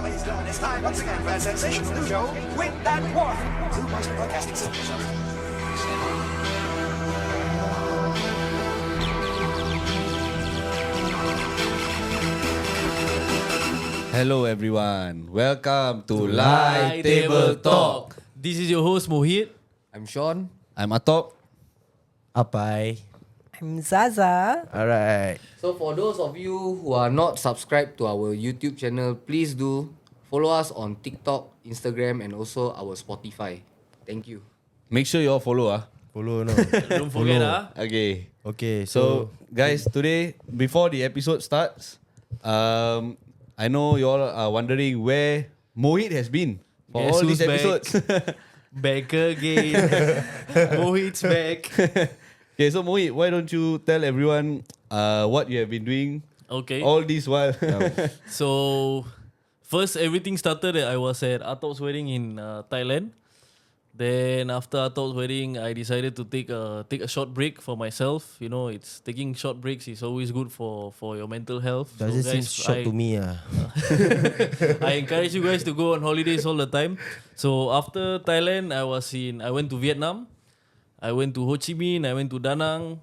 ladies and gentlemen, it's time once again for a sensational new show with that dwarf. Two Monster Broadcasting System. Hello everyone, welcome to LAI Table Talk. This is your host Mohit. I'm Sean. I'm Atop. Apai. I'm ZAZA. Alright. So for those of you who are not subscribed to our YouTube channel, please do follow us on TikTok, Instagram and also our Spotify. Thank you. Make sure you all follow. Follow no. Don't forget Okay. Okay, So guys, today before the episode starts, I know you all are wondering where Mohit has been for Guess all who's these back? episodes. back again. Mohit's back. Okay, so Mohit, why don't you tell everyone what you have been doing Okay. all this while? So first everything started that I was at Atop's wedding in Thailand. Then after Atop's wedding, I decided to take a short break for myself. You know, it's taking short breaks is always good for your mental health. doesn't so seem guys, short to me. I encourage you guys to go on holidays all the time. So after Thailand, I went to Vietnam. I went to Ho Chi Minh. I went to Da Nang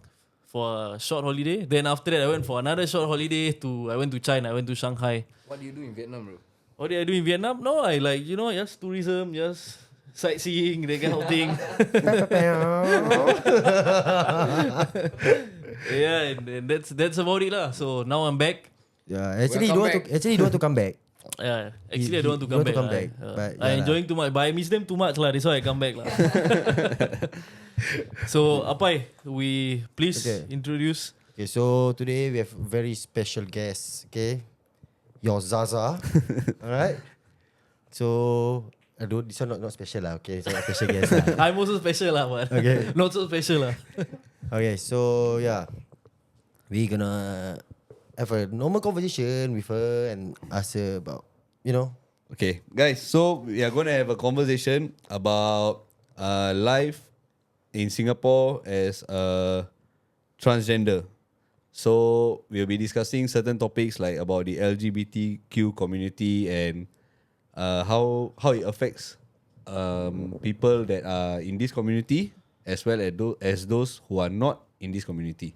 for a short holiday. Then after that, I went for another short holiday I went to China. I went to Shanghai. What do you do in Vietnam, bro? What did I do in Vietnam? No, I just tourism, just sightseeing, that kind of thing. Yeah, and that's about it lah. So now I'm back. Yeah, actually you don't want to come back. Yeah, actually I don't want to You come don't back. want to come back, but I yeah enjoying too much, but I miss them too much lah. That's why I come back lah. So Apai, we please introduce. Okay, so today we have very special guest. Okay, your ZAZA. Alright. So this one not special lah. Okay, so not special guest lah. I'm also special lah, but Okay. not so special lah. Okay, so yeah, we gonna have a normal conversation with her and ask her about, Okay, guys, so we are going to have a conversation about life in Singapore as a transgender. So we'll be discussing certain topics like about the LGBTQ community and how it affects people that are in this community as well as those who are not in this community.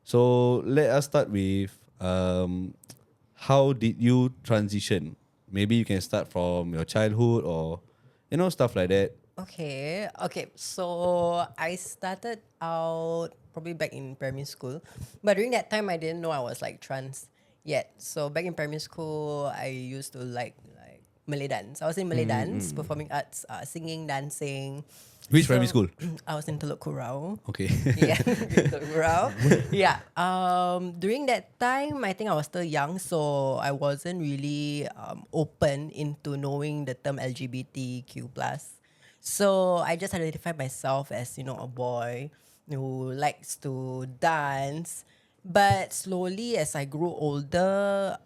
So let us start with how did you transition? Maybe you can start from your childhood or stuff like that. Okay. So I started out probably back in primary school, but during that time I didn't know I was like trans yet. So back in primary school, I used to like Malay dance. I was in Malay dance, performing arts, singing, dancing. Which primary school? I was in Teluk Kurau. Okay. Yeah, Teluk Kurau. Yeah. During that time, I think I was still young, so I wasn't really open into knowing the term LGBTQ+. So I just identified myself as, a boy who likes to dance. But slowly, as I grew older,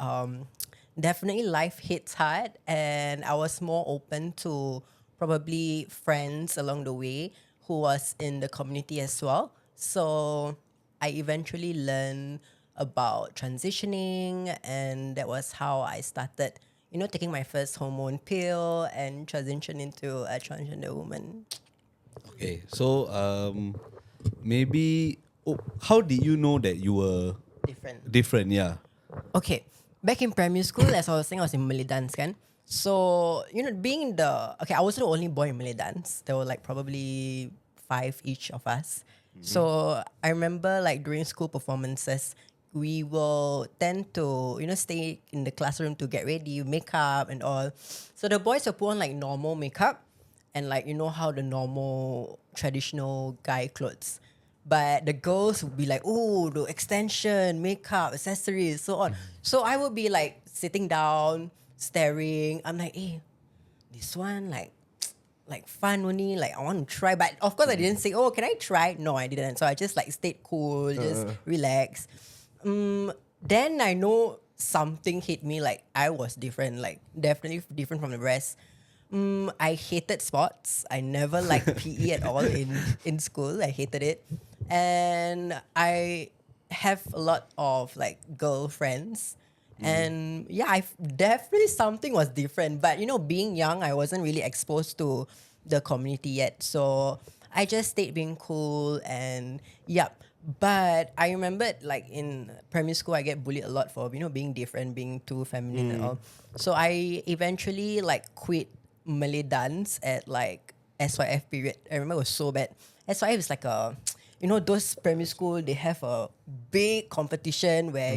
definitely life hits hard, and I was more open to probably friends along the way who was in the community as well. So I eventually learned about transitioning, and that was how I started, taking my first hormone pill and transition into a transgender woman. Okay. So maybe how did you know that you were different? Yeah. Okay. Back in primary school, as I was saying, I was in Malay dance, kan? So, being I wasn't the only boy in Malay dance. There were like probably 5 each of us. Mm-hmm. So I remember like during school performances, we will tend to, stay in the classroom to get ready, makeup and all. So the boys will put on like normal makeup and like, how the normal traditional guy clothes. But the girls would be like, oh, the extension, makeup, accessories, so on. So I would be like sitting down, staring. I'm like, this one like fun only. Like I want to try, but of course I didn't say, oh, can I try? No, I didn't. So I just like stayed cool, just relax. Then I know something hit me. Like I was different, like definitely different from the rest. I hated sports. I never liked PE at all in school. I hated it. And I have a lot of like girlfriends And yeah, definitely something was different. But being young, I wasn't really exposed to the community yet. So I just stayed being cool and yep. But I remembered like in primary school, I get bullied a lot for being different, being too feminine and all. So I eventually like quit Malay dance at like SYF period. I remember it was so bad. SYF is like those primary school, they have a big competition where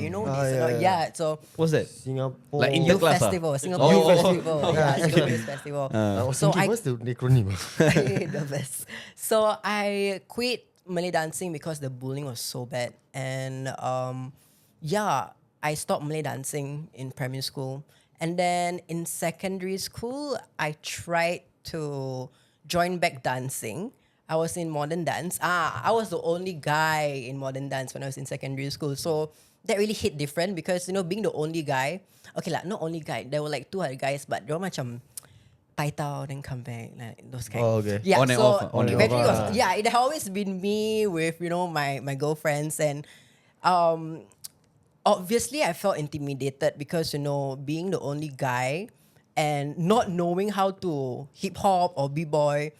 so What's that? Singapore. Like Youth Interclass, Festival, Singapore Oh. Youth Festival, yeah, Singapore Youth Festival. I was So thinking, I- what's the acronym? The best. So I quit Malay dancing because the bullying was so bad, and I stopped Malay dancing in primary school, and then in secondary school I tried to join back dancing. I was in modern dance. I was the only guy in modern dance when I was in secondary school, so that really hit different because being the only guy. Okay lah, not only guy. There were like two other guys, but they were macam paitao then come back like those kind. Oh, okay. Yeah, On and so off, on and eventually off. yeah, it had always been me with my girlfriends, and obviously I felt intimidated because being the only guy and not knowing how to hip hop or b-boy,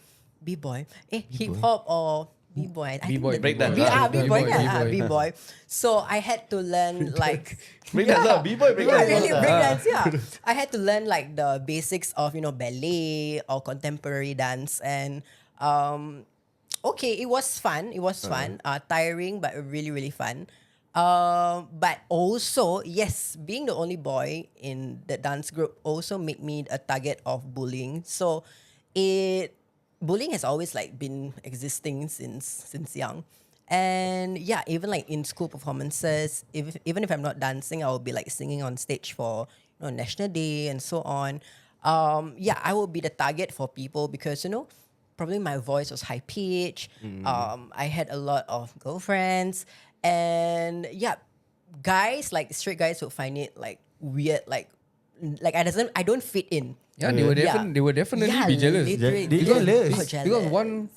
hip hop or b-boy. B-boy, breakdance. B-boy, B-boy. b-boy. So I had to learn like Breakdance lah, b-boy breakdance. Yeah, really breakdance. Yeah, I had to learn like the basics of ballet or contemporary dance, and okay, it was fun. It was fun. Tiring, but really really fun. But also, yes, being the only boy in the dance group also made me a target of bullying. So bullying has always like been existing since young. And yeah, even like in school performances, even if I'm not dancing, I will be like singing on stage for National Day and so on. I will be the target for people because probably my voice was high pitched. I had a lot of girlfriends, and yeah, guys like straight guys would find it like weird, like I don't fit in. Yeah, they were definitely Yeah, be jealous. literally. They Oh, jealous. jealous. Because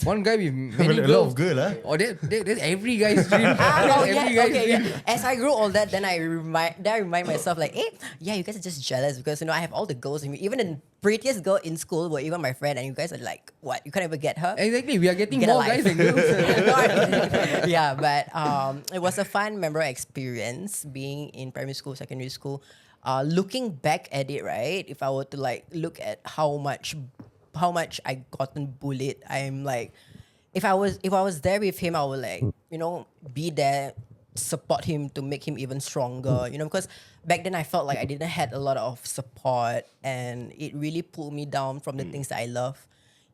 one guy with many A lot of girls. girl, Oh, that's every guy's dream. Oh, Every yeah, guy's okay, dream. yeah. As I grew older, then I remind myself like, you guys are just jealous because I have all the girls in me. Even the prettiest girl in school were even my friend, and you guys are like, what? You can't ever get her? Exactly, we are getting Get a more life. guys than girls. No, yeah, but it was a fun, memorable experience being in primary school, secondary school. Looking back at it, right? If I were to like look at how much I gotten bullied, I'm like, if I was there with him, I would like be there, support him to make him even stronger. Because back then I felt like I didn't had a lot of support, and it really pulled me down from the things that I love.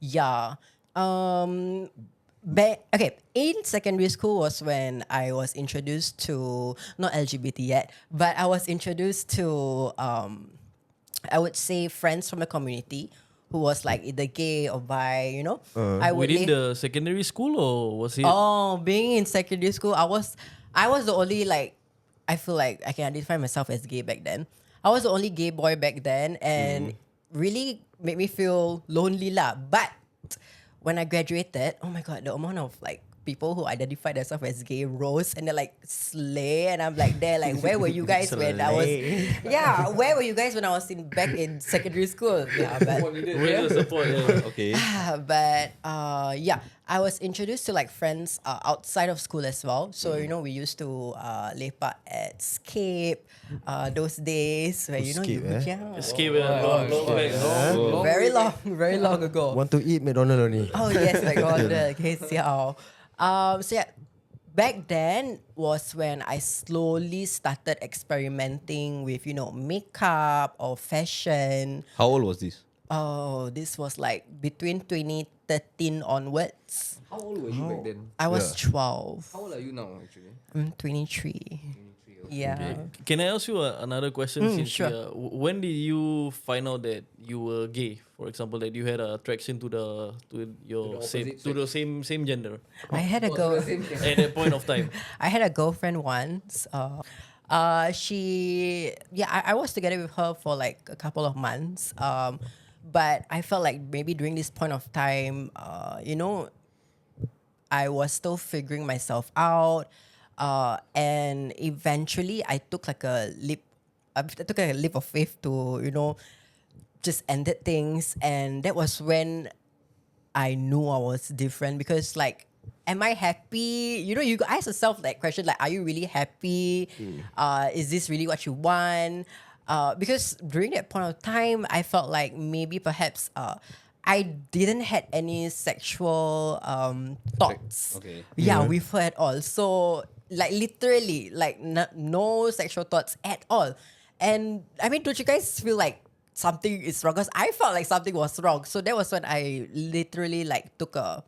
Yeah. In secondary school was when I was introduced to, not LGBT yet, but I was introduced to I would say friends from the community who was like either gay or bi, I would Within lay- the secondary school, or was it? Oh, being in secondary school, I was the only like, I feel like I can identify myself as gay back then. I was the only gay boy back then, and really made me feel lonely lah. But when I graduated, oh my god, the amount of like people who identify themselves as gay rose, and they're like slay, and I'm like there like, where were you guys when I was where were you guys when I was back in secondary school? Yeah, but Where the support? Yeah. Okay. but I was introduced to like friends outside of school as well. So we used to lepak at Scape, those days where Scape, Escape. Long back. very long ago. Want to eat McDonald's only. Oh yes, McDonald's. Okay, siao. So yeah, back then was when I slowly started experimenting with makeup or fashion. How old was this? Oh, this was like between 2013 onwards. How old were you back then? I was 12. How old are you now, actually? I'm 23. Yeah. Can I ask you another question? Since sure. when did you find out that you were gay? For example, that you had a attraction to your same gender I had a go. at that point of time. I had a girlfriend once. I was together with her for like a couple of months. But I felt like maybe during this point of time, I was still figuring myself out. And eventually I took like a I took a leap of faith to, just ended things. And that was when I knew I was different because like, am I happy? You ask yourself that question, like, are you really happy? Is this really what you want? Because during that point of time, I felt like maybe perhaps I didn't had any sexual thoughts. Okay. Yeah, with her at all. So like literally, like no sexual thoughts at all. And I mean, don't you guys feel like something is wrong? Because I felt like something was wrong. So that was when I literally like took a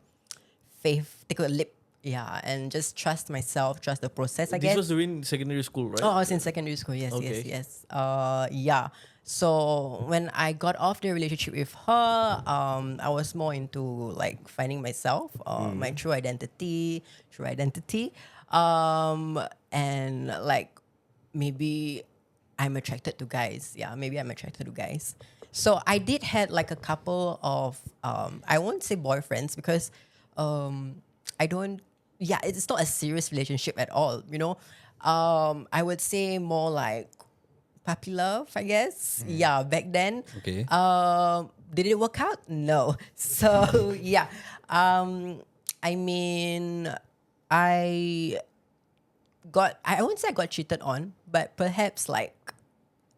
leap. Yeah, and just trust myself, trust the process, I guess. This was during secondary school, right? Oh, I was in secondary school. Yes, Okay. yes. Yeah. So when I got off the relationship with her, I was more into like finding myself, my true identity, and like maybe I'm attracted to guys. Yeah, maybe I'm attracted to guys. So I did had like a couple of I won't say boyfriends because I don't. Yeah, it's not a serious relationship at all. I would say more like puppy love, I guess. Yeah, back then. Okay. Did it work out? No. So yeah. I mean, I won't say I got cheated on, but perhaps like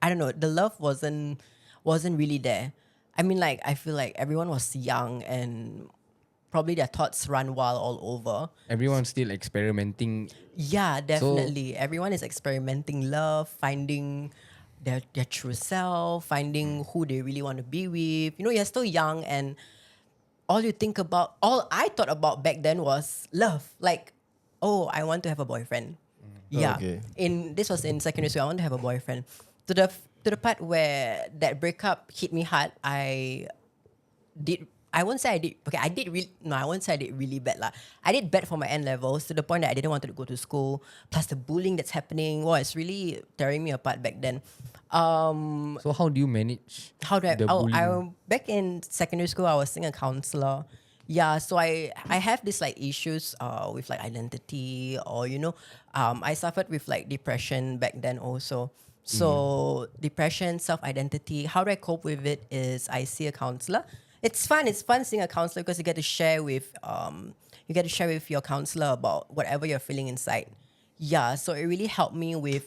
I don't know, the love wasn't really there. I mean, like I feel like everyone was young and probably their thoughts run wild all over. Everyone's still experimenting. Yeah, definitely. Everyone is experimenting love, finding their true self, finding who they really want to be with. You're still young and all I thought about back then was love. Like, oh, I want to have a boyfriend. Yeah. Okay. This was in secondary school. I want to have a boyfriend. To the part where that breakup hit me hard, I won't say I did. Okay, I did really. No, I won't say I did really bad lah. I did bad for my N levels to the point that I didn't want to go to school. Plus the bullying that's happening. Wow, it's really tearing me apart back then. So how do you manage? How do I? the bullying? Back in secondary school, I was seeing a counselor. Yeah, so I have this like issues with like identity or I suffered with like depression back then also. So depression, self-identity. How do I cope with it? Is I see a counselor. It's fun seeing a counselor because you get to share with your counselor about whatever you're feeling inside. Yeah, so it really helped me with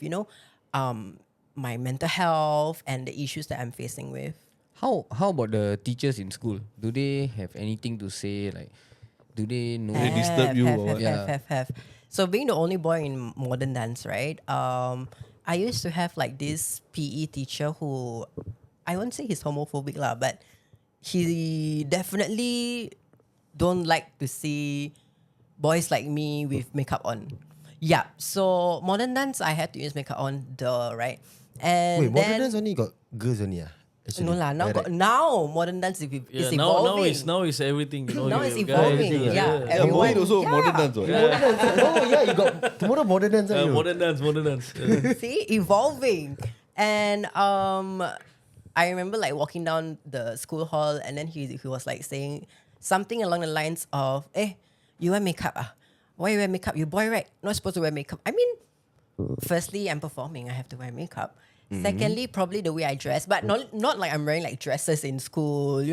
my mental health and the issues that I'm facing with. How about the teachers in school? Do they have anything to say? Like, do they know? They disturb you or what? Have. So being the only boy in modern dance, right? I used to have like this PE teacher who I won't say he's homophobic lah, but he definitely don't like to see boys like me with makeup on. Yeah, so modern dance I had to use makeup on, right? And Wait, modern dance only got girls only no lah, Right. now modern dance is Yeah, evolving. now it's everything. Now it's you evolving. guys, Yeah, Yeah, mine also modern dance. What? Oh yeah, you got tomorrow modern dance. Yeah, you? modern dance. See, evolving. And I remember like walking down the school hall and then he was like saying something along the lines of, you wear makeup ah? Why you wear makeup? You boy, right? Not supposed to wear makeup. I mean, firstly, I'm performing. I have to wear makeup. Secondly, probably the way I dress, but not like I'm wearing like dresses in school.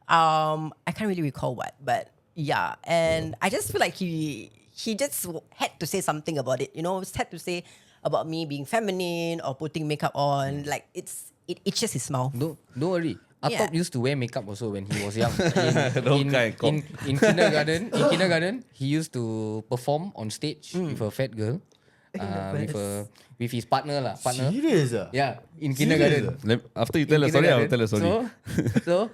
I can't really recall what, but yeah. And I just feel like he just had to say something about it. Had to say about me being feminine or putting makeup on. Like it itches his mouth. Don't worry. Atop Yeah. used to wear makeup also when he was young. In kindergarten, he used to perform on stage with a fat girl, with his partner. Serious ah? Yeah, in kindergarten. After you tell a story, I will tell a story. So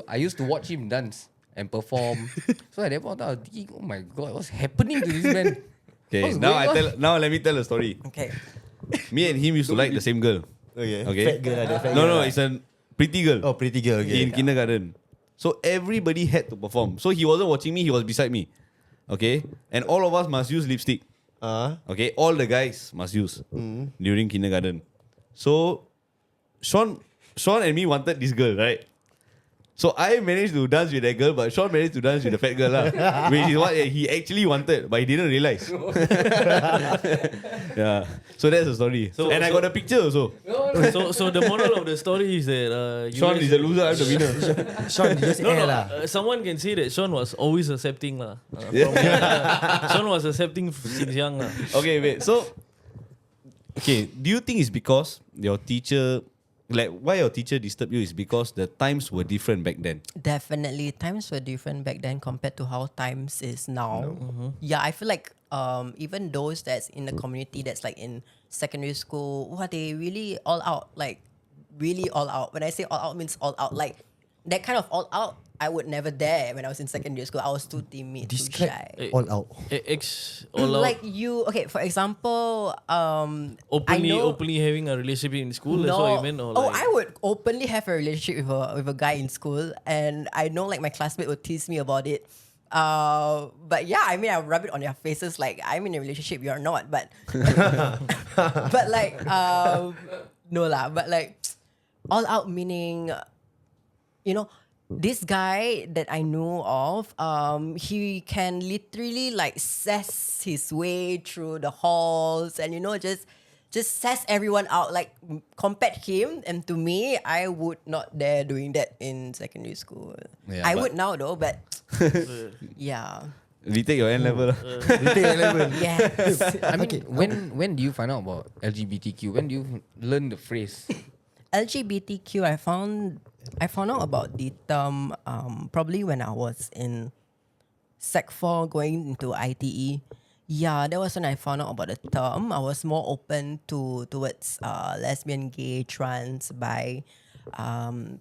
I used to watch him dance and perform. So at that point, I was thinking, oh my god, what's happening to this man? Okay, What's now going on? let me tell a story. Okay. Me and him used to like the same girl. Okay. Okay. Fat girl ada fat No, girl. it's a pretty girl. Oh, pretty girl. Okay. In kindergarten. So everybody had to perform. So he wasn't watching me, he was beside me. Okay? And all of us must use lipstick. Okay? All the guys must use during kindergarten. So Sean and me wanted this girl, right? So I managed to dance with that girl, but Sean managed to dance with the fat girl lah, which is what he actually wanted, but he didn't realize. Yeah. So that's the story. And I got a picture also. So the moral of the story is that you Sean guys- is the loser, I'm the winner. Sean, just No, air no. lah. Someone can say that Sean was always accepting lah. Sean was accepting since young lah. Okay, wait. So, okay, do you think it's because your teacher, like why your teacher disturbed you is because the times were different back then? Definitely, times were different back then compared to how times is now. Yeah, I feel like even those that's in the community that's like in secondary school, wow, they really all out, like really all out. When I say all out, means all out. Like that kind of all out, I would never dare when I was in secondary school. I was too timid, too Describe shy. all out. All out. Like you, okay, for example, I know, Openly having a relationship in school. That's what you meant. Or Oh, like, I would openly have a relationship with a guy in school, and I know like my classmate would tease me about it. But yeah, I mean, I rub it on their faces like I'm in a relationship, you're not. But but like no lah. But like all out meaning, you know, this guy that I knew of, he can literally like sass his way through the halls, and you know, just sass everyone out. Like compared him and to me, I would not dare doing that in secondary school. Yeah, I but- would now though, but yeah, Retake your N level. yes. I mean, when do you find out about LGBTQ? When do you learn the phrase? LGBTQ, I found out about the term probably when I was in Sec 4 going into ITE. Yeah, that was when I found out about the term. I was more open towards lesbian, gay, trans, bi,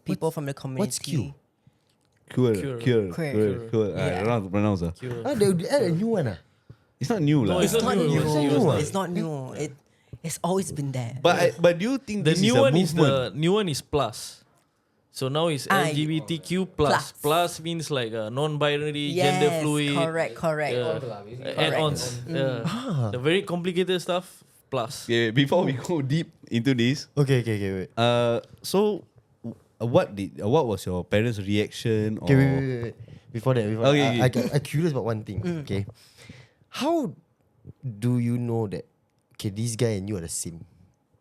people from the community. What's Q? Cool. I don't know how to pronounce it. They add a new one. It's not new lah. it's It's not new. new. It's not new. It's always been there. But do you think the this new is a one movement? is the new one is plus. So now it's LGBTQ plus. Plus means like non-binary, gender yes, fluid. correct. Add-ons. The very complicated stuff. Plus. Okay, before we go deep into this, Okay, wait. so what was your parents' reaction? Or Okay, wait. Before that, Okay, I'm curious about one thing. Okay, how do you know that? Okay, this guy and you are the same,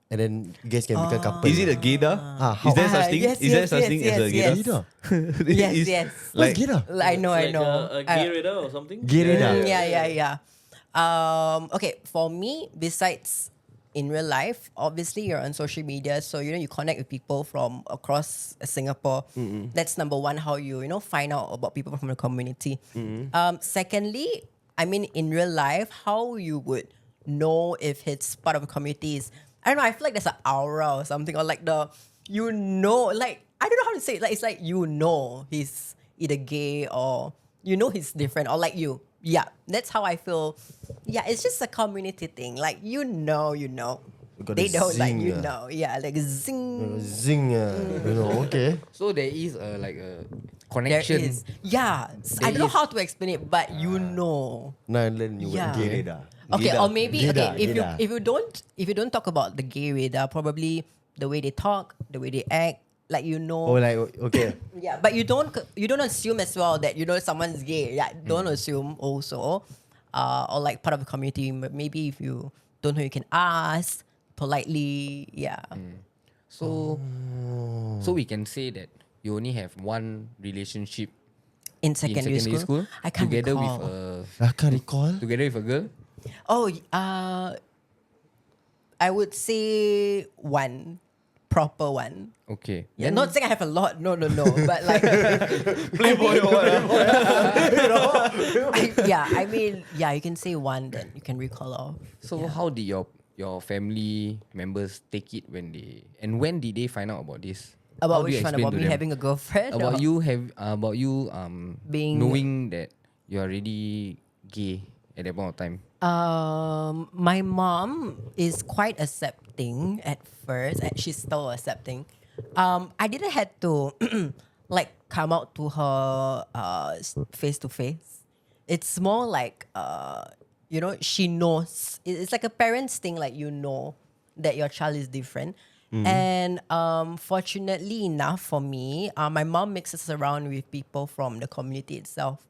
and then you guys can become couple. Is it a gaydar? how? Is there such thing? yes, Is there yes, such thing yes, as a yes, gaydar? Yes, Is- yes. Like, What's gaydar? I know. A gay radar or something? Gay radar. Yeah. Okay, for me, besides in real life, obviously you're on social media, so you know you connect with people from across Singapore. That's number one, how you find out about people from the community. Secondly, I mean in real life, how you would know if it's part of a community is, I don't know, I feel like there's an aura or something, or like like I don't know how to say it. Like it's like he's either gay or he's different, or like you. Yeah, that's how I feel. Yeah, it's just a community thing. Like you know. Got They the don't like zing, Yeah, like zing. Zing, okay. So there is a There connection. is. Yeah, I don't know how to explain it, but you know. Now learn you Yeah. gay radar. Okay, Gaydar. or maybe Gaydar, okay, gaydar. if you don't talk about the gay radar, probably the way they talk, the way they act, like Oh, like okay. Yeah, but you don't assume as well that someone's gay. Yeah, don't assume also, or like part of the community. Maybe if you don't know, you can ask politely. Yeah. So we can say that you only have one relationship In in secondary school, I can't together recall. with I can't recall. together with a girl. Oh, I would say one proper one. Okay. Yeah, not saying I have a lot. No. But like Playboy or what? I mean, you can say one that you can recall of. So how did your family members take it when did they find out about this? How About do you which one? explain About to me them? having a girlfriend? About or- you Being- knowing that you are already gay at that point of time. My mom is quite accepting at first, and she's still accepting. I didn't have to like come out to her face to face. It's more like she knows. It's like a parent's thing. Like that your child is different, And fortunately enough for me, my mom mixes around with people from the community itself.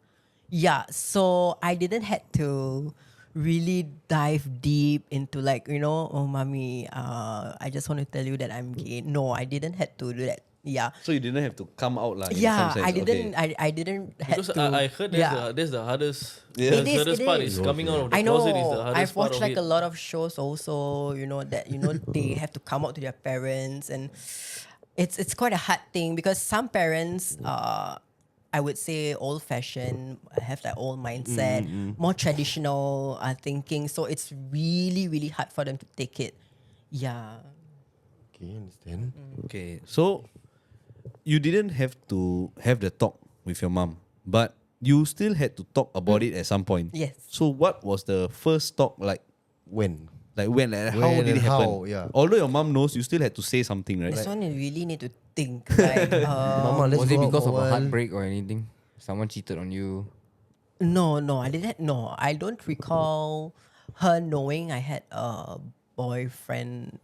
Yeah, so I didn't had to really dive deep into like, oh mommy, I just want to tell you that I'm gay. No, I didn't had to do that. Yeah. So you didn't have to come out like in Yeah, some sense. I didn't. Okay. I didn't have Because to. I heard that's the hardest. Yeah. The It is, hardest it part is. is coming out of the I closet is the know. hardest I've part watched of like it. a lot of shows also. That they have to come out to their parents, and it's quite a hard thing because some parents, I would say, old fashioned, have that old mindset, more traditional thinking. So it's really really hard for them to take it. Yeah. Okay, understand. Okay. So you didn't have to have the talk with your mom, but you still had to talk about it at some point. Yes. So what was the first talk like? When? Like when? Like how When did it and happen? how, yeah. Although your mom knows, you still had to say something, right? This one you really need to think. Like, Mama, let's Was it go out because for of a while. heartbreak or anything? Someone cheated on you. No, I didn't. No, I don't recall her knowing I had a boyfriend.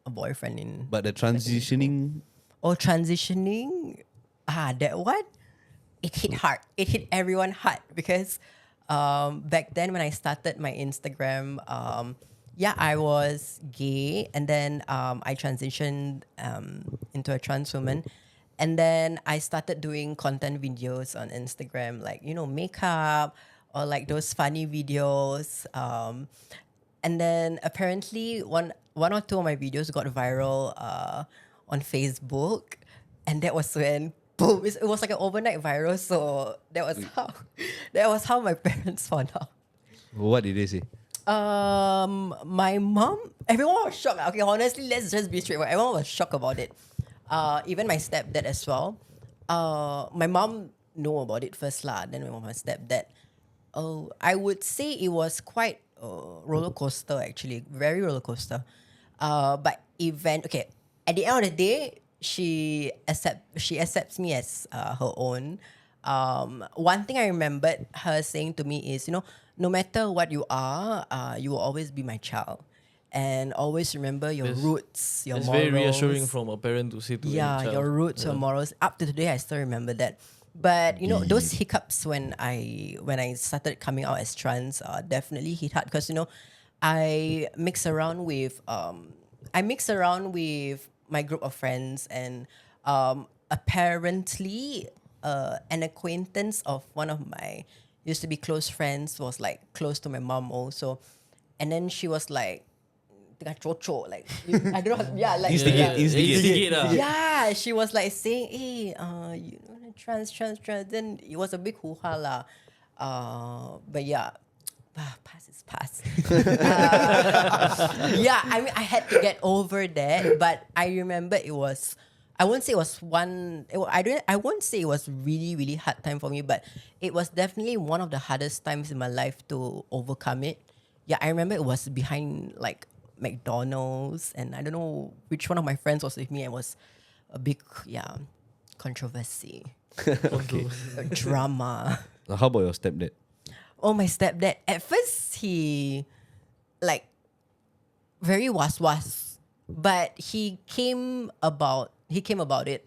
A boyfriend in. But the transitioning. Or transitioning. That one. It hit hard. It hit everyone hard because back then when I started my Instagram, I was gay, and then I transitioned into a trans woman. And then I started doing content videos on Instagram, like, makeup or like those funny videos. And then apparently one or two of my videos got viral on Facebook. And that was when, boom, it was like an overnight viral. So that was how my parents found out. What did they say? My mom, everyone was shocked. Okay, honestly, let's just be straight. Everyone was shocked about it. Even my stepdad as well. My mom knew about it first lah. Then my stepdad. I would say it was quite roller coaster actually, very roller coaster. But at the end of the day, she accepts me as her own. One thing I remembered her saying to me is, no matter what you are, you will always be my child. And always remember your roots, your It's morals. very reassuring from a parent to say to a child. Your roots, your morals. Up to today, I still remember that. But those hiccups when I started coming out as trans definitely hit hard because I mix around with my group of friends, and apparently an acquaintance of one of my used to be close friends was like close to my mom also, and then she was like tengah cocok, like I don't know, like Instigate lah. yeah, she was like saying, hey, trans. Then it was a big hoo-ha lah. But yeah, past is past. I mean, I had to get over that, but I remember it was, I won't say it was I won't say it was really, really hard time for me, but it was definitely one of the hardest times in my life to overcome it. Yeah, I remember it was behind like McDonald's, and I don't know which one of my friends was with me. It was a big, controversy. A drama. How about your stepdad? Oh, my stepdad. At first, he like very was, but he came about it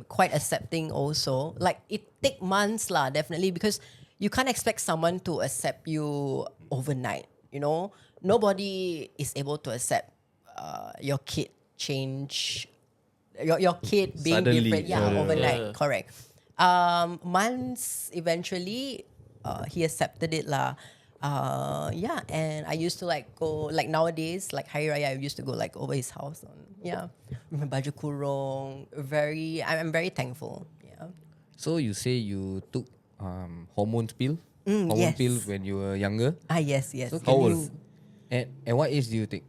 quite accepting also. Like it take months lah, definitely, because you can't expect someone to accept you overnight. Nobody is able to accept your kid change, your kid being Suddenly, different. Overnight, Yeah. correct. Months eventually, he accepted it lah. And I used to like go like nowadays, like Hari Raya, I used to go like over his house with my baju kurung. I'm very thankful. Yeah. So you say you took hormone pill? Yes. Pill when you were younger? Yes. So Can can you- you, at what age do you take?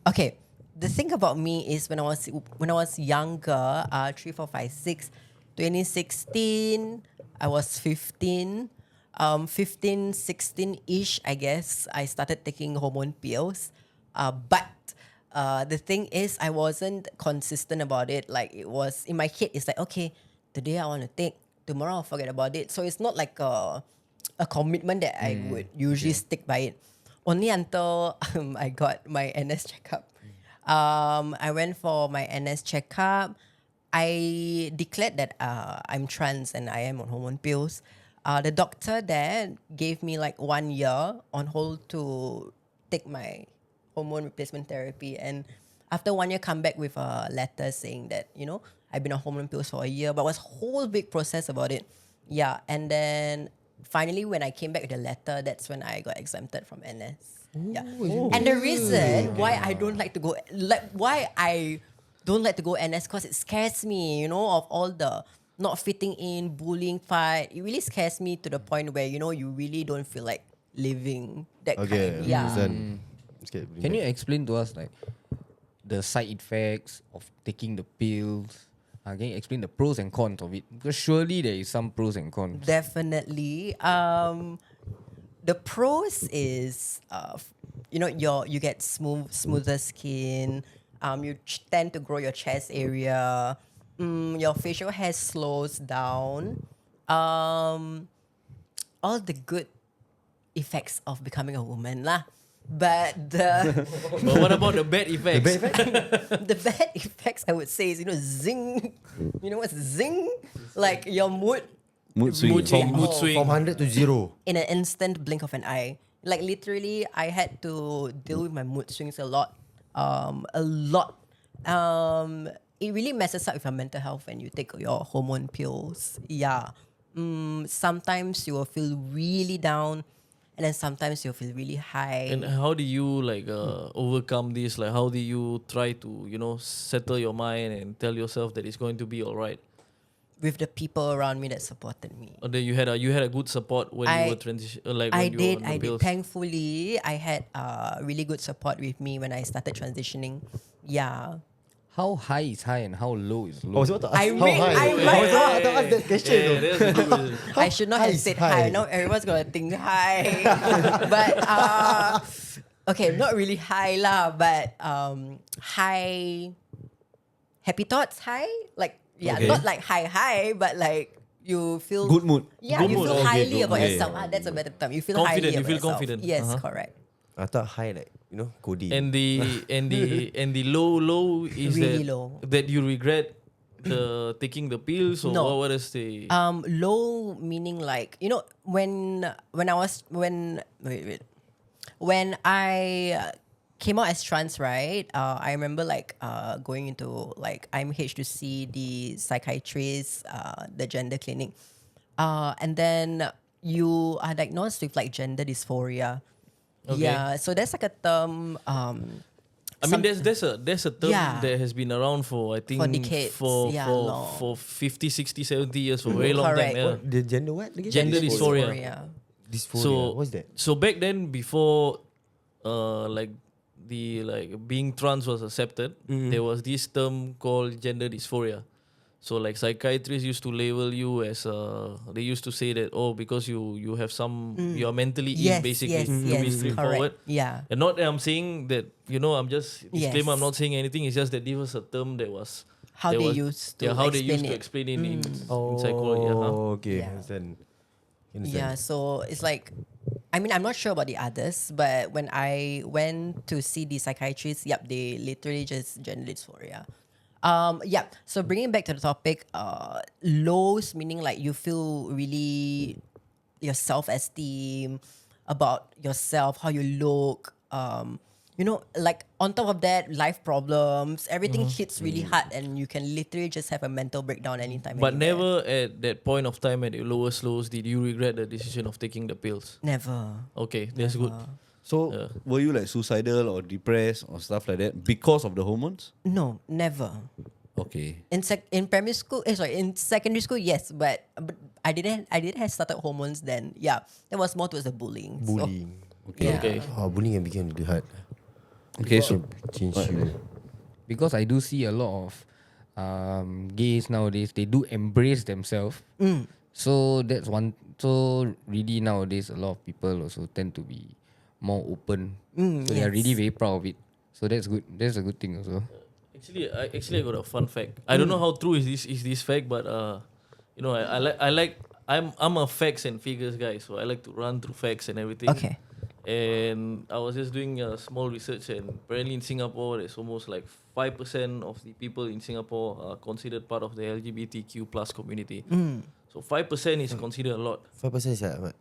Okay, the thing about me is when I was younger, 3, 4, 5, 6, 2016, I was 15. 15, 16-ish, I guess, I started taking hormone pills. But the thing is, I wasn't consistent about it. Like it was in my head, it's like, okay, today I want to take, tomorrow I'll forget about it. So it's not like a commitment that I would usually stick by it. Only until I got my NS checkup. I went for my NS checkup. I declared that I'm trans and I am on hormone pills. The doctor there gave me like 1 year on hold to take my hormone replacement therapy. And after 1 year, come back with a letter saying that, I've been on hormone pills for a year, but it was a whole big process about it. Yeah. And then finally, when I came back with the letter, that's when I got exempted from NS. Yeah. And the reason why I don't like to go, why I don't like to go NS, because it scares me, of all the not fitting in, bullying, fight. It really scares me to the point where, you really don't feel like living that kind. Yeah. Understand. Can you explain to us like the side effects of taking the pills? Can you explain the pros and cons of it? Because surely there is some pros and cons. Definitely. The pros is, you get smoother skin. You tend to grow your chest area. Your facial hair slows down. All the good effects of becoming a woman lah. But But what about the bad effects? the bad effects I would say is zing. You know what's zing? Like your mood Mood swing. Mood swing. From 100 to 0. in an instant blink of an eye. Like literally, I had to deal with my mood swings a lot. It really messes up with your mental health when you take your hormone pills. Yeah. Sometimes you will feel really down, and then sometimes you'll feel really high. And how do you overcome this? Like, how do you try to settle your mind and tell yourself that it's going to be all right? With the people around me that supported me. Or that you had a good support when you were transition, like when you were on the I did. pills? Thankfully, I had really good support with me when I started transitioning. Yeah. How high is high and how low is low? I was about to ask I how mean, high. I I was might- about to ask that question. Yeah, though. that's a good question. I should not high have is said high? high. Now everyone's gonna think high. But okay, not really high lah, but high happy thoughts high. Like Okay. not like high, but like you feel Good mood. Yeah, Good you mood. feel Okay, highly good about mood. yourself. That's a better term. You feel Confident, highly you about feel yourself. confident. Yes, Uh-huh. correct. I thought high like, codeine. And the low is Really that low. that you regret the taking the pills, or No. what is the Low meaning like when I came out as trans, right? I remember going into IMH to see the psychiatrist, the gender clinic, and then you are diagnosed with gender dysphoria. Okay. Yeah, so that's a term. I mean, there's a term Yeah. that has been around for, I think, For decades. for Yeah, for, long. for 50, 60, 70 years, for a very long Correct. time. Yeah. The gender what? Again? Gender dysphoria. Dysphoria. So What's that? So back then, before being trans was accepted, there was this term called gender dysphoria. So psychiatrists used to label you as they used to say that because you have some you are mentally ill, Yes, basically, yes, to be yes, straightforward. correct. Yeah. And not that I'm saying that I'm just disclaimer. I'm Yes. not saying anything. It's just that this was a term that was How that they was- used to how they explain used to it. explain it in psychology. Oh, okay. Yeah. Understand. Yeah, so it's I'm not sure about the others, but when I went to see the psychiatrist, they literally just gender dysphoria. So bringing back to the topic, lows meaning you feel really your self-esteem, about yourself, how you look, on top of that, life problems, everything hits really hard and you can literally just have a mental breakdown anytime. But anywhere. never at that point of time, at your lowest lows, did you regret the decision of taking the pills? Never. Okay, that's good. So were you suicidal or depressed or stuff like that because of the hormones? No, never. Okay. In primary school, in secondary school, yes, but I didn't have started hormones then. Yeah, that was more towards the bullying. So, Bullying. Okay. yeah. Okay. Oh, bullying can become really hard. Okay, so Change you. Because I do see a lot of gays nowadays, they do embrace themselves. So that's one. So really nowadays, a lot of people also tend to be more open. So they are really very proud of it. So that's good. That's a good thing also. Actually, I got a fun fact. I don't know how true is this fact, but I'm a facts and figures guy, so I like to run through facts and everything. Okay. And I was just doing a small research, and apparently in Singapore, there's almost like 5% of the people in Singapore are considered part of the LGBTQ plus community. So 5% is considered a lot. 5% is like what?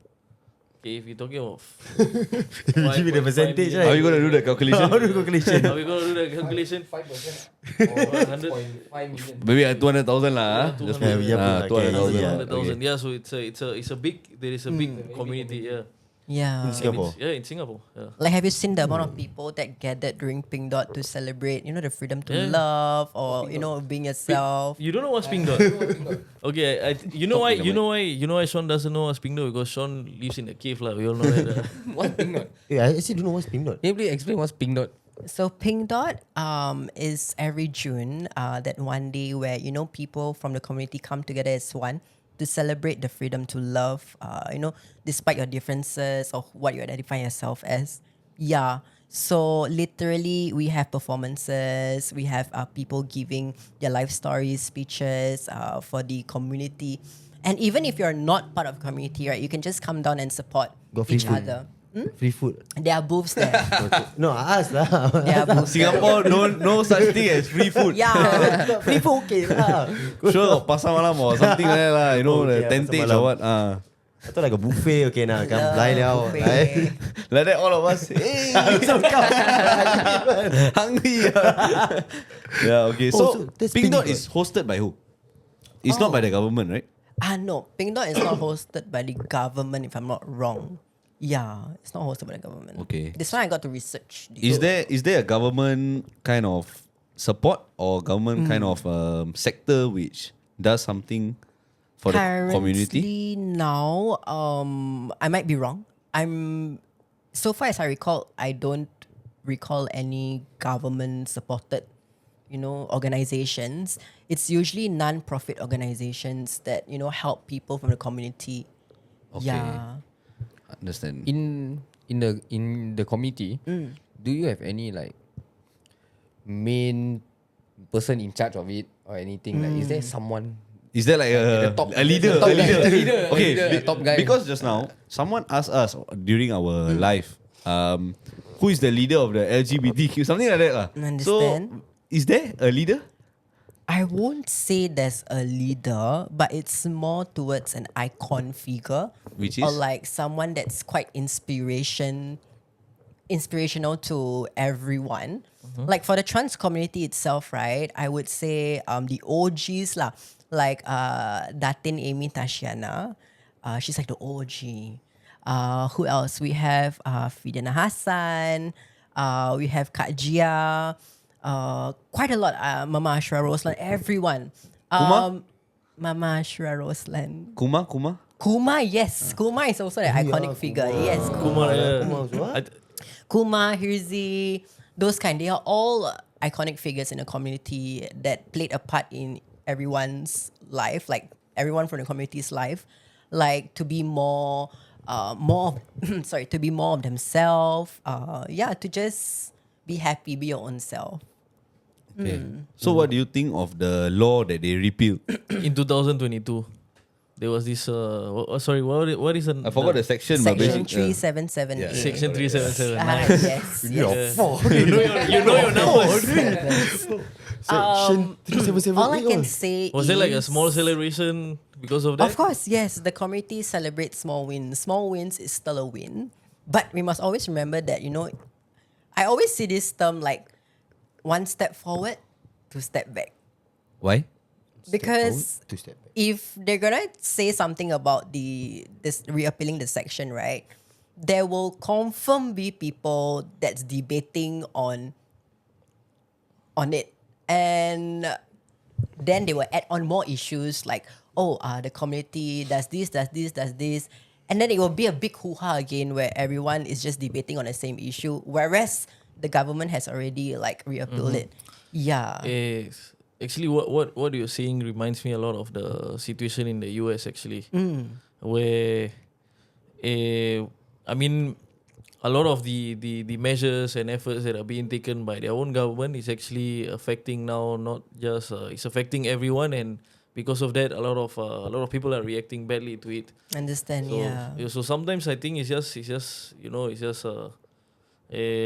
Okay, if you're talking of Give me the 5.5 percentage, million- right? Are you gonna do the calculation? How do you calculation? Are we gonna do the calculation? 5% 100. 5 million. Maybe 200,000 lah. Yeah, Just 200. Yeah, okay, 200,000. yeah. 100,000. Yeah, so it's a big, there is a big community. Yeah. Yeah. In Singapore. Yeah, in Singapore. Yeah. Like, have you seen the amount of people that gathered during Pink Dot to celebrate, the freedom to Yeah. love, or being yourself? You don't know what's Pink Dot? Okay, you know why Sean doesn't know what's Pink Dot? Because Sean lives in a cave lah. We all know that. What's pink dot? Yeah, I actually don't know what's pink dot. Can you please explain what's pink dot? So Pink Dot is every June, that one day where people from the community come together as one to celebrate the freedom to love. Despite your differences or what you identify yourself as. Yeah. So literally, we have performances. We have people giving their life stories, speeches for the community. And even if you're not part of the community, right, you can just come down and support Got free each food. other. Free food. There are booths there. No, I asked lah. There are booths there. Singapore, no such thing as free food. Yeah, free food okay lah. Sure, pasar malam or something like that lah. Oh, The yeah, tentage pasar or malam. what. I thought like a buffet, okay now. Come blind now. Buffet. Like that all of us. Hey, hungry. Yeah, okay. Oh, So, so that's Pink Pink Dot Dot. is hosted by who? It's not by the government, right? No, Pink Dot is not hosted by the government, if I'm not wrong. Yeah, it's not hosted by the government. Okay. This one I got to research. Is there a government kind of support or government kind of sector which does something for the community? Currently now, I might be wrong. So far as I recall, I don't recall any government supported, organizations. It's usually non-profit organizations that, help people from the community. Okay. Yeah. Understand. In the committee, do you have any like main person in charge of it or anything? Like, is there someone? Is there like the top- a leader? the top A guy, leader. the leader, a Okay, leader, a top guy. because just now someone asked us during our live, who is the leader of the LGBTQ? Something like that lah. Understand. So, is there a leader? I won't say there's a leader, but it's more towards an icon figure. Which Or is? like someone that's quite inspirational to everyone. Like for the trans community itself, right? I would say the OGs lah. Like Datin Amy Tashiana. She's like the OG. Who else? We have Fidana Hassan. We have Kak Jia. Quite a lot. Mama Ashra Roslan, everyone. Kuma? Mama Ashra Roslan. Kuma? Kuma, yes. Kuma is also an iconic figure. Yes. Kumar, yeah. Kuma, Hirzi, those kind. They are all iconic figures in the community that played a part in everyone's life, like everyone from the community's life. Like to be more to be more of themselves. To just be happy, be your own self. Okay. So what do you think of the law that they repealed? In 2022, there was this. What is I forgot the section, but Section basically, 377A. Section 377. Yes. yes. You know your numbers. Section 377. All I can say Was is, there like a small celebration because of that? Of course, yes. The community celebrates small wins. Small wins is still a win. But we must always remember that, I always see this term like one step forward, two step back. Why? Because Two step back. if they're gonna say something about this reappealing the section, right, there will confirm be people that's debating on it. And then they will add on more issues like, the community does this. And then it will be a big hoo-ha again where everyone is just debating on the same issue, whereas the government has already like reappealed it. Yeah. Yes. Actually, what you're saying reminds me a lot of the situation in the US actually, where, a lot of the measures and efforts that are being taken by their own government is actually affecting now not just it's affecting everyone, and because of that, a lot of people are reacting badly to it. Understand? So, Yeah. so sometimes I think it's just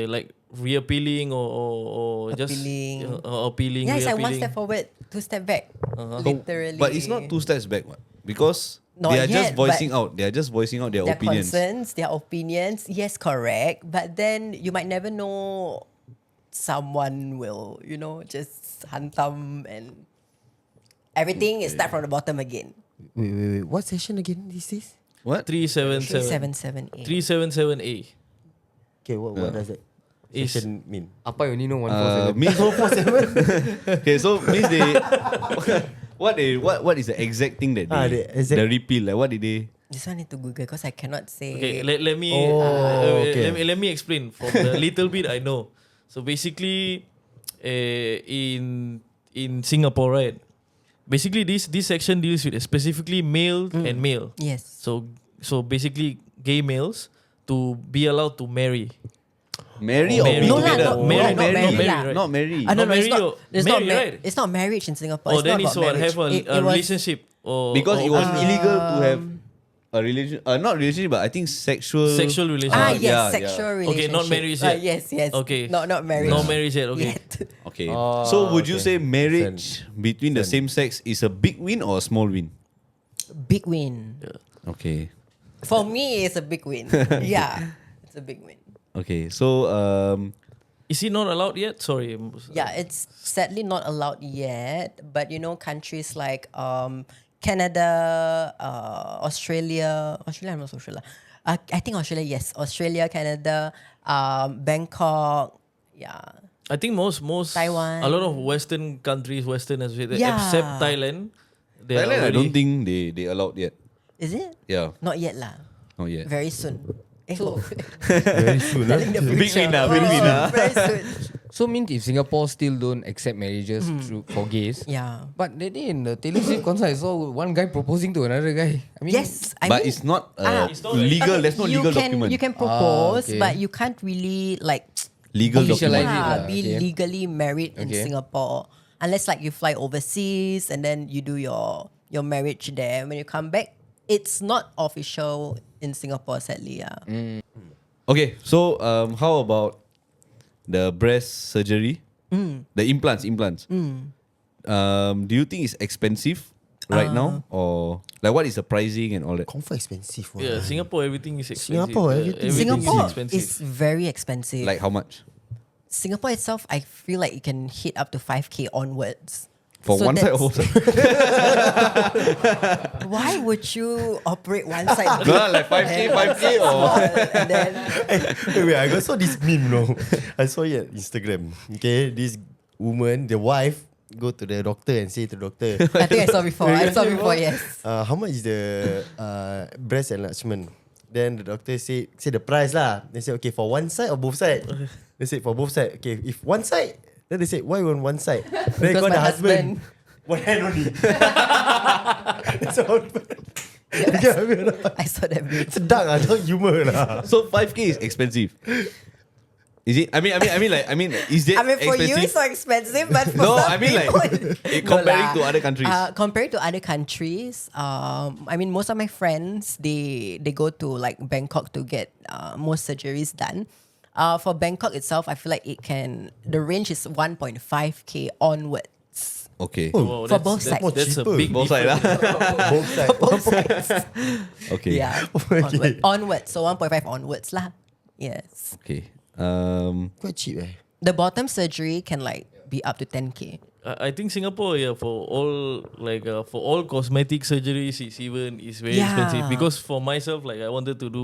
like reappealing or just Appealing. appealing. Yeah, it's like one reappealing. step forward, two step back. Literally. But it's not 2 steps back, what? Because Not they are just yet, voicing but out. They are just voicing out their Their opinions. concerns, their opinions. Yes, correct. But then you might never know. Someone will, just hantam and everything is start from the bottom again. Wait. What session again this is? What? 377. 377A. 377A. Okay, what does that Is- session mean? Apa you only know 147? Means okay, so means they what is the exact thing that they the the repeal? Like what did they? This one I need to Google because I cannot say. Okay, let me okay. let me explain from the little bit I know. So basically, in Singapore, right? Basically, this section deals with specifically male and male. Yes. So basically, gay males to be allowed to marry. Marry or Marry. be No lah, together? not marry, not marry marry, lah. right? Not marry. No, Not it's marry not. or- It's marry, not. right? It's not marriage in Singapore. Oh, It's then not it's about what marriage. have a It was- relationship or Because it was or- illegal to have a relation, not relationship, but I think sexual relationship. yes, yeah, sexual yeah. relationship. Okay, not marriage yet. Yes. Okay. Not marriage. No marriage yet. Okay. Yet. Okay. Oh, So would you okay. say marriage between the same sex is a big win or a small win? Big win. Okay. For me, it's a big win. Yeah, it's a big win. Okay. So Is it not allowed yet? Sorry. Yeah, it's sadly not allowed yet. But countries like Canada, Australia, I'm not so sure lah. I think Australia, yes, Australia, Canada, Bangkok, yeah. I think most Taiwan. a lot of Western countries, Western as well, Yeah. except Thailand. They are Thailand, I already- don't think they allowed yet. Is it? Yeah, Not yet lah. not yet. Very soon. Very soon. Telling the Big future. win lah, big win lah. Very soon. So means if Singapore still don't accept marriages for gays, Yeah. but that day in the Taylor Swift concert, I saw one guy proposing to another guy. I mean, Yes, I But mean, it's not It's not legal. okay, There's no you legal can, document. You can propose, okay. but you can't really Legal Officialize document. it lah, be okay. legally married in Okay. Singapore unless you fly overseas and then you do your marriage there. When you come back, it's not official in Singapore, sadly. Yeah. Okay, so how about the breast surgery? The implants. Do you think it's expensive right now, or what is the pricing and all that? Confirm expensive. one. Yeah, Singapore, everything is expensive. Singapore, Yeah, everything. Singapore is expensive. is very expensive. Like how much Singapore itself, I feel like it can hit up to 5K onwards. for So one side or that's- both side? Why would you operate one side? No, like 5K, 5K or and then Wait, I saw this meme, no. I saw it at Instagram. Okay, this woman, the wife, go to the doctor and say to the doctor, I think I saw before. Yes. how much is the breast enlargement? Then the doctor say the price lah. They say, okay, for one side or both side? They say for both side. Okay, if one side, then they say, why on one side? Then Because call the my husband. husband. One hand only. That's all. You get what I mean or not? I saw that video. Sedap lah, not humor lah. so 5K is expensive. Is it? I mean, is it I mean, for you expensive? it's so expensive, but for No, some I mean people, comparing lah. to other countries. Compared to other countries, I mean, most of my friends they go to Bangkok to get most surgeries done. For Bangkok itself, I feel like the range is 1.5K onwards. Okay. Wow, For both sides. That's a cheaper. big Both side lah. Both side. Both sides. Okay. Yeah. Okay. Onwards. So 1.5 onwards lah. Yes. Okay. Quite cheap The bottom surgery can be up to 10K. I think Singapore, yeah, for all cosmetic surgeries, is very Yeah. expensive. Because for myself, I wanted to do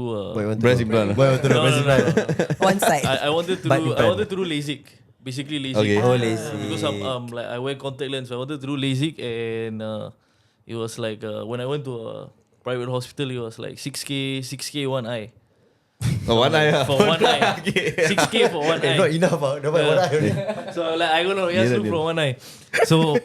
Breast implant. Why want to do breast implant? One side. I wanted to Butt do implant. LASIK. Basically LASIK. Okay. Oh, LASIK. Because I wear contact lens, so I wanted to do LASIK, and it was when I went to a private hospital, it was 6K one eye. Oh, one eye. For one eye. 6K for one Not eye. enough. Dapat one eye only. So I gonna just Yeah, look yeah. for one eye. So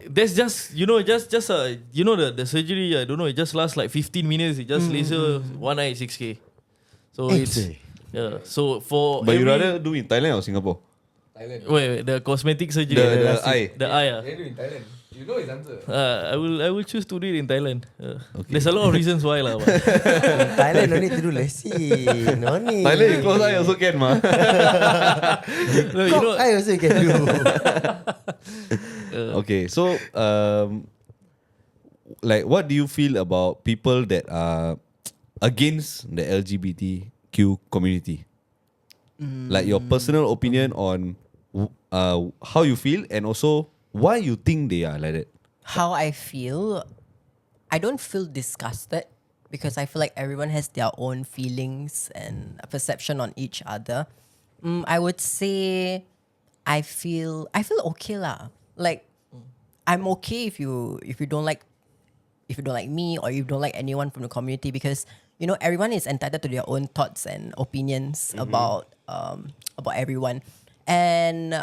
that's just the surgery. I don't know. It just lasts 15 minutes. It just laser one eye 6K. So it's yeah. So for But you every- rather do in Thailand or Singapore? wait the cosmetic surgery. The eye. The eye. They do in Thailand. You know his answer. I will choose to do it in Thailand. There's a lot of reasons why lah. But Thailand no need to do lesson. No need. Thailand, you close eye also can, ma. no, you know, I also can do. Okay, so like, what do you feel about people that are against the LGBTQ community? Like your personal opinion on how you feel and also why you think they are like that. How I feel, I don't feel disgusted because I feel like everyone has their own feelings and a perception on each other. I would say I feel okay lah. Like I'm okay if you don't like me or you don't like anyone from the community, because you know everyone is entitled to their own thoughts and opinions about everyone. And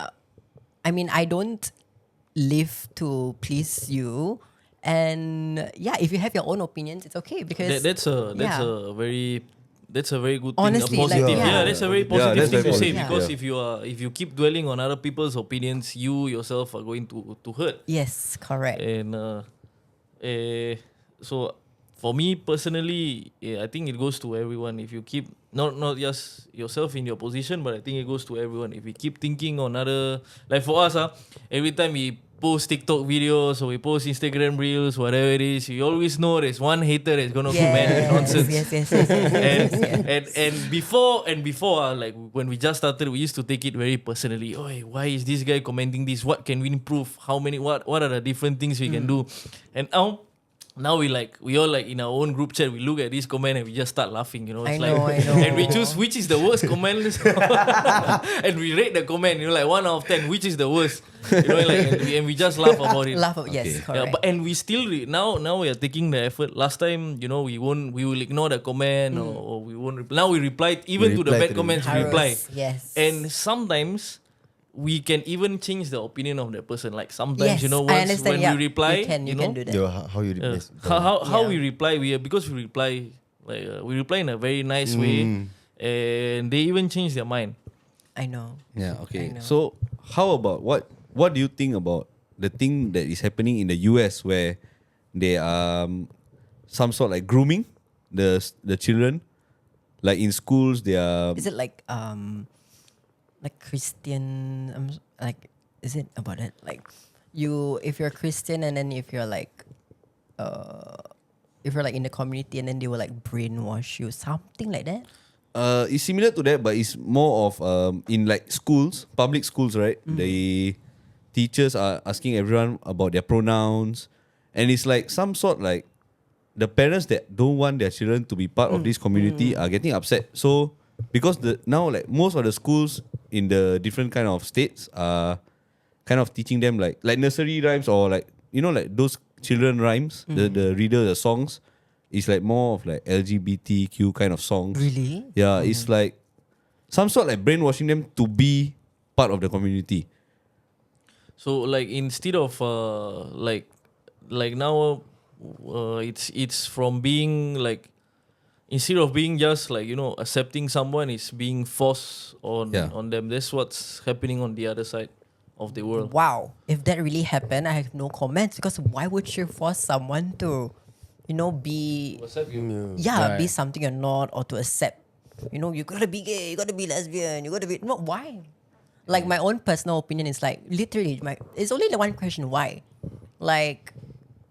I mean, I don't live to please you, and yeah, if you have your own opinions, it's okay, because that's a very good thing. Honestly, A positive, like, yeah, that's a very positive that's thing very to say, positive. because Yeah. if you keep dwelling on other people's opinions, you yourself are going to hurt. yes, correct. And so for me personally, I think it goes to everyone. If you keep not just yourself in your position, but I think it goes to everyone. If we keep thinking on other, like for us, every time we post TikTok videos or we post Instagram reels, whatever it is, you always know there's one hater that's gonna comment nonsense. Yes. And before like when we just started, we used to take it very personally. Oh, why is this guy commenting this? What can we improve? What are the different things we can do? And now we all like in our own group chat, we look at this comment and we just start laughing, you know. It's I know. and we choose which is the worst comment and we rate the comment, you know, like 1 out of 10, which is the worst, you know, like, and we just laugh about it. Yes, correct. Yeah, but and we still now we are taking the effort. Last time, you know, we will ignore the comment or we won't now we reply even to the reply bad to the- comments, we reply. Yes. And sometimes we can even change the opinion of that person. Like sometimes, Yes, you know, I once understand, when yeah. we reply, You can know, do that. Yo, how you replace? how Yeah. we reply, because we reply like we reply in a very nice way, and they even change their mind. I know. Yeah, I okay. know. So how about what do you think about the thing that is happening in the US where they are some sort like grooming the children, like in schools they are Is it like Christian? Like, is it about it? Like, if you're Christian and then if you're like in the community and then they will like brainwash you, something like that. it's similar to that, but it's more of in like schools, public schools, right? The teachers are asking everyone about their pronouns, and it's like some sort like the parents that don't want their children to be part of this community are getting upset. So because now like most of the schools in the different kind of states are kind of teaching them like nursery rhymes or like, you know, like those children rhymes, the reader, the songs. It's like more of like LGBTQ kind of songs. Really? Yeah, it's like some sort like brainwashing them to be part of the community. So like instead of like now it's from being like, instead of being just like, you know, accepting someone, is being forced on them. That's what's happening on the other side of the world. Wow. If that really happened, I have no comments, because why would you force someone to, you know, be be something you're not, or to accept, you know, you gotta be gay, you gotta be lesbian, you gotta be why? Like my own personal opinion is like literally it's only the one question, why? Like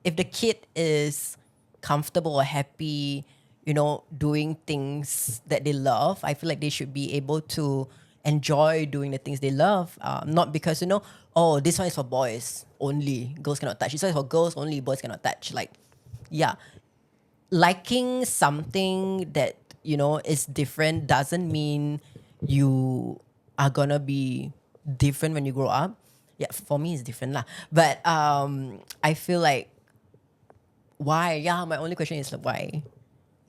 if the kid is comfortable or happy, you know, doing things that they love, I feel like they should be able to enjoy doing the things they love. Not because, you know, oh, this one is for boys only, girls cannot touch. This one is for girls only, boys cannot touch. Like, yeah. Liking something that, you know, is different doesn't mean you are gonna be different when you grow up. Yeah, for me it's different lah. But I feel like, why? Yeah, my only question is like, why?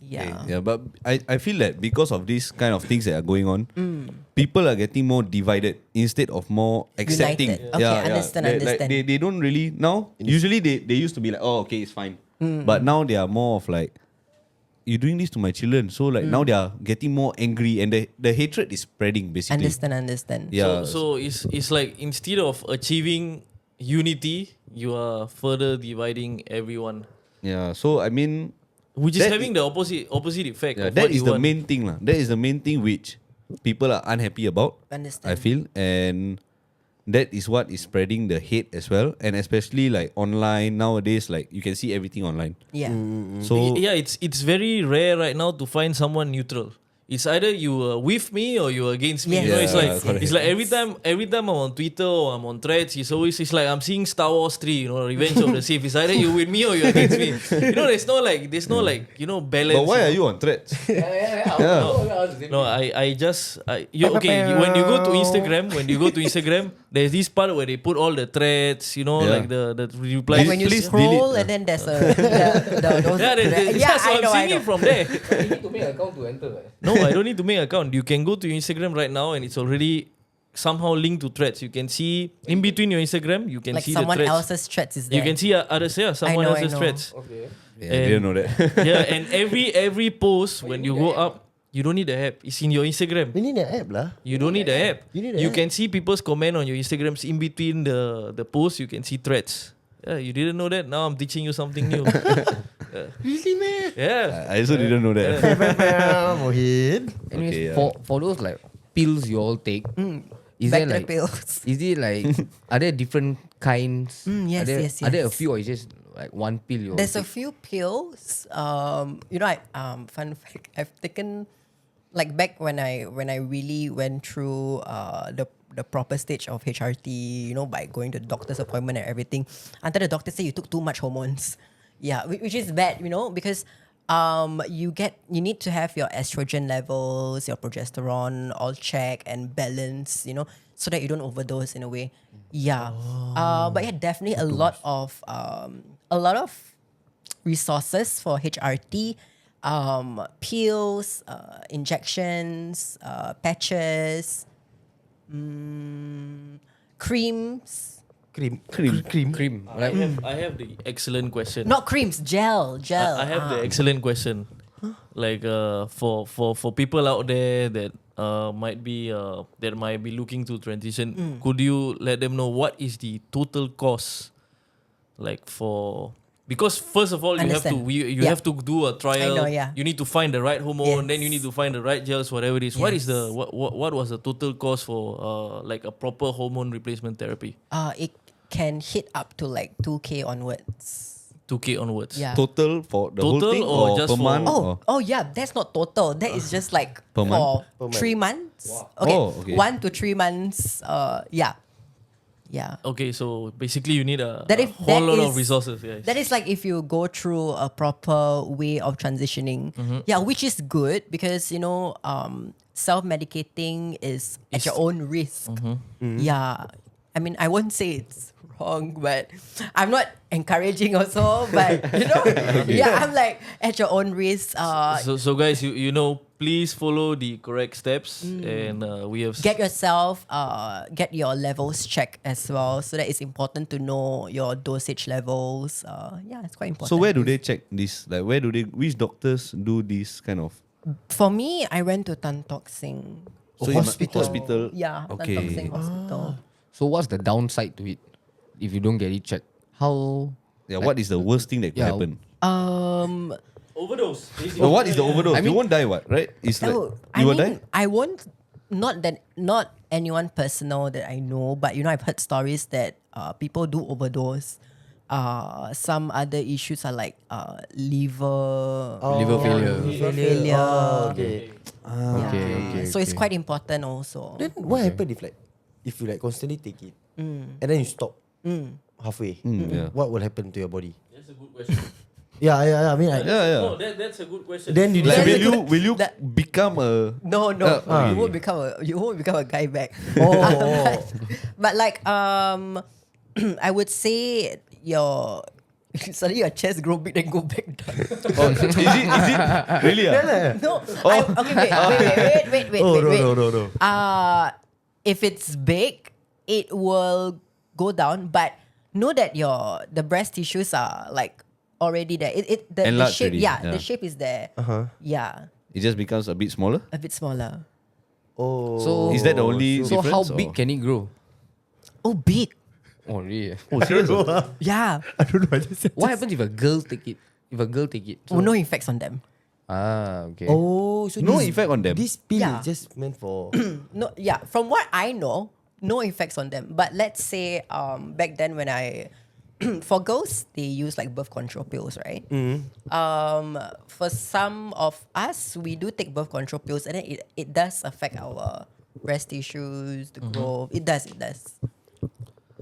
Yeah. Yeah, but I feel that because of these kind of things that are going on, people are getting more divided instead of more accepting. United. Okay, understand. Like, they don't really now. Usually they used to be like, oh, okay, it's fine. But now they are more of like, you're doing this to my children. So like now they are getting more angry, and the hatred is spreading basically. Understand. Yeah. So it's like instead of achieving unity, you are further dividing everyone, Yeah. So I mean, which is That having the opposite effect. yeah, of that what is you the want. main thing lah. That is the main thing which people are unhappy about. Understand. I feel, and that is what is spreading the hate as well, and especially like online nowadays. Like you can see everything online. Yeah. So Yeah, it's very rare right now to find someone neutral. It's either you are with me or you are against me. Yes. You know, it's Yeah, like correct. it's like every time I'm on Twitter or I'm on Threads, it's like I'm seeing Star Wars 3, you know, Revenge of the Sith. It's either you with me or you against me. You know, there's no like balance. but why you are know? you on Threads? No, when you go to Instagram, there's this part where they put all the threads, you know, Yeah. like the reply. Like when you Please scroll delete. and then there's a those, So I I'm know. seeing it from there. You need to make an account to enter. No, I don't need to make an account. You can go to your Instagram right now and it's already somehow linked to threads. You can see in between your Instagram, you can Like see someone the threads. else's threads is there. You can see others, someone know, I else's know. threads. Okay. Yeah, I didn't know that. Yeah, and every post when you go up, you don't need the app. It's in your Instagram. We need an app lah. You don't need the app. You need the You app. can see people's comment on your Instagrams in between the posts. You can see threads. Yeah, you didn't know that. Now I'm teaching you something new. Really, man? Yeah. I also didn't know that. Mohit. Anyways, Okay, yeah. for those like pills you all take, is Back there to the like pills. is it like are there different kinds? Yes, are there, yes, Are there a yes. few or is just like one pill you all There's a take? few pills. You know, fun fact. I've taken like back when I really went through the proper stage of HRT. You know, by going to the doctor's appointment and everything. Until the doctor said you took too much hormones. Yeah, which is bad. You know, because you need to have your estrogen levels, your progesterone all check and balance. You know, so that you don't overdose in a way. Yeah. But yeah, definitely a lot of resources for HRT, pills, injections, patches, creams. Cream. Like I have the excellent question. Not creams, gel. I have the excellent question. Like for people out there that might be looking to transition, could you let them know what is the total cost, like for? Because first of all, you Understand. have to do a trial. I know, yeah. You need to find the right hormone, then you Yes. need to find the right gels, whatever it is. What is Yes. what was the total cost for like a proper hormone replacement therapy? It can hit up to like 2K onwards. 2K onwards. Yeah. Total for the whole Total thing or or just per for- month? or? Oh yeah, that's not total. That is just like Per month? for 3 months. Okay. Oh, okay. 1 to 3 months. Yeah. Yeah. Okay, so basically you need a That whole lot of is- resources. Yes. That is like if you go through a proper way of transitioning. Yeah, which is good because, you know, self-medicating is at your own risk. Yeah. I mean, I won't say it's wrong, but I'm not encouraging also, but, you know, yeah, I'm like at your own risk. So guys, you know, please follow the correct steps, and we have Get yourself, get your levels checked as well. So that it's important to know your dosage levels. Yeah, it's quite important. So where do they check this? Like which doctors do this kind of? For me, I went to Tan Tock Seng. So in hospital. Yeah, Okay. Tan Tock Seng Hospital. so what's the downside to it if you don't get it checked? How Yeah, what is the worst thing that can Yeah. happen? overdose. Well, what is the overdose? I mean- you won't die, what? Right? It's like Oh, you will die. I won't. Not anyone personal that I know, but you know, I've heard stories that people do overdose. Some other issues are like liver liver failure? liver failure. Okay. Yeah. So it's quite important also. Then what happen if you like constantly take it and then you stop halfway? yeah. What will happen to your body? That's a good question. Yeah. I mean, Yeah. No, that's a good question. then you Like, decide. will you That- become a? No, okay. you won't become a guy back. Oh. But like I would say suddenly your chest grow big then go back down. Oh, is it really? No, wait. No. If it's big, it will go down. But know that the breast tissues are like already there. The Enlarged shape, already, yeah, yeah. the shape is there. Yeah, It just becomes a bit smaller. a bit smaller. Oh. So Is that the only So how difference, big or? can it grow? Oh, big. Oh, really? Oh, serious? Yeah. I don't know. I just said What happens if a girl take it? If a girl take it? Oh, no effects on them. Okay. Oh, so No this, effect on them. This pill Yeah. is just meant for. No, yeah. From what I know, no effects on them. But let's say back then when I for girls they use like birth control pills, right? For some of us, we do take birth control pills, and then it does affect our breast tissues, the growth. It does.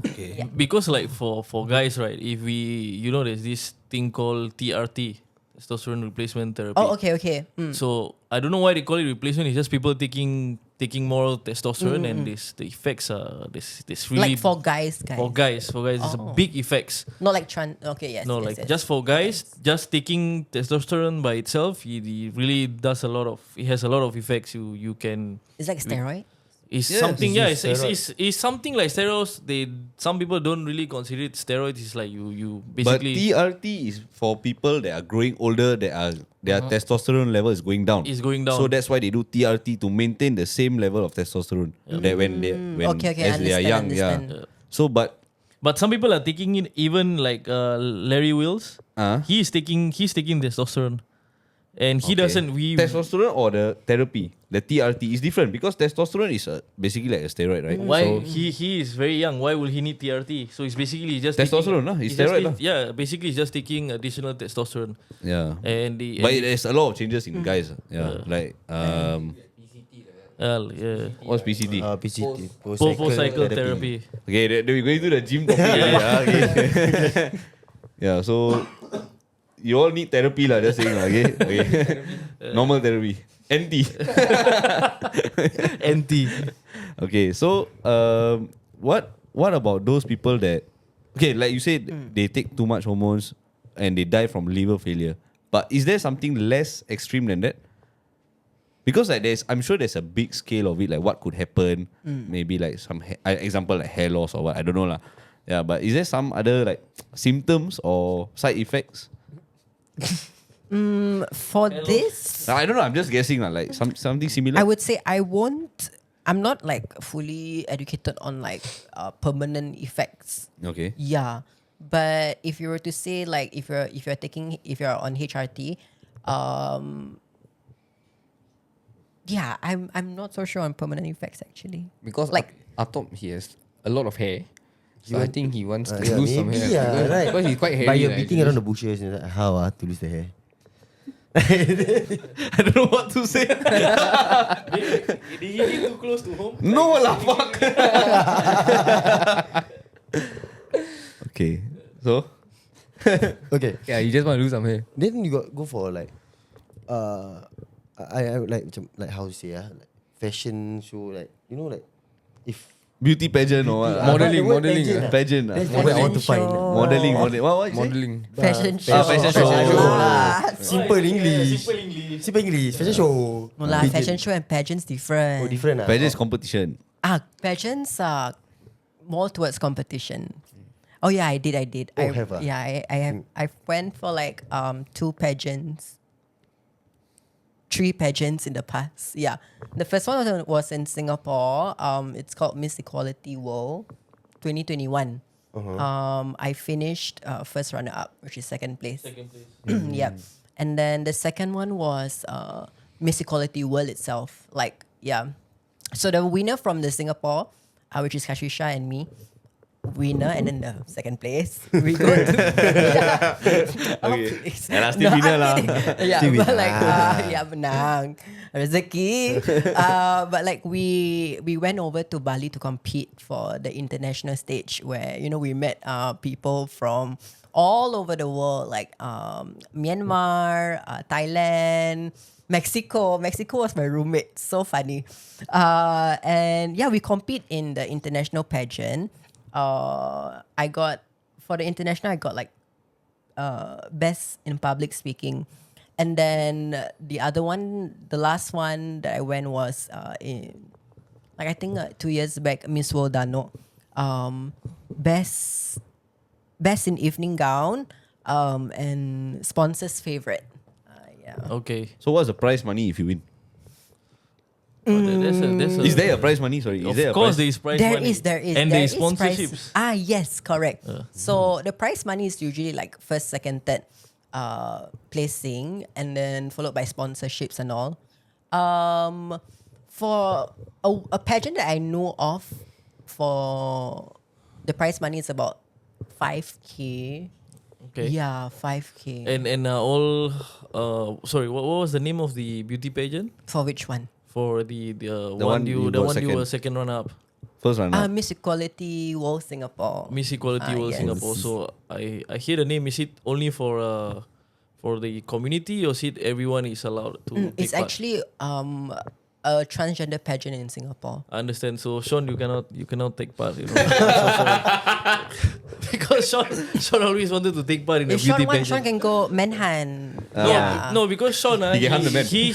Okay. Because like for guys, right, if we there's this thing called TRT, testosterone replacement therapy. Oh, okay. So I don't know why they call it replacement. It's just people taking more testosterone, and the effects are this really Like for guys. for guys it's a big effects. Not like trans. Okay, yes. No, yes, like yes. just for guys, just taking testosterone by itself, it really does it has a lot of effects. You can. It's like steroid. It's Yeah, something, it's it's something like steroids. Some people don't really consider it steroids. It's like you But basically TRT is for people that are growing older, their testosterone level is going down. Is going down. So that's why they do TRT to maintain the same level of testosterone that when Okay, as they are young, understand. So but But some people are taking it, even like Larry Wills. He's taking testosterone, and he doesn't. testosterone or the therapy, the TRT is different because testosterone is basically like a steroid, right? Why So he is very young? Why will he need TRT? So it's basically just Testosterone, no? It's steroid, lah. Yeah, basically he's just taking additional testosterone. yeah, And but there's a lot of changes in guys. Yeah, like what's PCT? PCT. Post-cycle therapy. Okay, then we're going to the gym topic. Okay. Yeah, so you all need therapy lah. Just saying lah. Okay. Normal therapy. NT. NT. Okay, so what about those people that like you said they take too much hormones and they die from liver failure? But is there something less extreme than that? Because like I'm sure there's a big scale of it, like what could happen. Maybe like some example like hair loss or what, I don't know lah. Yeah, but is there some other like symptoms or side effects? For this, I don't know. I'm just guessing lah. Like something similar. I would say I'm not like fully educated on like permanent effects. Okay. Yeah, but if you were to say like if you're on HRT, yeah, I'm not so sure on permanent effects actually. Because like Atop, he has a lot of hair. So I think he wants to yeah, lose some maybe, hair. yeah, right. Because he's quite hairy. But you're lah, beating actually. around the bushes. And like, how to lose the hair? I don't know what to say. Did he get too close to home? No lah, fuck. Okay, so Okay. Yeah, you just want to lose some hair. Then you go for like, I would like macam, like how to say like fashion show, like like if beauty pageant or what? Modelling, modelling, Pageant. That's what I want to find. Modeling. What you say? Modelling. fashion show. Fashion show. Simple English. Simple English. Fashion show. No lah, fashion show and pageants different. Oh, different. Pageant is competition. Pageants are more towards competition. Oh yeah, I did. Oh, have ah? Yeah, I have. I went for like 2 pageants. 3 pageants in the past. Yeah. The first one was in Singapore. It's called Miss Equality World 2021. I finished first runner up, which is second place. Yep. And then the second one was Miss Equality World itself. Like, yeah. So the winner from the Singapore, which is Kashisha and me, winner, and then the second place. We go to place. Yeah lah, still winner lah. Yeah, Still but winner. like menang rezeki. But like we went over to Bali to compete for the international stage where we met people from all over the world, like Myanmar, Thailand, Mexico. Mexico was my roommate. So funny. And yeah, we compete in the international pageant. For the international, I got like best in public speaking. And then the other one, the last one that I went was in, like I think 2 years back, Miss World Dano. Best in evening gown, and sponsors favorite. Yeah. Okay. So what's the prize money if you win? That's a, Is there a prize money? Sorry, is there of a course, prize? there is prize There money. is, there is. And there there is is prize- sponsorships. Yes, correct. So the prize money is usually like first, second, third placing, and then followed by sponsorships and all. For a pageant that I know of, for the prize money is about 5K. Okay. Yeah, 5K. And all sorry, what was the name of the beauty pageant? For which one? For the one one you you got were second runner up. First one. Miss Equality World Singapore. Miss Equality World yes. Singapore. So I hear the name. Is it only for the community, or is it everyone is allowed to take It's part? actually a transgender pageant in Singapore. I understand. So Sean, you cannot take part. You know, I'm so sorry. Because Sean always wanted to take part in a If beauty Sean wants, Sean pageant. can go Manhan. No, because Sean, He can hunt the man. he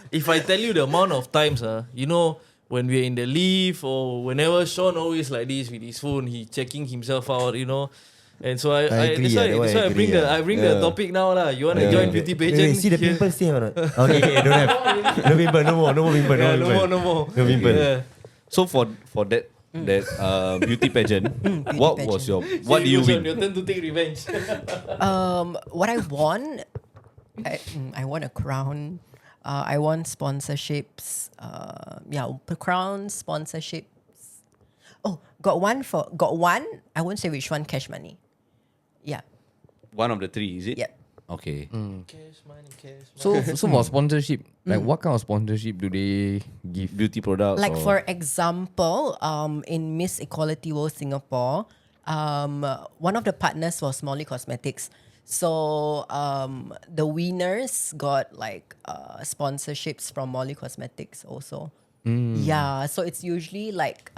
if I tell you the amount of times, you know, when we're in the lift or whenever Sean always like this with his phone, he checking himself out, you know. And so I agree, that's why I bring the Yeah. topic now lah. You want to join beauty pageant? See the Here. pimple still or not? Okay, don't have. No pimple, no more pimple, Yeah, no no more, pimple. no more. No pimple. Yeah. So for that beauty pageant, what was your what do you Sean, win? your turn to take revenge. What I won, I won a crown. I won sponsorships. Crown sponsorships. Oh, got one. I won't say which one. Cash money. Yeah. One of the three, is it? Yep. Okay. Cash money. So for sponsorship, like what kind of sponsorship do they give? Beauty products. Like or for example, in Miss Equality World Singapore, one of the partners was Molly Cosmetics. So the winners got like sponsorships from Molly Cosmetics also. Yeah, so it's usually like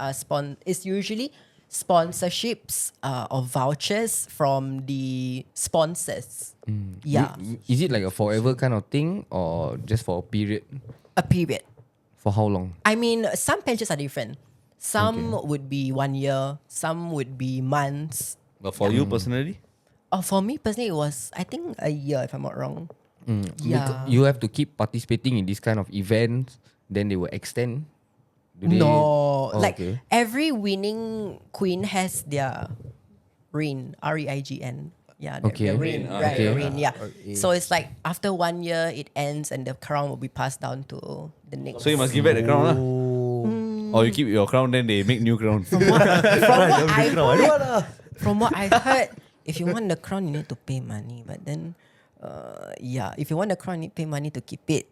sponsorships or vouchers from the sponsors. Yeah, Is it like a forever kind of thing or just for a period? a period. For how long? I mean, some pages are different. Some would be 1 year, some would be months. But for you personally? For me personally, it was, I think, a year, if I'm not wrong. Yeah. You have to keep participating in this kind of events, then they will extend. Do they? No, Oh, like okay. every winning queen has their reign, REIGN. Yeah, Okay. their reign, Reign, right? okay. Reign, yeah. So it's like after 1 year, it ends and the crown will be passed down to the next. So you must give back the crown, lah. Or you keep your crown, then they make new crown. From what I heard, if you want the crown, you need to pay money. But then, if you want the crown, you need to pay money to keep it.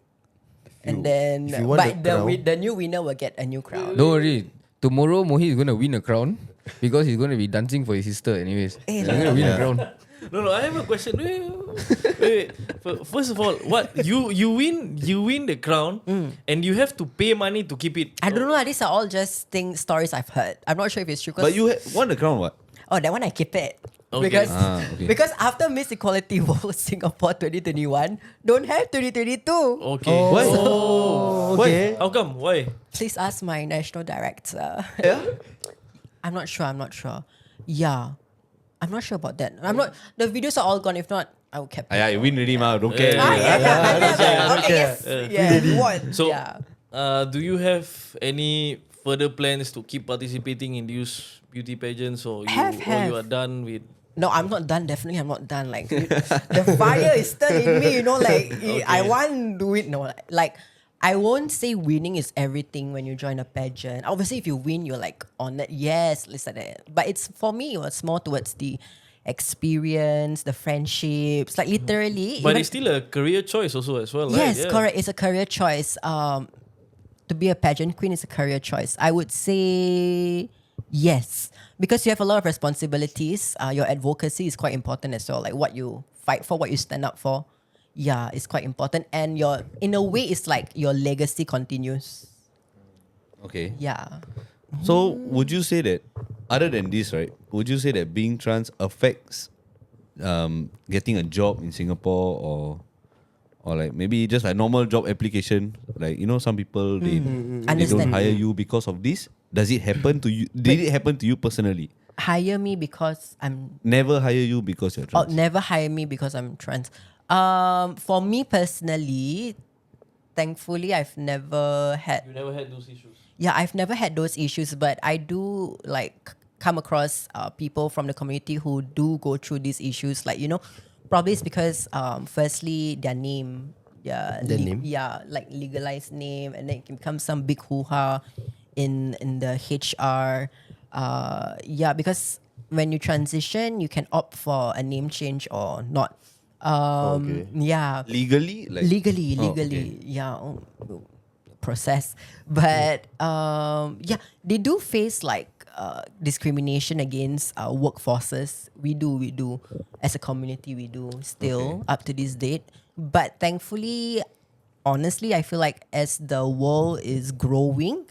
And then, if you want but the crown- the new winner will get a new crown. Don't worry. Tomorrow Mohit is going to win a crown because he's going to be dancing for his sister anyways. He's going to win a crown. No, I have a question. Wait. First of all, what you win the crown and you have to pay money to keep it. I don't know. These are all just stories I've heard. I'm not sure if it's true. But you won the crown, what? Oh, that one I keep it. Okay. Okay. Because after Miss Equality World Singapore 2021, don't have 2022. Okay. Why? Why? How come? Why? Please ask my national director. Yeah? I'm not sure. Yeah. I'm not sure about that. I'm not. The videos are all gone. If not, I will keep it. You win already, ma. Don't care. Okay, yes. Yeah, you won. So, yeah. do you have any further plans to keep participating in these beauty pageants, or you Have. are done with? No, I'm not done. Definitely, I'm not done. Like the fire is still in me. You know, like I want to win. No, like I won't say winning is everything when you join a pageant. Obviously, if you win, you're like on it. Yes, listen to that. But it's for me, it was more towards the experience, the friendships. Like literally. But even- it's still a career choice also as well, right? Yes, Yeah. correct. It's a career choice. To be a pageant queen is a career choice. I would say yes, because you have a lot of responsibilities. Your advocacy is quite important as well. Like what you fight for, what you stand up for. Yeah, it's quite important. And in a way, it's like your legacy continues. Okay. Yeah. So would you say that, other than this, right, would you say that being trans affects getting a job in Singapore, or like maybe just like normal job application? Like, you know, some people, they don't Understand. hire you because of this. Does it happen to you? Did it happen to you personally? Hire me because I'm Never hire you because you're or trans. never hire me because I'm trans. For me personally, thankfully I've never had. You never had those issues. Yeah, I've never had those issues, but I do like come across people from the community who do go through these issues. Like, probably it's because firstly their name, Their name? yeah, like legalized name, and then it can become some big hoo-ha in the HR. Yeah, because when you transition, you can opt for a name change or not. Okay. Yeah, Legally? Like, legally, Oh, okay. yeah, process. But yeah, they do face like discrimination against workforces. We do as a community. We do still up to this date. But thankfully, honestly, I feel like as the world is growing,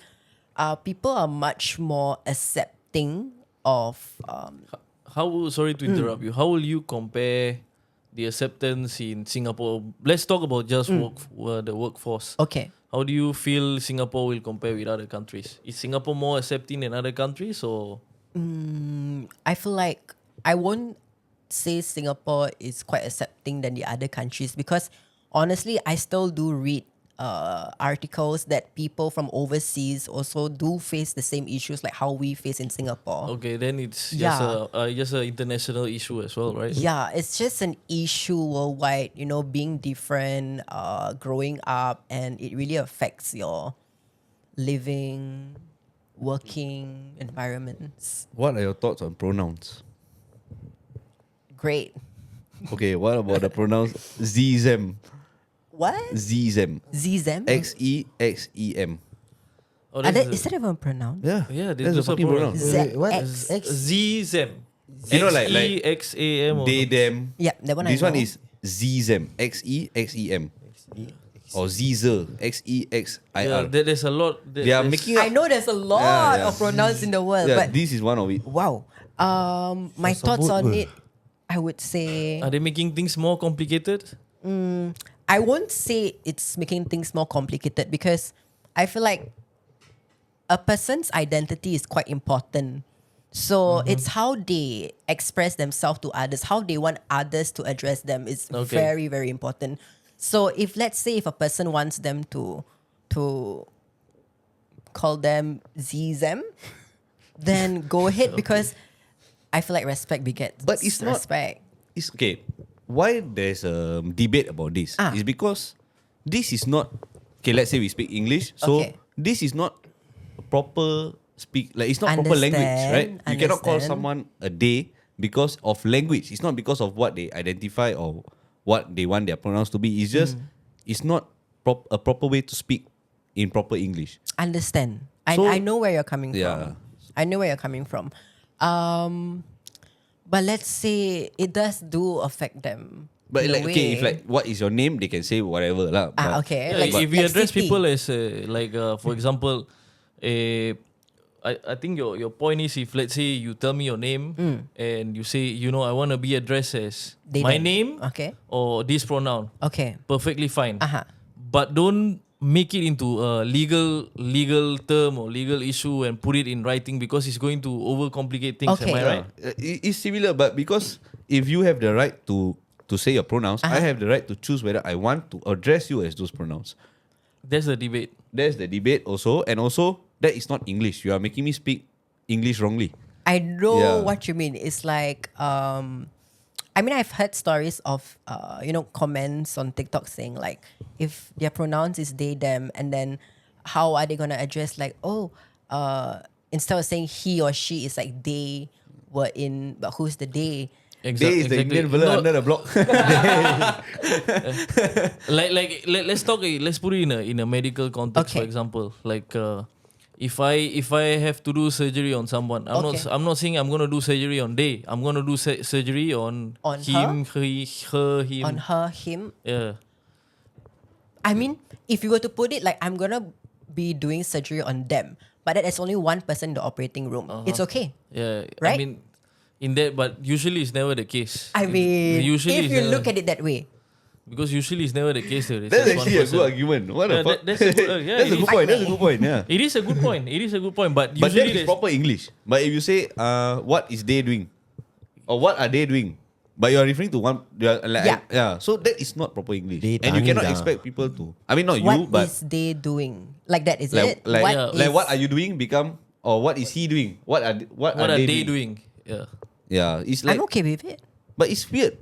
people are much more accepting of. Sorry to interrupt you. How will you compare the acceptance in Singapore? Let's talk about just the workforce. Okay. How do you feel Singapore will compare with other countries? Is Singapore more accepting than other countries, or? I feel like I won't say Singapore is quite accepting than the other countries, because honestly, I still do read articles that people from overseas also do face the same issues like how we face in Singapore. Okay, then it's Yeah. just an international issue as well, right? Yeah, it's just an issue worldwide, being different, growing up, and it really affects your living, working environments. What are your thoughts on pronouns? Great. Okay, what about the pronouns ZEM? What? ZEM. Zem? XEXEM. Oh, Is that even pronounced? Yeah. Yeah, that's those a are fucking pronoun. pronouns. What? X. ZZEM. You know, like XEXAM. they, them. Yeah, that one This I one know. is ZEXEM. XEXEM. Or ZEZER. Yeah, XEXIR. there's a lot. They are making I up. know there's a lot Yeah, yeah. of pronouns in the world, Yeah, but this is one of it. wow. My thoughts on it, I would say Are they making things more complicated? I won't say it's making things more complicated, because I feel like a person's identity is quite important. So it's how they express themselves to others, how they want others to address them is Okay. very, very important. So if let's say if a person wants them to call them ZZM, then go ahead, because I feel like respect begets But it's not- respect. It's okay. Why there's a debate about this is because this is not okay. Let's say we speak English, so Okay. this is not a proper it's not proper language, right? You cannot call Understand. someone a they because of language. It's not because of what they identify or what they want their pronouns to be. It's just it's not a proper way to speak in proper English. Understand. So- I know where you're coming Yeah. from. I know where you're coming from. But let's say it does do affect them. But in a like okay, if way. like what is your name, they can say whatever lah. but- Okay. Yeah, Like, if we like address CP. people as for example, I think your point is, if let's say you tell me your name and you say, I want to be addressed as They my them. name Okay. or this pronoun, Okay. perfectly fine. Uh-huh. But don't make it into a legal term or legal issue and put it in writing, because it's going to overcomplicate things. Okay. Am I right? It's similar, but because if you have the right to say your pronouns, I have the right to choose whether I want to address you as those pronouns. That's the debate. There's the debate also, and also that is not English. You are making me speak English wrongly. I know Yeah. what you mean. It's like, I mean, I've heard stories of, comments on TikTok saying like, if their pronouns is they, them, and then how are they going to address like, instead of saying he or she, it's like they were in, but who's the they? They is the Indian fella No, under the block. let's talk. Let's put it in a medical context, Okay. for example. Like, if I have to do surgery on someone, Okay. I'm not saying I'm gonna do surgery on they. I'm gonna do surgery on him, her, him. On her, him. Yeah. I mean, if you were to put it like, I'm going to be doing surgery on them, but that is only one person in the operating room. It's okay. Yeah. Right? I mean, in that, but usually it's never the case. I mean, usually if it's you never- look at it that way. because usually it's never the case. It's That's just one actually a person. good argument. What the Yeah, fuck? that's a good- yeah, that's a it good is. point. That's a good point. Yeah. It is a good point. It is a good point. But But that usually is proper English. But if you say, what is they doing? Or what are they doing? But you are referring to one. You are like, Yeah. yeah. So that is not proper English, They and you tanya cannot dah. expect people to. I mean, not What you, but is they doing? Like that, is like it? like What Yeah. like is- what are you doing? Become or what is he doing? What What are they doing? Yeah. Yeah, it's like, I'm okay with it. but it's weird.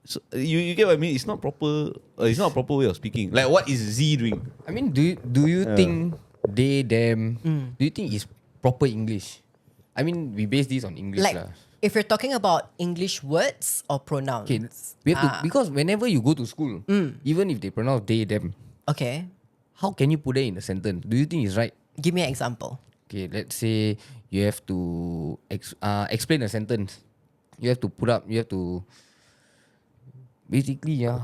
So you get what I mean? It's not proper. It's not a proper way of speaking. Like, what is Z doing? I mean, do you think they them? Do you think it's proper English? I mean, we base this on English Like, lah. if you're talking about English words or pronouns. Okay, we have to because whenever you go to school, even if they pronounce they them, Okay. how can you put that in a sentence? Do you think it's right? Give me an example. Okay, let's say you have to explain a sentence. You have to put up. You have to basically, yeah.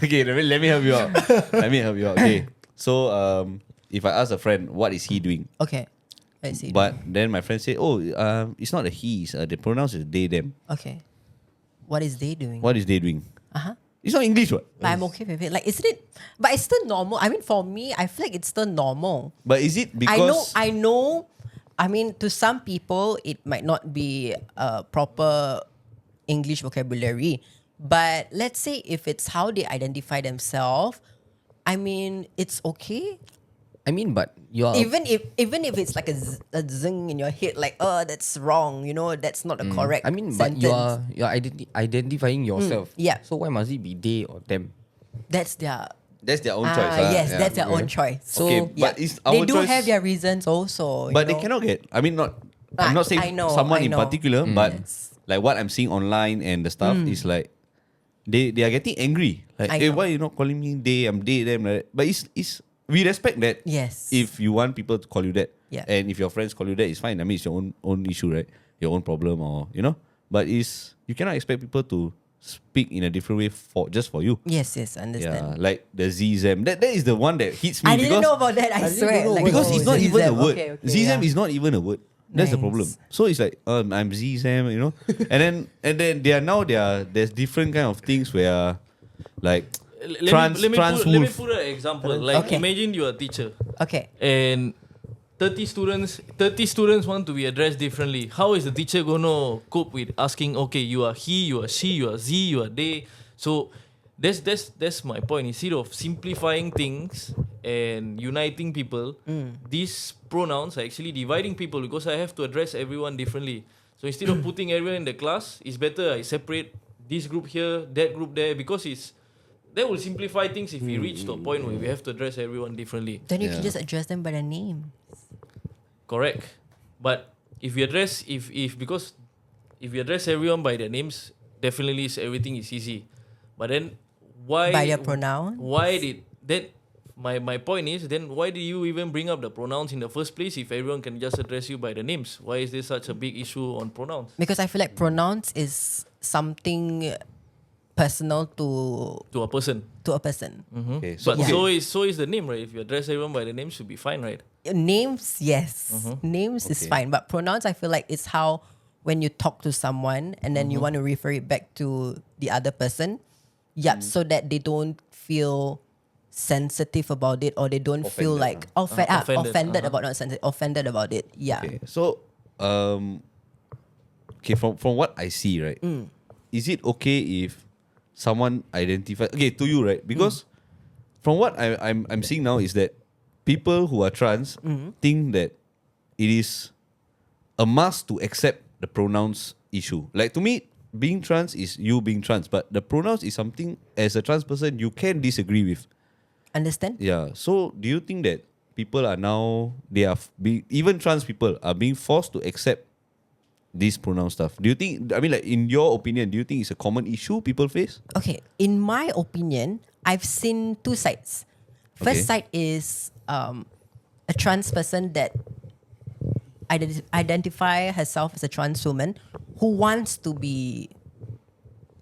Okay, let me help you out. Let me help you out. Okay, so if I ask a friend, what is he doing? Okay. Let's see. But then my friend say, oh, it's not a he. It's, the pronouns is they them. Okay. What is they doing? What is they doing? Uh-huh. It's not English, what? But I'm okay with it. Like, isn't it? But it's still normal. I mean, for me, I feel like it's still normal. But is it because I know. I mean, to some people, it might not be a proper English vocabulary. But let's say if it's how they identify themselves, I mean, it's okay. I mean, but you're Even if it's like a zing in your head, like, oh, that's wrong. You know, that's not the correct. I mean, but sentence. you're identifying yourself. yeah. So why must it be they or them? That's their. that's their own choice? Yes, Yeah. that's their own choice. So Okay, but it's our they do choice- have their reasons also. But you they know. cannot get. I mean, not. I'm not saying I know, someone I in know. particular, but Yes. like what I'm seeing online and the stuff is like they are getting angry. Like, I hey, know. why you not calling me they? I'm they them. Like that. But it's we respect that. Yes. If you want people to call you that, Yeah. and if your friends call you that, it's fine. I mean, it's your own issue, right? Your own problem, or you know. But you cannot expect people to speak in a different way just for you. Yes, Yeah, understand. like the ZZM. That is the one that hits me I because didn't know about that. I swear. Like, because oh, it's not even a Zizem. word. Okay, Zizem yeah. is not even a word. That's the Nice. problem. So it's like I'm Zizem, you know, and then there's different kind of things where like Let me wolf. put an example. Like, Okay. imagine you're a teacher Okay. and 30 students want to be addressed differently. How is the teacher going to cope with asking, okay, you are he, you are she, you are Z, you are they? So that's my point. Instead of simplifying things and uniting people, these pronouns are actually dividing people because I have to address everyone differently. So instead of putting everyone in the class, it's better I separate this group here, that group there, because that will simplify things if we reach to a point where we have to address everyone differently. Then you can Yeah. just address them by their name. Correct. But if we address because if we address everyone by their names, definitely everything is easy. But then why By their pronouns? Why did that my point is then why do you even bring up the pronouns in the first place if everyone can just address you by the names? Why is there such a big issue on pronouns? Because I feel like pronouns is something personal to To a person. a person. Okay, But okay. so is the name, right? If you address everyone by the name, should be fine, right? Names, yes. Names is Okay. fine. But pronouns, I feel like it's how when you talk to someone and then you want to refer it back to the other person. Yep, so that they don't feel sensitive about it or they don't feel like Offended. offended about not sensitive, offended about it. Yeah. Okay, so okay, from what I see, right, is it okay if someone identifies to you, right? Because from what I'm seeing now is that people who are trans think that it is a must to accept the pronouns issue. Like, to me, being trans is you being trans, but the pronouns is something as a trans person you can disagree with. Understand? Yeah. So do you think that people are now even trans people are being forced to accept this pronoun stuff? Do you think? I mean, like, in your opinion, do you think it's a common issue people face? Okay, in my opinion, I've seen two sides. First Okay. side is a trans person that identify herself as a trans woman who wants to be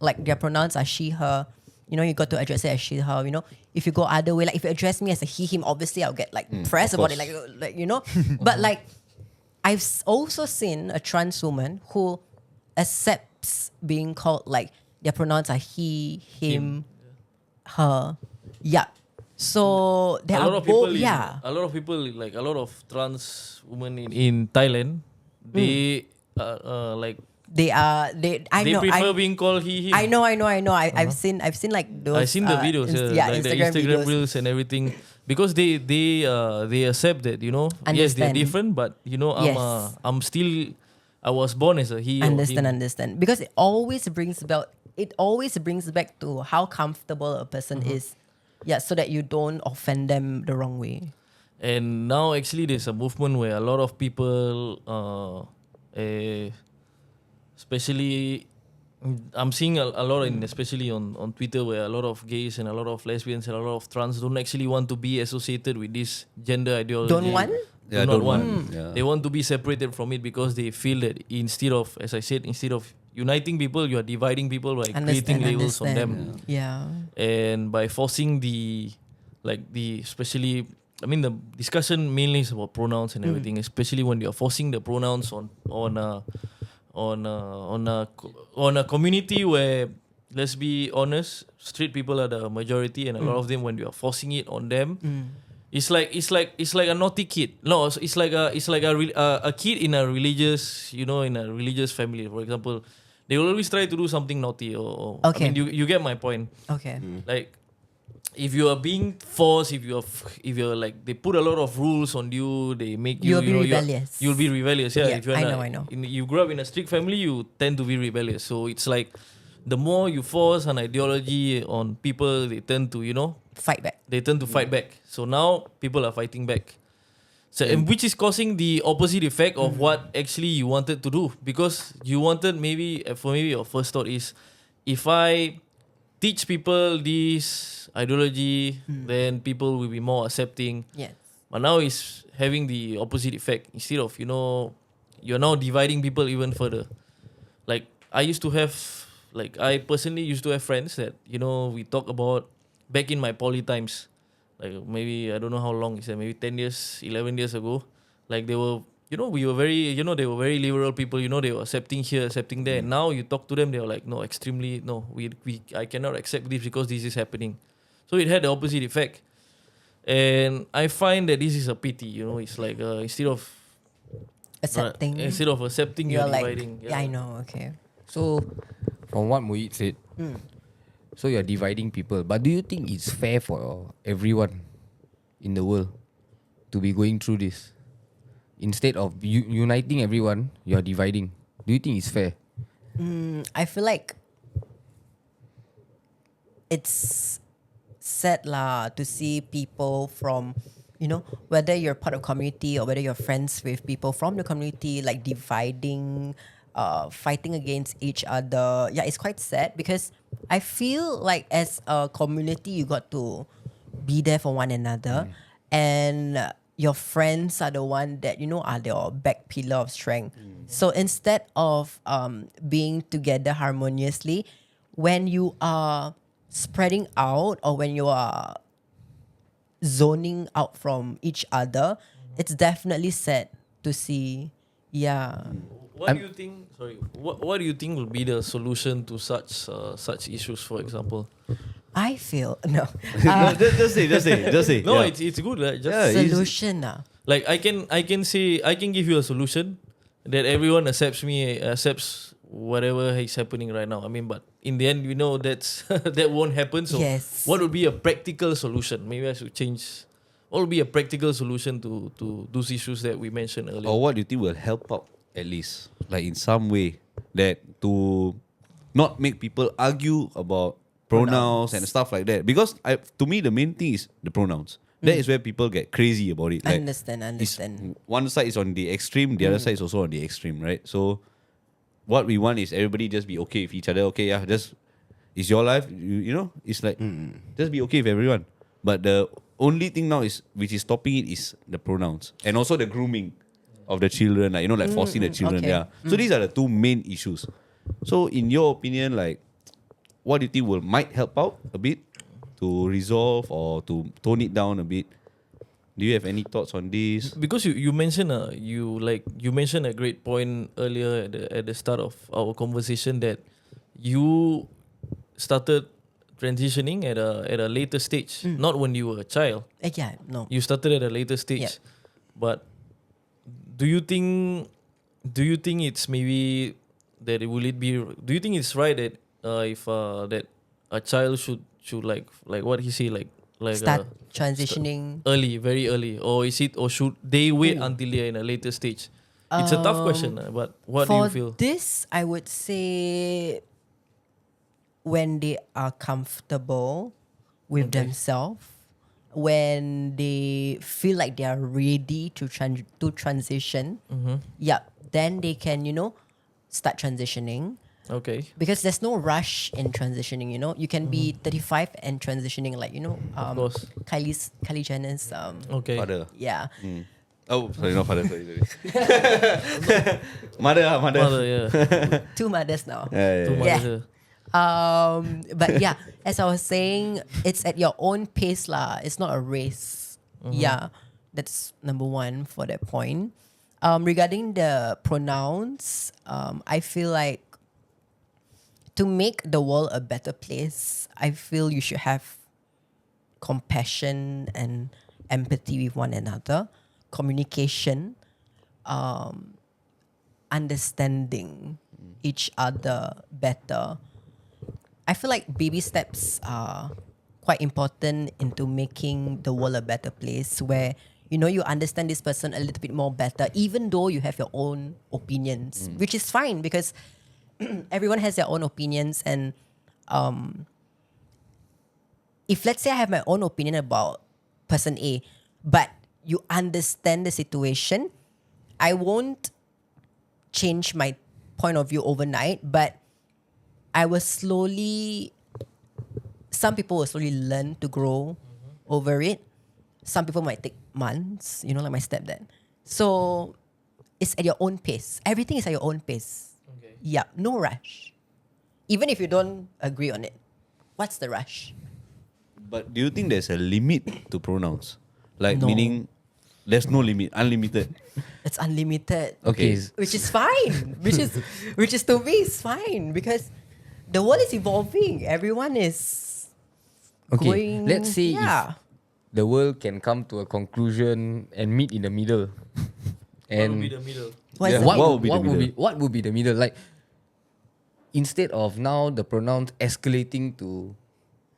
like their pronouns are she, her. You know, you got to address it as she, her. You know, if you go other way, like if you address me as a he, him, obviously I'll get like pressed of about it, course. like you know. But like, I've also seen a trans woman who accepts being called like their pronouns are he, him, her. Yeah. So there a are lot of people both. Yeah. a lot of people, like a lot of trans women in Thailand, they like I They know. prefer being called he, him. I know. I've seen like those. I've seen the videos, like the Instagram videos. reels and everything, because they accept that, you know, yes, they're Understand. different, but you know, Yes. I was born as a he. or him. Understand. Because it always brings back to how comfortable a person is. Yeah, so that you don't offend them the wrong way. And now actually there's a movement where a lot of people, especially I'm seeing a lot especially on Twitter, where a lot of gays and a lot of lesbians and a lot of trans don't actually want to be associated with this gender ideology. Don't want? Yeah, Do not don't want. want. Yeah. They want to be separated from it because they feel that instead of, as I said, instead of uniting people, you are dividing people by creating labels on them. Yeah. And by forcing especially, I mean, the discussion mainly is about pronouns and everything, especially when you're forcing the pronouns on a community where, let's be honest, straight people are the majority, and a lot of them, when you are forcing it on them, it's like a naughty kid. No, it's like a kid in a religious, in a religious family, for example. They will always try to do something naughty, or Okay. I mean, you get my point. Okay. Like, if you are being forced, if you're like, they put a lot of rules on you, they make you, You'll be rebellious. You'll be rebellious. Yeah, Yeah, if you're I know. you grow up in a strict family, you tend to be rebellious. So it's like, the more you force an ideology on people, they tend to, Fight back. they tend to fight back. So now people are fighting back. So, and which is causing the opposite effect of what actually you wanted to do, because you wanted maybe your first thought is, if I teach people this ideology, then people will be more accepting. Yes. But now it's having the opposite effect. Instead of, you're now dividing people even further. Like, I personally used to have friends that, we talk about back in my poly times. Like, maybe, I don't know how long is that, maybe 10 years, 11 years ago. Like, they were, we were very, they were very liberal people, they were accepting here, accepting there. And now you talk to them, they were like, no, extremely, no, I cannot accept this because this is happening. So it had the opposite effect. And I find that this is a pity, it's like, instead of Accepting. accepting, You're you're like, dividing. yeah, I know. Okay. So, from what Mohit said, so you're dividing people. But do you think it's fair for everyone in the world to be going through this? Instead of uniting everyone, you're dividing. Do you think it's fair? I feel like it's sad to see people from, whether you're part of community or whether you're friends with people from the community, like dividing, fighting against each other. Yeah, it's quite sad because I feel like as a community, you got to be there for one another, and your friends are the one that are your back pillar of strength. So instead of being together harmoniously, when you are spreading out or when you are zoning out from each other, it's definitely sad to see. Yeah. What do you think? Sorry, what do you think will be the solution to such issues? For example, I feel no No, just say. no, Yeah. it's good. Just Yeah, it's- solution. like I can say, I can give you a solution that everyone accepts whatever is happening right now. I mean, but in the end, that's that won't happen. So Yes. what would be a practical solution? Maybe I should change. What would be a practical solution to those issues that we mentioned earlier? Or what do you think will help out, at least, like in some way, that to not make people argue about pronouns and stuff like that? Because to me, the main thing is the pronouns. That is where people get crazy about it. Like, Understand. one side is on the extreme, the other side is also on the extreme, right? So what we want is everybody just be okay with each other. Okay, yeah, just it's your life. It's like just be okay with everyone. But the only thing now which is stopping it is the pronouns and also the grooming of the children, like forcing the children. okay. Yeah. So these are the two main issues. So in your opinion, like, what do you think might help out a bit to resolve or to tone it down a bit? Do you have any thoughts on this? Because you mentioned you mentioned a great point earlier at the start of our conversation, that you started transitioning at a later stage, not when you were a child. Yeah, no. You started at a later stage. Yeah. But do you think it's maybe that will it be? Do you think it's right that if that a child should like what he say like Start transitioning. early, very early, or is it, or should they wait until they're in a later stage? It's a tough question, but what do you For feel? this, I would say when they are comfortable with themselves, when they feel like they are ready to transition, then they can, start transitioning. Okay. Because there's no rush in transitioning, you can be 35 and transitioning, like, Of course. Kylie Jenner's Okay. Father. yeah. Oh, sorry, not father. Sorry. Mother. Mother, yeah. Two mothers now. Two Yeah. mothers, But yeah, as I was saying, it's at your own pace lah. It's not a race. Yeah, that's number one for that point. Regarding the pronouns, I feel like to make the world a better place, I feel you should have compassion and empathy with one another, communication, understanding each other better. I feel like baby steps are quite important into making the world a better place, where you understand this person a little bit more better, even though you have your own opinions, which is fine because everyone has their own opinions. And if let's say I have my own opinion about person A, but you understand the situation, I won't change my point of view overnight, but I will slowly, some people will slowly learn to grow over it. Some people might take months, like my stepdad. So it's at your own pace. Everything is at your own pace. Okay. Yeah, no rush. Even if you don't agree on it, what's the rush? But do you think there's a limit to pronouns? Like No. meaning there's no limit, unlimited. It's unlimited. Okay. Which is fine. which is to me is fine because the world is evolving. Everyone is Okay. going. Let's say yeah. if the world can come to a conclusion and meet in the middle. What And will be the middle? What's Yeah. the- What would be the middle? what would be the middle? Like, instead of now the pronouns escalating to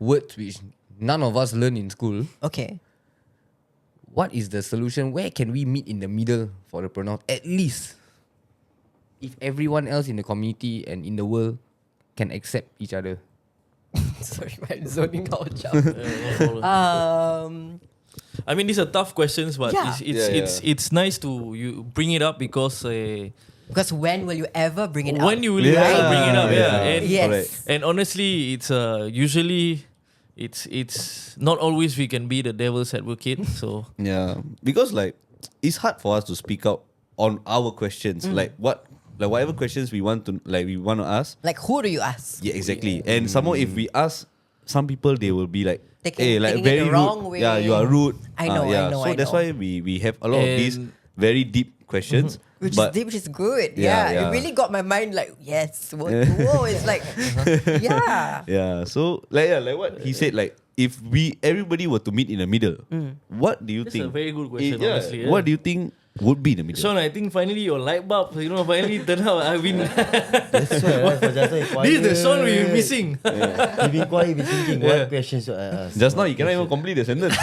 words which none of us learn in school, Okay. what is the solution? Where can we meet in the middle for the pronoun? At least, if everyone else in the community and in the world can accept each other. Sorry, I'm zoning out. I mean, these are tough questions, but Yeah. it's nice to you bring it up because Because when will you ever bring it up? when you will ever bring it up, and Yes. Correct. and honestly, it's usually it's not always we can be the devil's advocate. So Yeah, because like it's hard for us to speak out on our questions. Like whatever questions we want to ask. Like, who do you ask? Yeah, exactly. And some more, if we ask some people, they will be like, Taking like it very the wrong rude. way. Yeah, you are rude. I know, yeah. I know, So I that's know. why we have a lot of these And- very deep questions. Which but is deep, which is good. Yeah, Yeah, yeah. it really got my mind like, yes. Whoa, it's like, yeah. yeah, so like what he said, like if everybody were to meet in the middle, what do you That's think? a very good question, Yeah, honestly, what do you think would be the middle? Sean, I think finally your light bulb, finally turned out. I've been That's why, right? For just quiet. this is the Sean we've been missing. You've been quiet, you've been thinking, what questions should I ask? Just now you cannot even complete the sentence.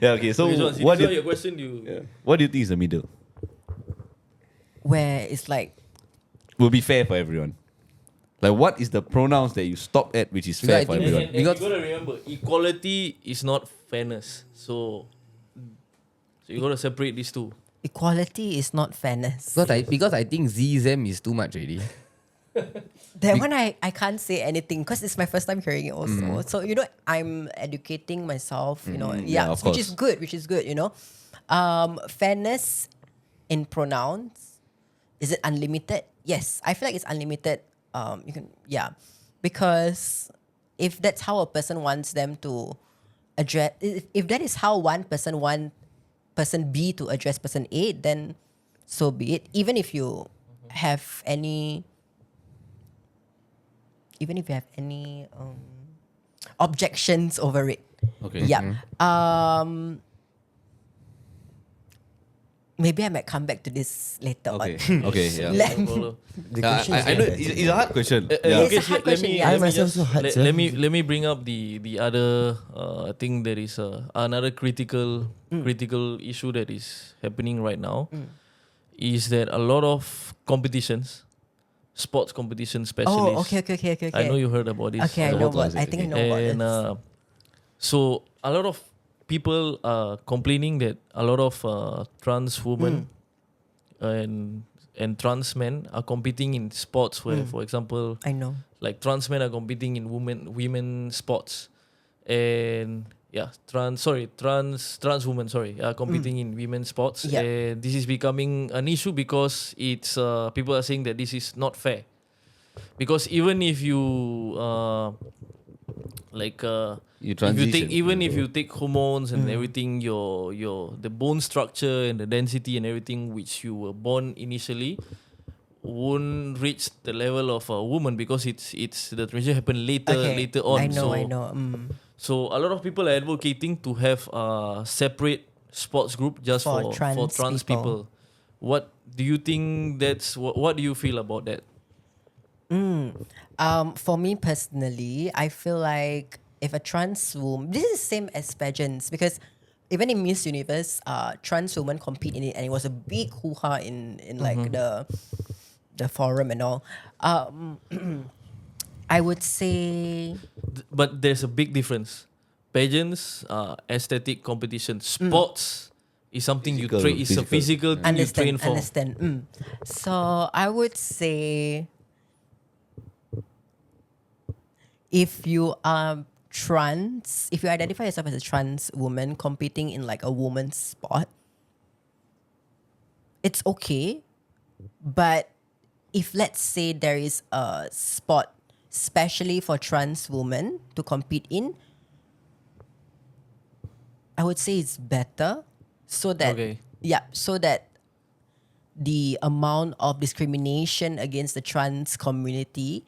Yeah, okay. So Okay, Sean, what do since you, your question, what do you think is the middle? Where it's like, Will be fair for everyone. Like what is the pronouns that you stop at which is Because fair I for think- everyone? and you gotta remember, equality is not fairness. So you gotta separate these two. equality is not fairness. Because I think ZZM is too much already. That one I can't say anything because it's my first time hearing it also. So I'm educating myself. yeah, of which is course. good. Fairness in pronouns, is it unlimited? Yes, I feel like it's unlimited. Because if that's how a person wants them to address, if that is how one person wants person B to address person A, then so be it. Even if you have any objections over it. Okay. Yeah. maybe I might come back to this later Okay. on. Okay. Yeah. Let- The Yeah, question is I know very it's a hard question. It's Yeah. a hard question, yeah. I myself so hard, sir. let me bring up the other I think there is another critical issue that is happening right now is that a lot of competitions, sports competitions especially. Oh, okay. I know you heard about this. Okay, I know what. I think I know about And this. so a lot of people are complaining that a lot of trans women and trans men are competing in sports where, for example, I know. like trans men are competing in women sports, and trans women are competing in women's sports. Yeah. And this is becoming an issue because it's people are saying that this is not fair, because even if you You if transition. you take hormones and everything, your the bone structure and the density and everything which you were born initially won't reach the level of a woman, because it's the transition happen later on. I know. So a lot of people are advocating to have a separate sports group just For for trans trans people. What do you think? What do you feel about that? For me personally, I feel like if a trans woman, this is the same as pageants, because even in Miss Universe, trans women compete in it, and it was a big hoo-ha in like the forum and all. I would say But there's a big difference. Pageants, aesthetic competition. Sports is something you train. It's a physical thing you train for. understand. So I would say if you are trans, if you identify yourself as a trans woman competing in like a woman's sport, it's okay. But if let's say there is a sport specially for trans women to compete in, I would say it's better so that so that the amount of discrimination against the trans community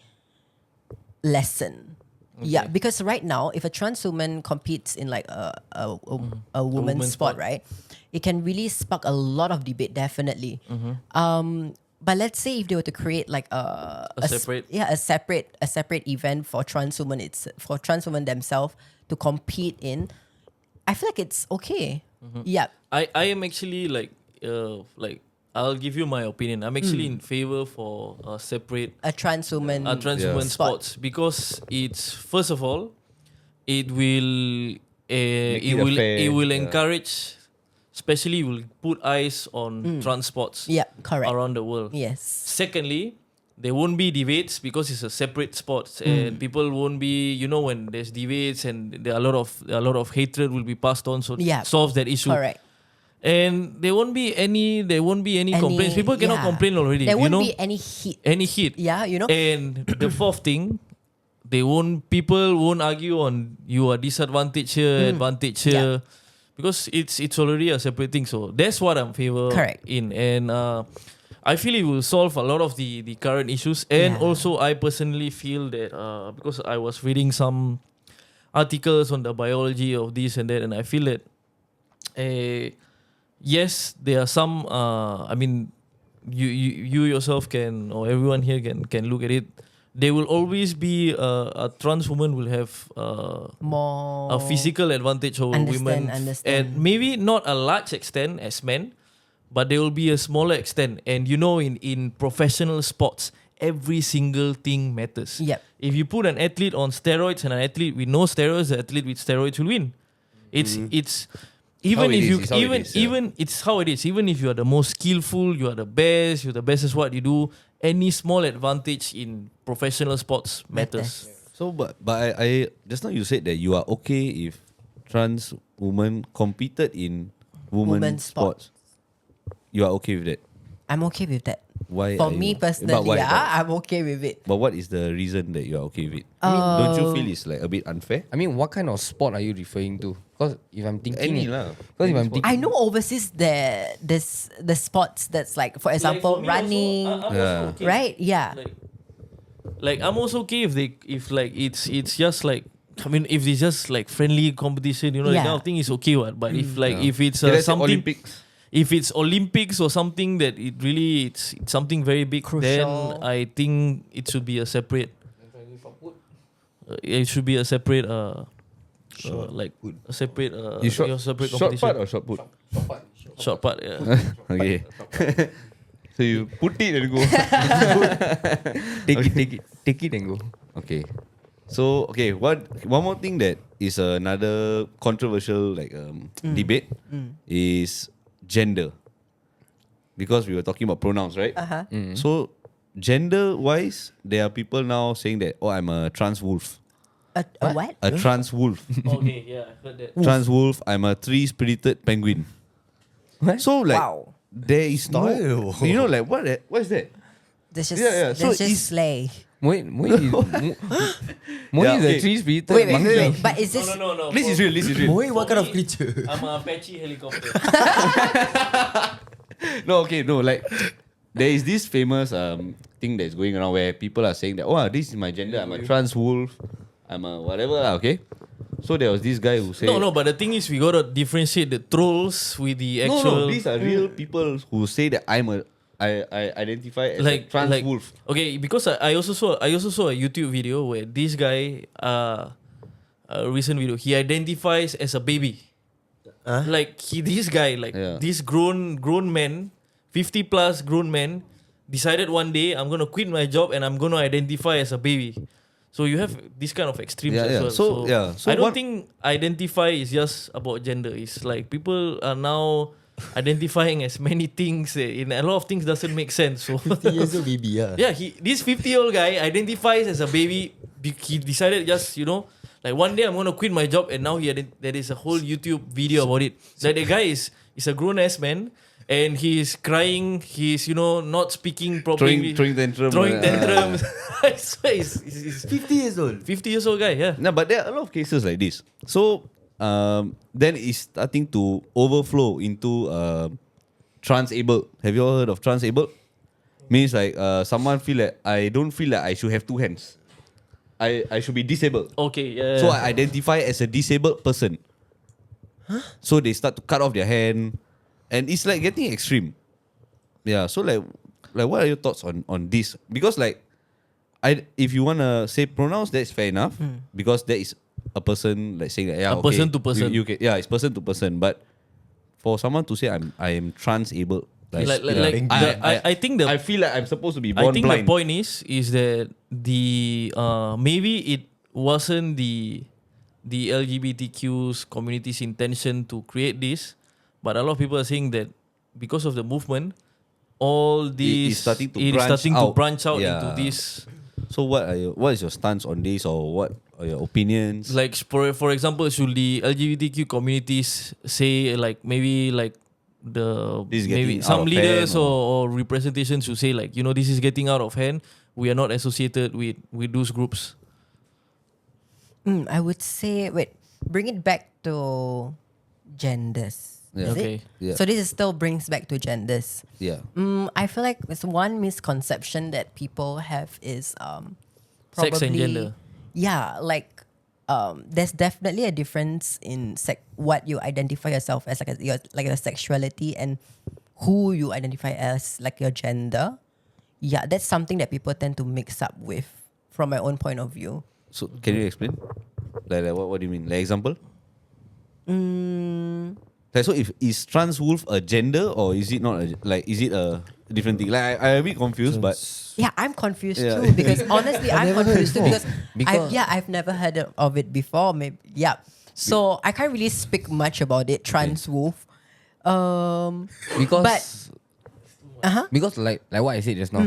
lessen. Yeah, because right now, if a trans woman competes in like a woman's sport, right, it can really spark a lot of debate, definitely. But let's say if they were to create like a separate event for trans women, it's for trans women themselves to compete in, I feel like it's okay. Yeah. I am actually like I'll give you my opinion. I'm actually in favor for a separate trans woman women sports, because it's, first of all, it will it will encourage, especially will put eyes on trans sports correct around the world. Yes. Secondly, there won't be debates because it's a separate sport, and people won't be, when there's debates and there are a lot of hatred will be passed on, so it solves that issue. Correct. And there won't be any complaints. People cannot complain already. There won't be any heat. Yeah, And the fourth thing, people won't argue on you are disadvantaged here, advantage here, because it's already a separate thing. So that's what I'm favor in, and I feel it will solve a lot of the current issues. And also, I personally feel that because I was reading some articles on the biology of this and that, and I feel that yes, there are some. I mean, you yourself can, or everyone here can look at it. There will always be a trans woman will have more a physical advantage over women, and maybe not a large extent as men, but there will be a smaller extent. And in professional sports, every single thing matters. Yep. If you put an athlete on steroids and an athlete with no steroids, the athlete with steroids will win. It's even it's how it is. Even if you are the most skillful, you are the best, you're the best at what you do, any small advantage in professional sports matters. So, but I just now you said that you are okay if trans women competed in women's sports. You are okay with that? I'm okay with that. Why? For me personally, I'm okay with it. But what is the reason that you are okay with it? Don't you feel it's like a bit unfair? I mean, what kind of sport are you referring to? Because if I'm thinking, Any lah. Because if I'm thinking, I know overseas the sports that's like, for example, Like for me running, also, I'm also okay. right? Yeah. Like I'm also okay if it's just like, I mean, if it's just like friendly competition, that kind of thing is okay. But if it's Let's say something, Olympics. if it's Olympics or something that it's something very big, then Crucial. I think it should be a separate. It should be a separate like a separate You short, your separate short competition. part or short put? Short part, yeah. Okay. So you put it and go. Take it and go. Okay. So one more thing that is another controversial debate is gender, because we were talking about pronouns, right? So gender wise, there are people now saying that I'm a trans wolf, A what? a trans wolf, Okay, yeah, I heard that. trans wolf. I'm a three-spirited penguin. What? So Wow. there is no, what is that? This just Yeah, yeah. So this just slay. Moi is Yeah, a okay. tree-spirited Wait, monkey. but is this No. This is real. This is real. Moi, what kind of me, creature? I'm a Apache helicopter. No, okay, no, like there is this famous thing that's going around where people are saying that, this is my gender, I'm a trans wolf, I'm a whatever, okay. So there was this guy who said, No, but the thing is, we gotta differentiate the trolls with the actual. no, these are real people who say that I identify as a trans wolf. Okay, because I also saw a YouTube video where this guy, a recent video, he identifies as a baby. Like this guy, Yeah. this grown man, 50 plus grown man, decided one day I'm gonna quit my job and I'm gonna identify as a baby. So you have this kind of extremes Yeah, as yeah. well. So I don't what- think identify is just about gender. It's like people are now identifying as many things. In a lot of things doesn't make sense. So 50 years old baby, yeah, this 50-year-old guy identifies as a baby. He decided just, like one day I'm gonna quit my job, and now there is a whole YouTube video about it. Like the guy is a grown ass man, and he's crying. He's not speaking properly, Throwing tantrum. throwing tantrums. I swear, he's 50 years old. 50 years old guy. Yeah. No, but there are a lot of cases like this. So then it's starting to overflow into trans-abled. Have you all heard of trans-abled? Means like someone I don't feel like I should have two hands. I should be disabled. Okay. Yeah. So I identify as a disabled person. So they start to cut off their hand, and it's like getting extreme. Yeah. So like what are your thoughts on this? Because if you wanna say pronouns, that's fair enough, because there is a person like saying that person to person. You can, it's person to person. But for someone to say I am trans-abled, I think I feel like I'm supposed to be I born think blind. the point is that the maybe it wasn't the LGBTQ's community's intention to create this, but a lot of people are saying that because of the movement, all this is starting to it is branch starting to out. branch out Yeah. into this. So what is your stance on this, or what are your opinions? Like for example, should the LGBTQ communities say maybe This is getting maybe out some of leaders hand, or representation should say this is getting out of hand. We are not associated with those groups. I would say bring it back to genders. Yeah. Is Okay. it? Yeah. So this still brings back to genders. Yeah. I feel like there's one misconception that people have is Sex and probably- gender. Yeah, there's definitely a difference in what you identify yourself as, your sexuality, and who you identify as, like your gender. Yeah, that's something that people tend to mix up with, from my own point of view. So can you explain? Like what do you mean? Like example? Like, so is trans wolf a gender, or is it not is it a different thing? Like I'm a bit confused, but Yeah, I'm confused Yeah. too, because honestly, I'm never heard confused too, before. because I've never heard of it before. Maybe so I can't really speak much about it. Trans wolf, Because uh-huh. because like what I said just now,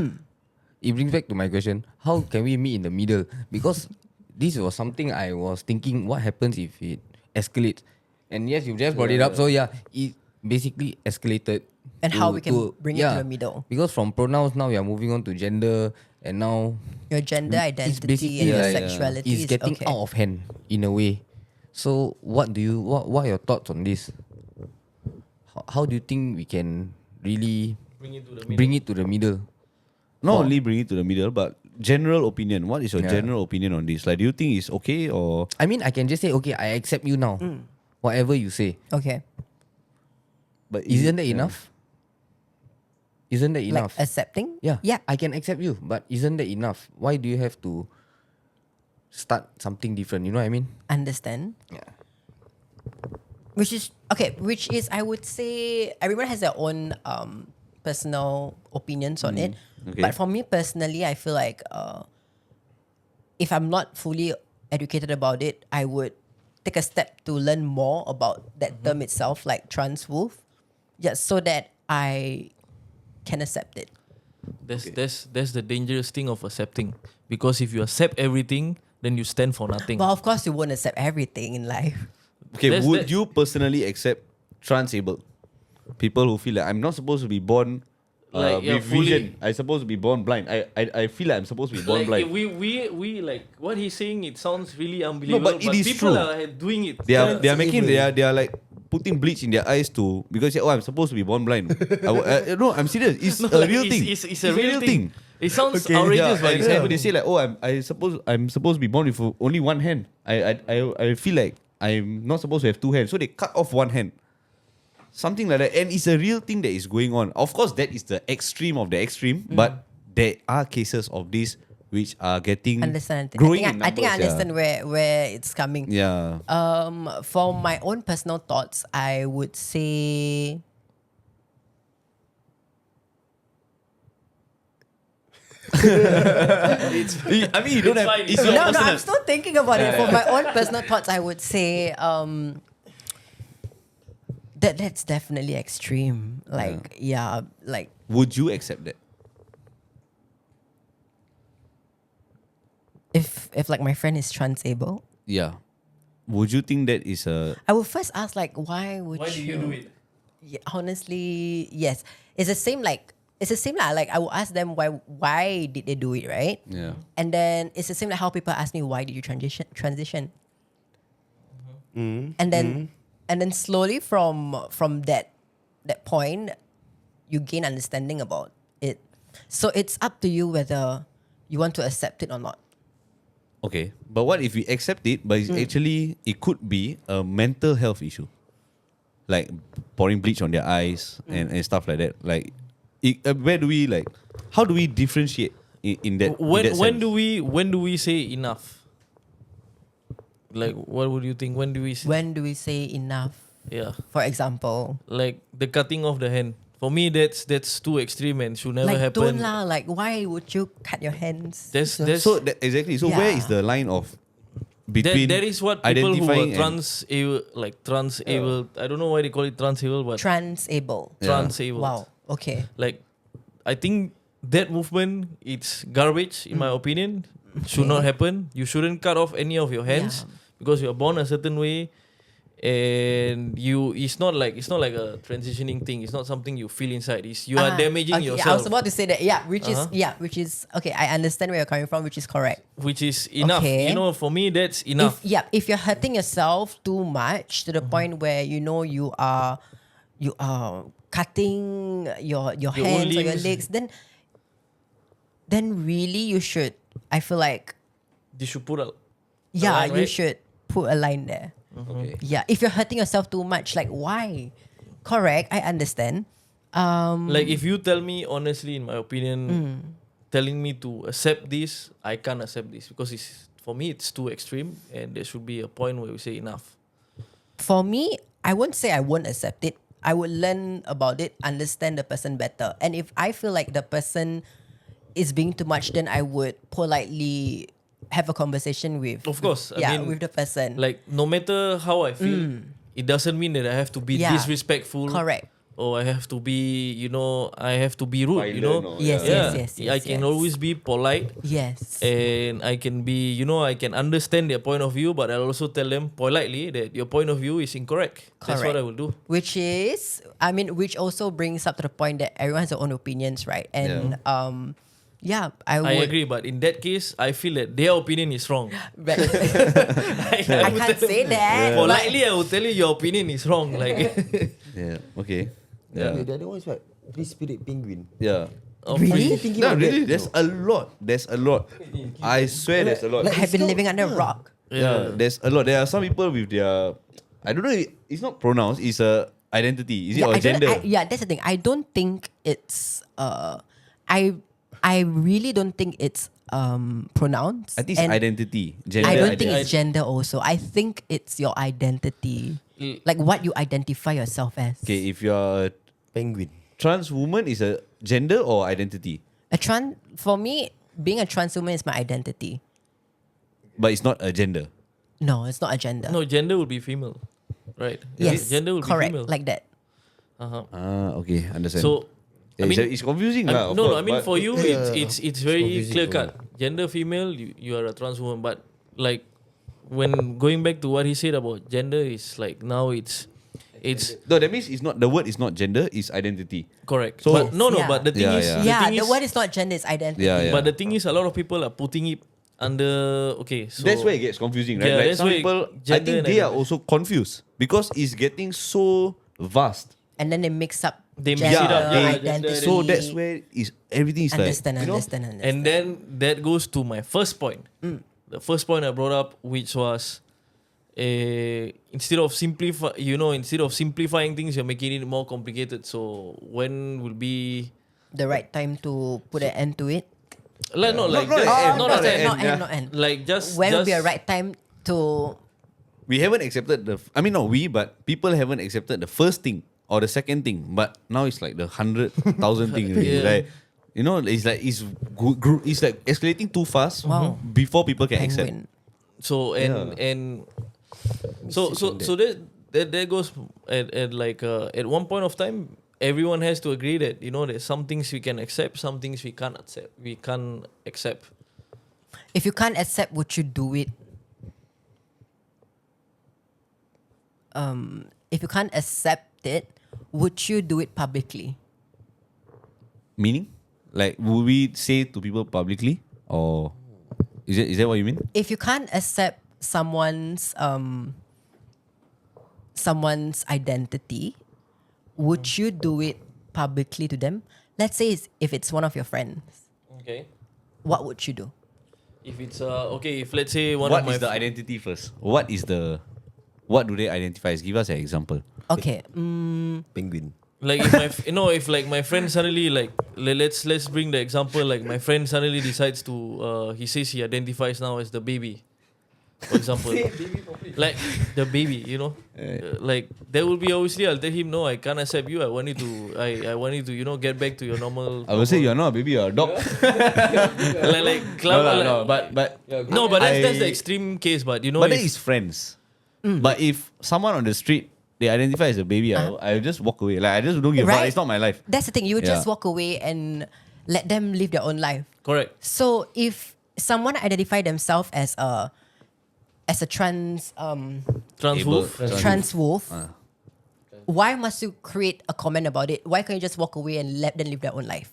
it brings back to my question: how can we meet in the middle? Because this was something I was thinking: what happens if it escalates? And yes, you just brought it up. So yeah, it basically escalated. And how we can bring it to the middle. Because from pronouns now we are moving on to gender, and now Your gender it's identity basically and your yeah, yeah. sexuality it's is getting okay. out of hand in a way. So what are your thoughts on this? How do you think we can really bring it to the middle? not only bring it to the middle, but general opinion. What is your Yeah. general opinion on this? Like, do you think it's okay, or I mean, I can just say, okay, I accept you now. Whatever you say. Okay. But Isn't that enough? Isn't that enough? Like accepting? Yeah. Yeah. I can accept you, but isn't that enough? Why do you have to start something different? You know what I mean? Understand. Yeah. Which is okay. Which is, I would say, everyone has their own personal opinions on it. Okay. But for me personally, I feel like if I'm not fully educated about it, I would take a step to learn more about that term itself, like trans wolf, just so that I can accept it. That's the dangerous thing of accepting. Because if you accept everything, then you stand for nothing. Well, of course, you won't accept everything in life. Okay, That's would the- you personally accept transabled people who feel like I'm not supposed to be born with fully- vision? I'm supposed to be born blind. I feel like I'm supposed to be born like blind. we like what he's saying. It sounds really unbelievable. but it is people true. are doing it. They are like putting bleach in their eyes to because I'm supposed to be born blind. No, I'm serious. It's No, a like, real it's- thing. It's a real thing. It sounds Okay. outrageous, but and it's happening. they say like, I'm supposed to be born with only one hand. I feel like I'm not supposed to have two hands, so they cut off one hand. Something like that, and it's a real thing that is going on. Of course, that is the extreme of the extreme, but there are cases of this which are getting Understand? growing I think I in numbers, understand where it's coming. Yeah. For my own personal thoughts, I would say I mean, you don't It's have. fine. It's your no, personal. I'm still thinking about it. For my own personal thoughts, I would say that's definitely extreme. Like, like Would you accept that? if like my friend is transable, Yeah. Would you think that is a I would first ask like, why would Why do you do it? Yeah, honestly, yes. It's the same like like I will ask them why did they do it, right? yeah? And then it's the same like how people ask me why did you transition? And then slowly from that point, you gain understanding about it. So it's up to you whether you want to accept it or not. Okay, but what if we accept it, but it's actually it could be a mental health issue, like pouring bleach on their eyes and stuff like that. Like, where do we like? How do we differentiate in that? When in that when sense? do we say enough? Like, what would you think? When do we say? When do we say enough? Yeah, For example, like the cutting off the hand. For me, that's too extreme and should never like happen. don't lah. Like why would you cut your hands? There's So exactly. So where Yeah. is the line of between? that is what people who are identifying and- transable. I don't know why they call it transable, but Transable. transable. Wow. Okay. Like, I think that movement it's garbage in my opinion. Should not happen. You shouldn't cut off any of your hands because you are born a certain way, and it's not like a transitioning thing. It's not something you feel inside. You are damaging okay, yourself. Yeah, I was about to say that. Yeah, which Uh-huh. is okay. I understand where you're coming from, which is correct. which is enough. Okay. You know, for me that's enough. If you're hurting yourself too much to the point where you know you are cutting your hands or your limbs. legs, then really you should. I feel like You should put a yeah, line, you right? should put a line there. Okay. Yeah, if you're hurting yourself too much, like why? Correct, I understand. Like if you tell me honestly, in my opinion, telling me to accept this, I can't accept this because for me it's too extreme, and there should be a point where we say enough. For me, I won't say I won't accept it. I would learn about it, understand the person better. And if I feel like the person is being too much, then I would politely have a conversation with. Of course, I mean, with the person. Like no matter how I feel, it doesn't mean that I have to be Yeah. disrespectful. Correct. Or I have to be, I have to be rude. Violent or- Yes, Yeah. yes, I can always be polite. Yes. And I can be, I can understand their point of view, but I'll also tell them politely that your point of view is incorrect. That's what I will do. Which also brings up to the point that everyone has their own opinions, right? And I I would agree, but in that case, I feel that their opinion is wrong. But I can't say that. Politely, I will tell you your opinion is wrong. Like, Yeah. Okay. Yeah. Yeah. The other one is what? Free Spirit Penguin. Yeah. Really? Thinking No, of really, that. there's a lot. There's a lot. I swear there's a lot. Like have been living under a rock. Yeah, there's a lot. There are some people with their, I don't know, it's not pronouns, it's identity? Is it Yeah, or I don't- gender? yeah, that's the thing. I don't think it's I really don't think it's pronouns. I think it's And identity. Gender I don't identity. think it's gender also. I think it's your identity. Like what you identify yourself as. Okay, if you're a Penguin. trans woman, is a gender or identity? For me, being a trans woman is my identity. But it's not a gender. No, it's not a gender. No, gender would be female, right? Yes, Gender would correct, be female. like that. Okay, understand. So, I mean, it's confusing. lah, of no, course, I mean but- for you, it's very confusing clear for cut. Gender female, you are a trans woman. But like when going back to what he said about gender, is like now it's No, that means it's not, the word is not gender, it's identity. correct. So- But no, Yeah. but the thing Yeah, is, yeah. the Yeah, thing the is, word is not gender, it's identity. Yeah, yeah. but the thing is, a lot of people are putting it under. Okay, so That's where it gets confusing, right? Yeah, Like that's some where people, I gender think and they are identity- also confused because it's getting so vast. And then they mix up They mix gender, it up, yeah, identity. So that's where everything is understand, like, you know, understand. And then that goes to my first point. The first point I brought up, which was instead of simplifying things, you're making it more complicated. So when will be the right time to put an end to it. like not just- end, not not just end, end. Not yeah. end, not end. Like just When will be a just- right time to we haven't accepted I mean, not we, but people haven't accepted the first thing or the second thing. But now it's like the 100,000 thing. Really. Yeah. Like, you know, it's like it's like escalating too fast Wow. before people can accept. penguin? So and so that goes at like at one point of time, everyone has to agree that there's some things we can accept, some things we can't accept. If you can't accept, would you do it? If you can't accept it, would you do it publicly? Meaning? Like, will we say to people publicly? Or is that what you mean? If you can't accept someone's identity, would you do it publicly to them? Let's say if it's one of your friends, Okay. what would you do? If it's okay, if let's say one What of my is the identity first? What do they identify as? Give us an example. Okay, Penguin. like if if like my friend suddenly like let's bring the example, like my friend suddenly decides to he says he identifies now as the baby, for example. Like the baby, like there will be obviously I'll tell him, no, I can't accept you. I want you to get back to your normal. I would say you're not a baby, you're a dog. But no, but that's the I- extreme case. But but that is friends. But if someone on the street they identify as a baby, I just walk away. Like, I just don't give a fuck. Right. It's not my life. that's the thing. You Yeah. just walk away and let them live their own life. correct. So if someone identify themselves as a trans Trans wolf. trans wolf, why must you create a comment about it? Why can't you just walk away and let them live their own life?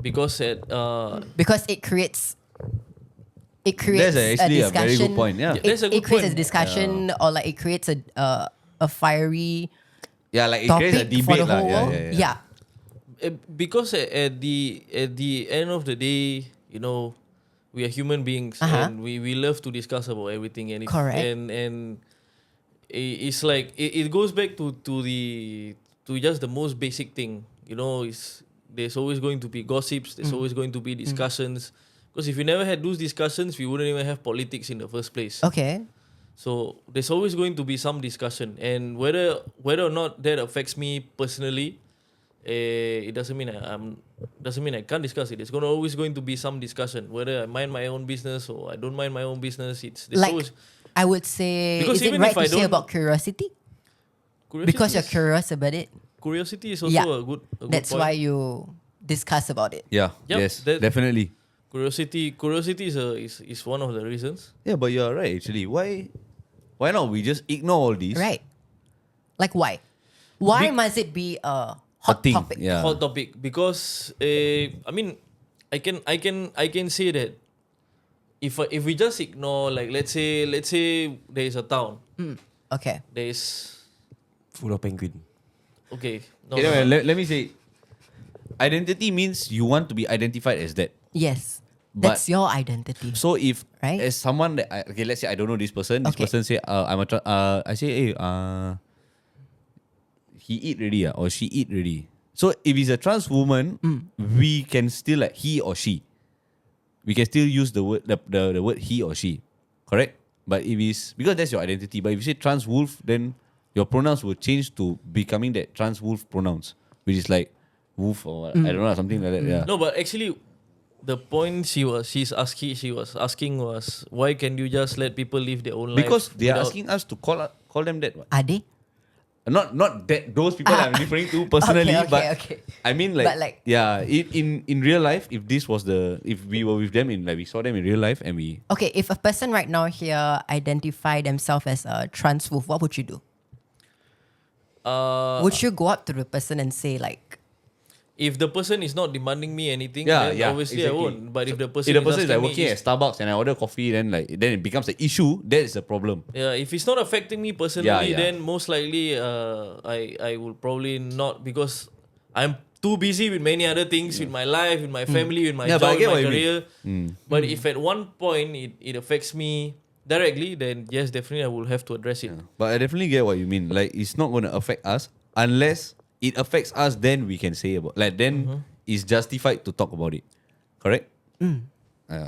Because Because it creates That's actually a a very discussion. good point, yeah. That's a good it creates a point. discussion, or like it creates a fiery Yeah, like it topic creates a debate. for the lah. whole Yeah, world. yeah, yeah. because at the end of the day, we are human beings, Uh-huh. and we love to discuss about everything, and Correct. and it's like it goes back to just the most basic thing. There's always going to be gossips. There's always going to be discussions. Because if we never had those discussions, we wouldn't even have politics in the first place. Okay. So there's always going to be some discussion, and whether or not that affects me personally, it doesn't mean I can't discuss it. There's always going to be some discussion, whether I mind my own business or I don't mind my own business. There's Like always I would say, Because is it even right if I to say don't- about curiosity? curiosity. Because you're curious about it. Curiosity is also Yeah. a good That's point. why you discuss about it. Yeah, Yup, yes, that- definitely. Curiosity is one of the reasons. Yeah, but you're right, actually. Why not we just ignore all these? Right. Like why? Why Big- must it be a hot thing, topic? yeah. Hot topic, because I mean, I can say that if we just ignore, like let's say there is a town, Okay. there is Full of penguin. okay. No, Okay, no, wait, no. let me say, identity means you want to be identified as that. Yes. But- That's your identity. So if Right. as someone that okay, let's say I don't know this person. This Okay. person say I say hey he eat already or she eat already. So if it's a trans woman, we can still like he or she. We can still use the word the word he or she, correct? But if it's because that's your identity. But if you say trans wolf, then your pronouns will change to becoming that trans wolf pronouns, which is like wolf or what, I don't know, something like that. Yeah. No, but actually, the point she was asking was why can you just let people live their own life? Because they are without- asking us to call them that. What? Are they? Not that those people I'm referring to personally, Okay. I mean like, But like- yeah, in real life, if we were with them we saw them in real life and we Okay, if a person right now here identify themselves as a trans wolf, what would you do? Would you go up to the person and say like, If the person is not demanding me anything, Yeah, then yeah, obviously exactly. I won't. But if the person if the person is like asking me, working at Starbucks and I order coffee, then it becomes an issue. That is a problem. yeah, if it's not affecting me personally, Yeah. then most likely I will probably not, because I'm too busy with many other things, with my life, with my family, with my Yeah, but I job, get with my what you career. mean. But if at one point it affects me directly, then yes, definitely I will have to address it. But I definitely get what you mean. Like it's not going to affect us unless it affects us. Then we can say about it's justified to talk about it. Correct?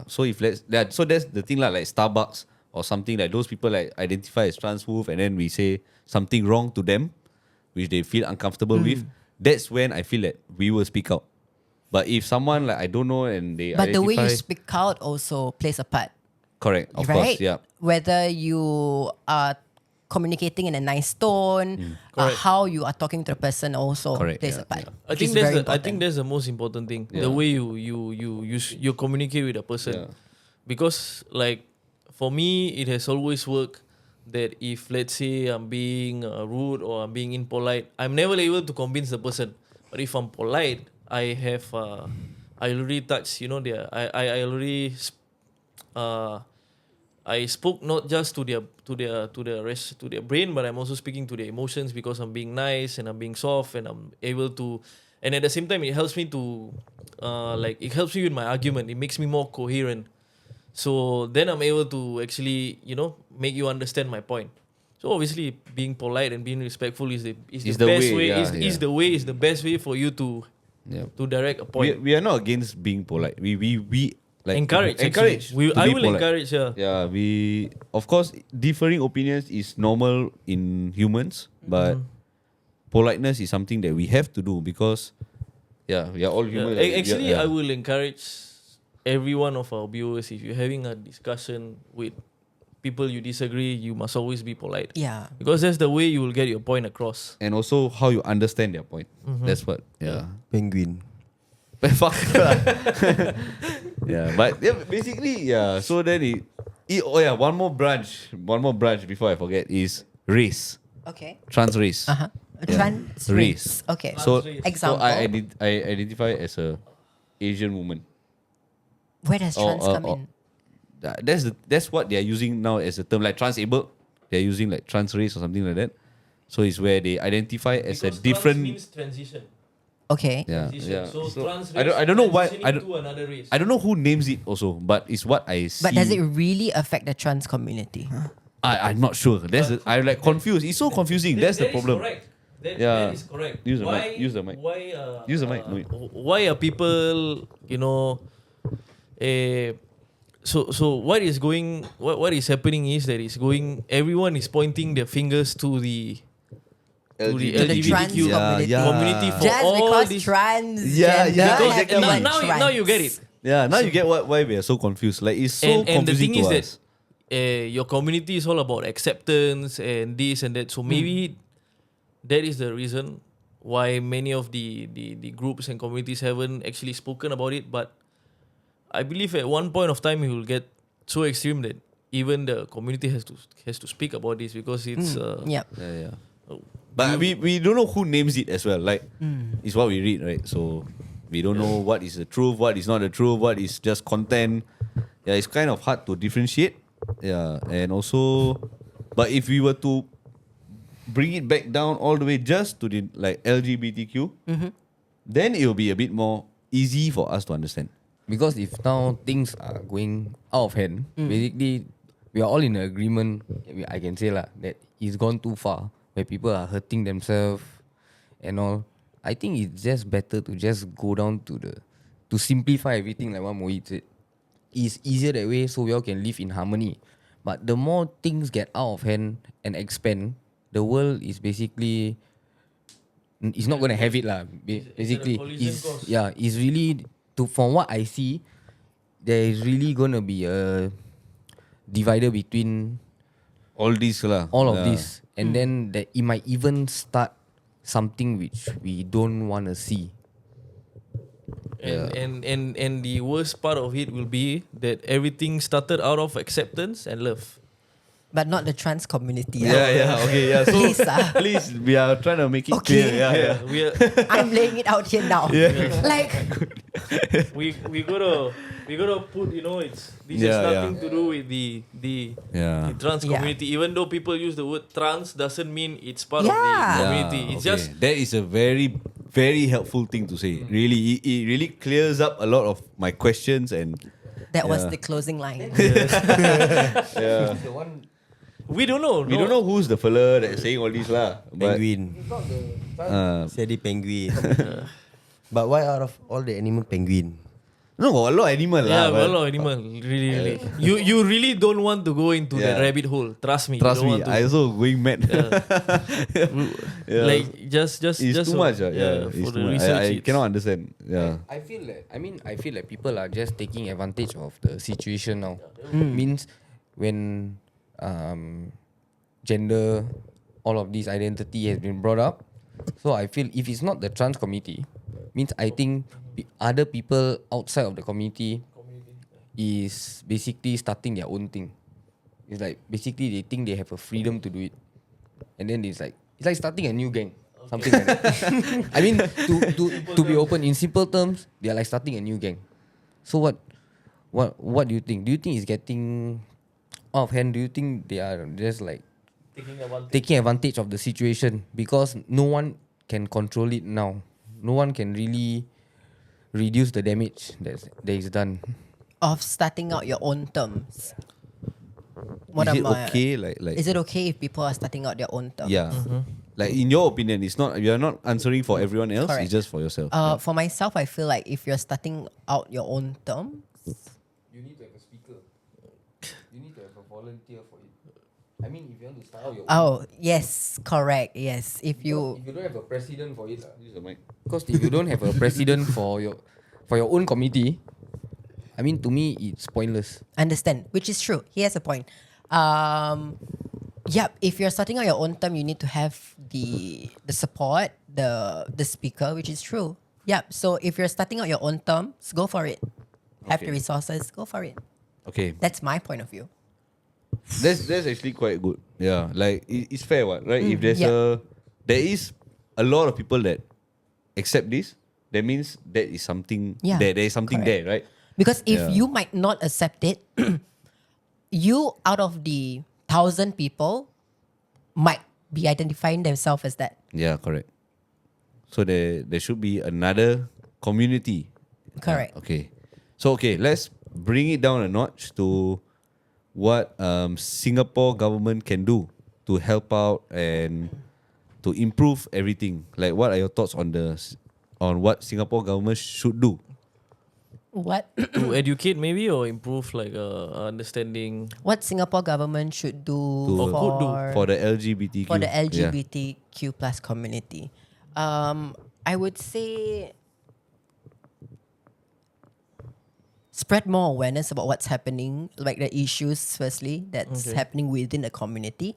So if so that's the thing like Starbucks or something like those people like identify as trans wolf and then we say something wrong to them, which they feel uncomfortable with. That's when I feel that we will speak out. But if someone like I don't know and they but the way you identify- speak out also plays a part, correct, of right? course, yeah. Whether you are communicating in a nice tone, Correct. how you are talking to the person also Correct, plays yeah, a part. I which think is very I important. think that's the most important thing. The way you communicate with a person. Yeah. Because like for me it has always worked that if let's say I'm being rude or I'm being impolite, I'm never able to convince the person. But if I'm polite, I have I already touched, I already I spoke not just to their brain, but I'm also speaking to their emotions because I'm being nice and I'm being soft and I'm able to, and at the same time it helps me to, it helps me with my argument. It makes me more coherent. So then I'm able to actually, make you understand my point. So obviously being polite and being respectful is the best way. Is the best way for you to direct a point. We are not against being polite. We like encourage. encourage. Actually. to I be will polite. encourage. Yeah. Yeah, we of course differing opinions is normal in humans, but politeness is something that we have to do because we are all Yeah. human. Actually, I will encourage every one of our viewers, if you're having a discussion with people you disagree, you must always be polite. Yeah. Because that's the way you will get your point across. and also how you understand their point. That's what. Yeah. Penguin. Fuck. But basically, so then one more branch before I forget is race, Okay. trans race. Uh-huh. Trans race. Okay. So, Example. so I identify as a Asian woman. Where does trans come in? That's what they are using now as a term, like transabled. They are using like trans race or something like that. So it's where they identify as a different. means transition. Okay. Yeah, Transition. yeah. So, trans I don't know why. transitioning to another race. I don't know who names it also, but it's what I see. But does it really affect the trans community? I'm not sure. I'm like confused. It's so confusing. That's the That is problem. correct. Yeah. That is correct. Use the mic. Use the mic. Why? Use the mic. No. Why are people, So what is going? What is happening is that everyone is pointing their fingers to the the trans LGBTQ community. community for Just all because this. transgender Yeah, have exactly. the word Now you get it. trans. Yeah, now you get why we are so confused. Like it's so And the confusing thing to is us. that your community is all about acceptance and this and that. So maybe that is the reason why many of the groups and communities haven't actually spoken about it. But I believe at one point of time it will get so extreme that even the community has to speak about this because it's Yep. Yeah. But we don't know who names it as well. Like it's what we read, right? So we don't know what is the truth, what is not the truth, what is just content. Yeah, it's kind of hard to differentiate. Yeah, and also, but if we were to bring it back down all the way just to the like LGBTQ, then it will be a bit more easy for us to understand. Because if now things are going out of hand, basically we are all in agreement. I can say that it's gone too far, where people are hurting themselves, and all. I think it's just better to just go down to simplify everything like what Mohit said. It's easier that way so we all can live in harmony. But the more things get out of hand and expand, the world is basically it's not gonna have it lah. Basically, it's really from what I see, there is really gonna be a divider between All these lah. all of this, and then that it might even start something which we don't want to see. And the worst part of it will be that everything started out of acceptance and love. But not the trans community. Okay, yeah. So Please, please, we are trying to make it Okay. clear. Yeah. We are, I'm laying it out here now. Like, we gotta put, this Yeah, has nothing to do with the Yeah. trans Yeah. community. Even though people use the word trans, doesn't mean it's part of the Yeah. community. It's just that is a very, very helpful thing to say. Really, it really clears up a lot of my questions and that was the closing line. we don't know. we don't know who's the fella that's saying all this lah. But Penguin. uh, Jadi penguin. But why out of all the animal penguin? no, got a lot of animal Yeah, lah. but- well, animal. Really. You really don't want to go into that Yeah. rabbit hole. Trust me. Trust you me, don't want I also going mad. Yeah. Like just It's just too much. Yeah, for it's the too much. research. I cannot understand. Yeah. I feel like people are just taking advantage of the situation now. Means when gender, all of this identity has been brought up. So I feel if it's not the trans community, means I think other people outside of the community is basically starting their own thing. It's like basically they think they have a freedom to do it, and then it's like starting a new gang, something like that. I mean, to be open in simple terms, they are like starting a new gang. So what do you think? Do you think it's getting out of hand? Do you think they are just like taking advantage of the situation because no one can control it now? No one can really reduce the damage that is done. Of starting out your own terms. Is it okay? Like Is it okay if people are starting out their own terms? yeah. Like in your opinion, it's not. You are not answering for everyone else. Correct. It's just for yourself. For myself, I feel like if you're starting out your own terms, You need to have a speaker. You need to have a volunteer for it. I mean, if you want to start out your own, yes, correct, yes. If you, if you don't have a president for it, Use the mic. because if you don't have a president for your own committee, I mean, to me, it's pointless. understand, which is true. He has a point. If you're starting out your own term, you need to have the support, the speaker, which is true. Yep. So if you're starting out your own terms, go for it. Have the Okay. resources, go for it. Okay. That's my point of view. That's actually quite good. Yeah, like it's fair, what, right? If there's yeah. there is a lot of people that accept this, that means that is something. Yeah, there is something correct. there, right? Because if Yeah. you might not accept it, you out of the 1,000 people might be identifying themselves as that. Yeah, correct. So there should be another community. Correct. Okay. So let's bring it down a notch to what Singapore government can do to help out and to improve everything. Like, what are your thoughts on what Singapore government should do? What To educate maybe or improve like understanding. what Singapore government should do To- could do For the LGBTQ. for the Yeah. LGBTQ plus community? I would say spread more awareness about what's happening, like the issues firstly that's happening within the community.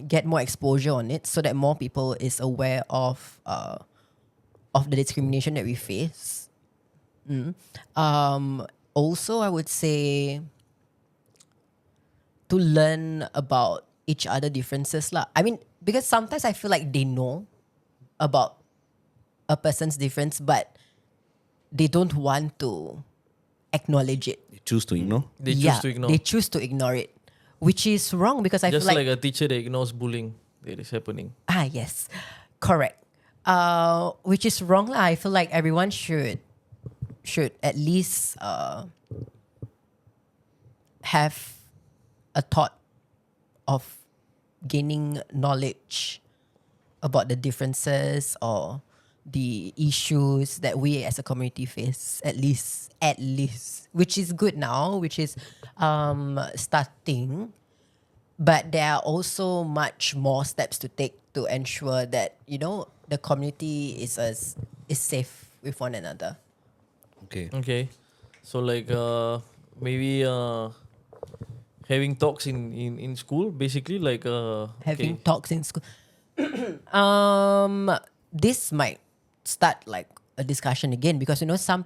Get more exposure on it so that more people is aware of the discrimination that we face. Also, I would say to learn about each other differences lah. I mean, because sometimes I feel like they know about a person's difference, but they don't want to acknowledge it. They choose to ignore. They choose to ignore. They choose to ignore it, which is wrong because I Just feel like a teacher that ignores bullying that is happening. yes, correct. Which is wrong lah. I feel like everyone should at least have a thought of gaining knowledge about the differences or the issues that we as a community face, at least, which is good now, which is starting. But there are also much more steps to take to ensure that, you know, the community is safe with one another. Okay. Okay. So like maybe having talks in school, basically like Having okay. talks in school. This might start like a discussion again, because, you know, some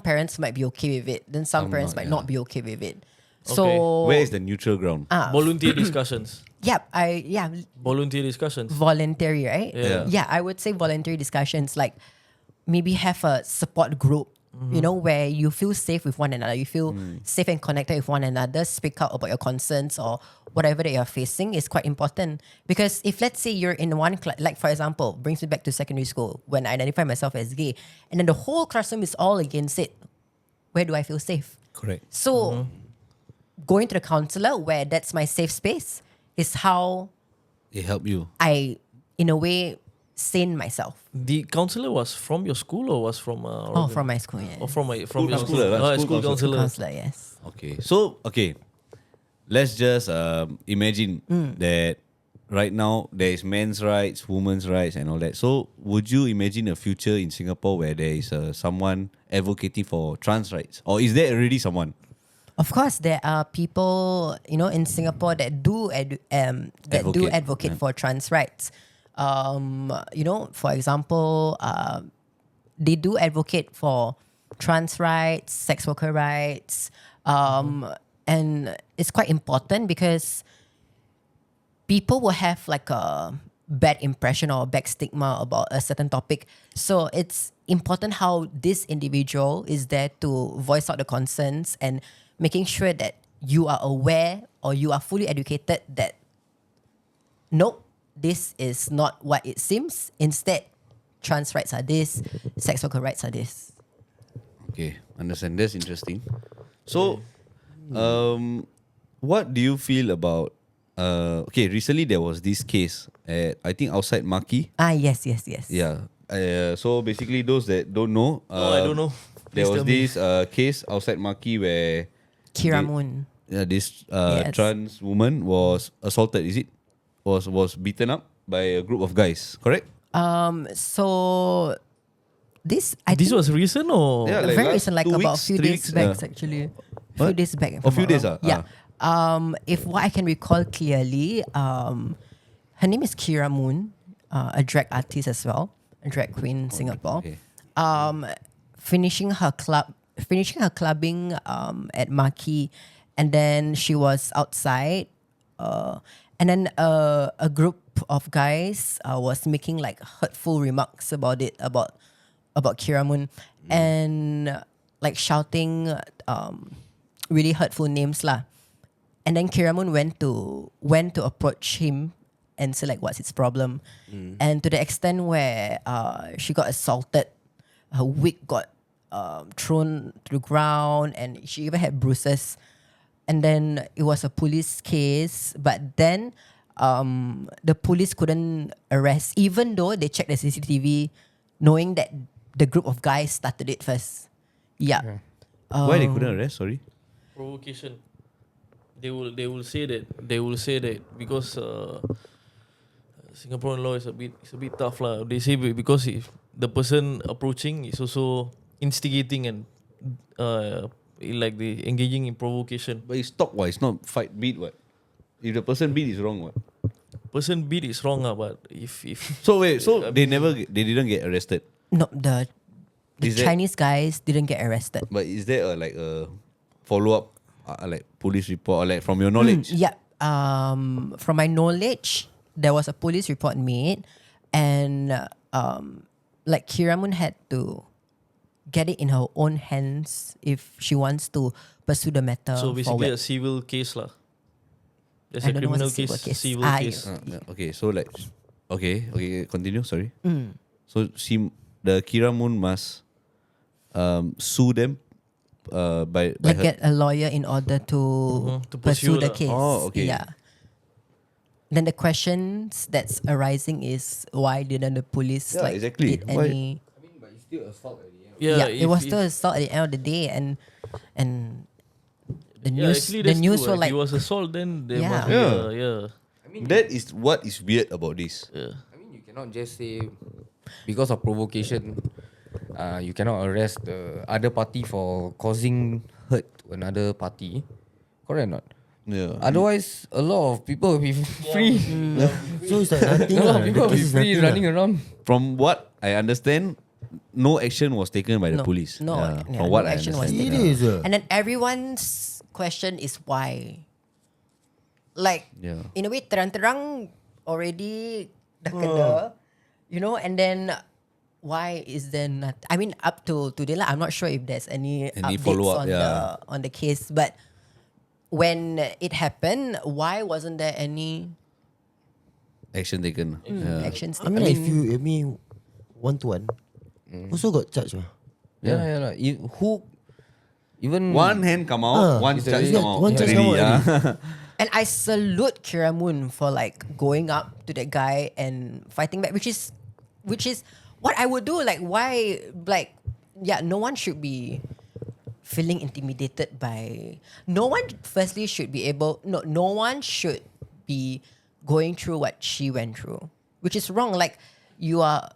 parents might be okay with it, then some parents not, might yeah. not be okay with it. Okay. So Where is the neutral ground? Volunteer discussions. Volunteer discussions. voluntary, right? Yeah. Yeah, I would say voluntary discussions, like maybe have a support group, you know, where you feel safe with one another, you feel safe and connected with one another, speak out about your concerns or whatever that you're facing is quite important. Because if, let's say, you're in one class, like for example, brings me back to secondary school when I identify myself as gay, and then the whole classroom is all against it, where do I feel safe? Correct. So going to the counselor, where that's my safe space, is how It help you. I, in a way, sane myself. The counselor was from your school or was from From my school, yeah. or from your counselor school? lah, School school counselor. Counselor, yes. Okay. So, okay. Let's just imagine that right now there is men's rights, women's rights and all that. So, would you imagine a future in Singapore where there is someone advocating for trans rights? Or is there already someone? Of course, there are people, you know, in Singapore that do advocate for trans rights. You know, for example, they do advocate for trans rights, sex worker rights, and it's quite important because people will have like a bad impression or a bad stigma about a certain topic. So it's important how this individual is there to voice out the concerns and making sure that you are aware or you are fully educated that nope, this is not what it seems. Instead, trans rights are this, sex worker rights are this. Okay, understand. That's interesting. So, what do you feel about? Okay, recently there was this case at, I think, outside Maki. Yes. Yeah. So basically, those that don't know, I don't know. There Please was tell me. this case outside Maki where Kira They- Moon. this Yes. trans woman was assaulted. Is it? Was beaten up by a group of guys. Correct? So this This was recent or Yeah, like very last recent, like 2 about weeks, a few 3 days weeks, back, yeah. actually. What? Few days back. if A I'm few not days, wrong. ah? Yeah. If what I can recall clearly, her name is Kira Moon, a drag artist as well, a drag queen in Singapore. okay. Finishing her clubbing at Maki, and then she was outside, and then a group of guys was making like hurtful remarks about Kira Moon, and like shouting really hurtful names lah. And then Kira Moon went to approach him and say like, what's his problem? And to the extent where she got assaulted, her wig got thrown to the ground, and she even had bruises. And then it was a police case, but then the police couldn't arrest, even though they checked the CCTV, knowing that the group of guys started it first. Yeah. Why they couldn't arrest? Sorry. provocation? They will say that because Singaporean law is a bit tough lah. They say because if the person approaching is also instigating and like the engaging in provocation. But it's talk what? It's not fight beat what? If the person beat is wrong what? Person beat is wrong but if So wait, so they didn't get arrested. No, the Is that- Chinese guys didn't get arrested. But is there like a follow up, like police report, or like from your knowledge? Yeah. From my knowledge, there was a police report made, and like Kira Moon had to get it in her own hands if she wants to pursue the matter. so basically forward. a civil case lah. There's I a don't know criminal what's a civil case, case. civil Ah, case. Yeah, okay, so like, okay, continue. Sorry. So the Kira Moon must sue them by Like her. get a lawyer in order to To pursue pursue the lah. case. Oh, okay. Yeah. then the questions that's arising is why didn't the police Yeah, exactly. did Why- any? I mean, but it's still assault at the end. Yeah, if- it was if- still assault at the end of the day, and the Yeah, news actually the that's news true. were If like it was assault, then there Yeah. must be Yeah. That is what is weird about this. I mean, you cannot just say because of provocation, you cannot arrest the other party for causing hurt to another party. Correct or not? Yeah. Otherwise, a lot of people will be free. So it's like nothing. A lot lah. of people The will be case is free nothing running lah. around. From what I understand, no action was taken by the No, police. no, Yeah, yeah, from no what I action was understand. It is. and then everyone's question is why. Like Yeah. in a way, terang-terang already dah kena, and then why is there not? I mean, up to today lah, I'm not sure if there's any updates follow-up, on yeah. the case, but when it happened, why wasn't there any Action taken. Yeah. actions? I mean, like, if you one to one, also got charged. Yeah, yeah. Lah. Who even One hand come out, one It's charge already- come out. one charge Really, come out yeah. And I salute Kiramun for like going up to that guy and fighting back, which is what I would do. Like why, like, yeah, no one should be feeling intimidated by. No one, firstly, should be able. No one should be going through what she went through, which is wrong. Like you are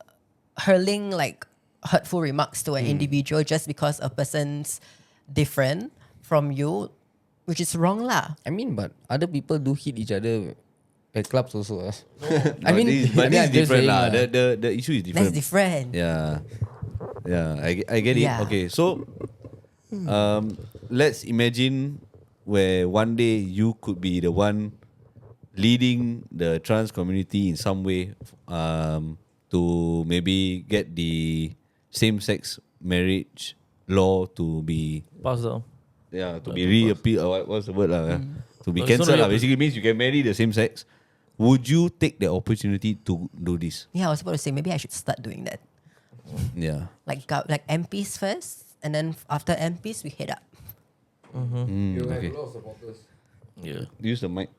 hurling like hurtful remarks to an individual just because a person's different from you, which is wrong lah. I mean, but other people do hit each other at clubs also. I mean, but this is I'm just different saying, lah. The issue is different. That's different. Yeah, yeah. I get it. Yeah. Okay, so let's imagine where one day you could be the one leading the trans community in some way to maybe get the same-sex marriage law to be Pass down. to be reappeal. What's the word lah? To be No, it's not cancelled lah. reappeal. Basically means you can marry the same sex. Would you take the opportunity to do this? Yeah, I was about to say maybe I should start doing that. Yeah. Like MPs first, and then after MPs we head up. Okay. lot of supporters. Yeah. Use the mic.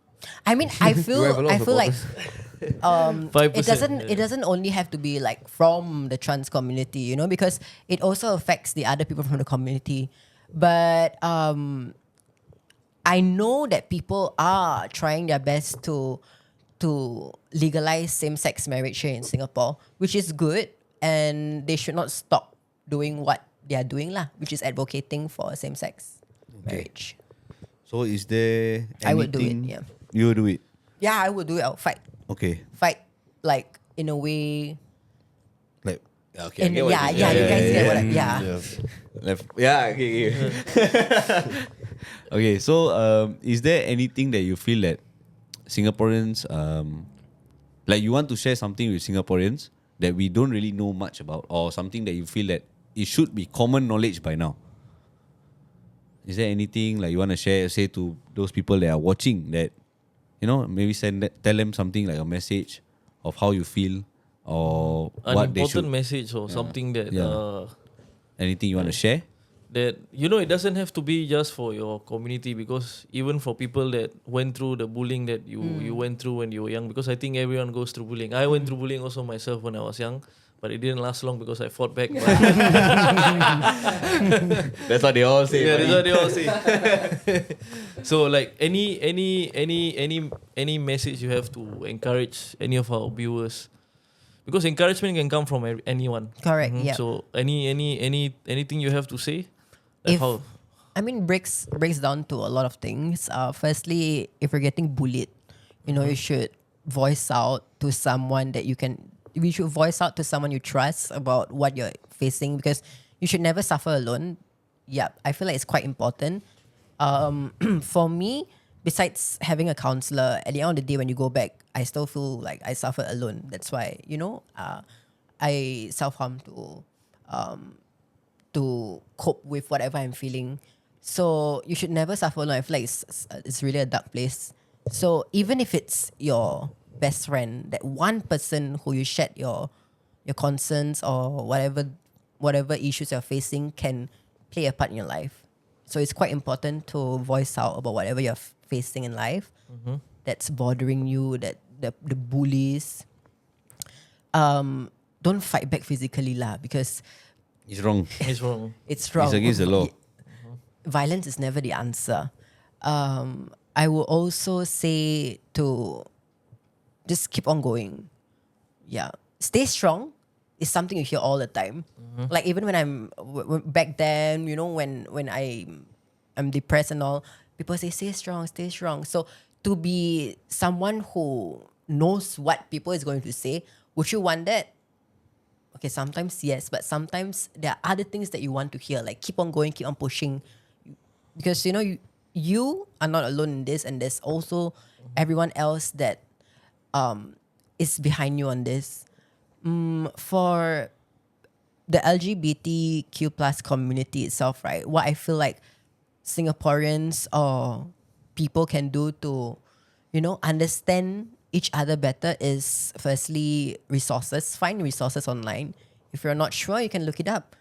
I mean, I feel have a lot of like 5%, it doesn't only have to be like from the trans community, because it also affects the other people from the community. But I know that people are trying their best to legalize same-sex marriage here in Singapore, which is good, and they should not stop doing what they are doing lah, which is advocating for same-sex marriage. So is there anything? I would do it, yeah. You would do it. Yeah, I would do it. I'll fight like in a way. Like okay. I get what Yeah, you yeah, mean. you guys get what Okay. Okay. So is there anything that you feel that Singaporeans like you want to share something with Singaporeans that we don't really know much about, or something that you feel that it should be common knowledge by now? Is there anything like you want to say to those people that are watching that, maybe tell them something like a message of how you feel or An what they important should. message or something that Anything you want to share? that it doesn't have to be just for your community, because even for people that went through the bullying that you went through when you were young, because I think everyone goes through bullying. I went through bullying also myself when I was young, but it didn't last long because I fought back. That's what they all say. Yeah, that's what they all say. So like any message you have to encourage any of our viewers, because encouragement can come from anyone. Correct. Yeah. So anything you have to say, like If- how I mean, breaks down to a lot of things. Firstly, if you're getting bullied, you should voice out to someone that you can. We should voice out to someone you trust about what you're facing, because you should never suffer alone. Yeah, I feel like it's quite important. For me, besides having a counselor, at the end of the day, when you go back, I still feel like I suffered alone. That's why I self-harm to cope with whatever I'm feeling. So you should never suffer alone. I feel like it's really a dark place. So even if it's your best friend, that one person who you shared your concerns or whatever issues you're facing can play a part in your life. So it's quite important to voice out about whatever you're facing in life that's bothering you, that the bullies, don't fight back physically lah, because It's wrong. It's wrong. it's wrong. It's against the law. Violence is never the answer. I will also say to just keep on going. Yeah, stay strong is something you hear all the time. Like even when I'm back then, you know, when I'm depressed and all, people say stay strong, stay strong. So to be someone who knows what people is going to say, would you want that? Okay, sometimes yes, but sometimes there are other things that you want to hear, like keep on going, keep on pushing, because you know you are not alone in this, and there's also everyone else that is behind you on this. For the LGBTQ plus community itself, right? What I feel like Singaporeans or people can do to, you know, understand each other better is firstly resources. Find resources online. If you're not sure, you can look it up.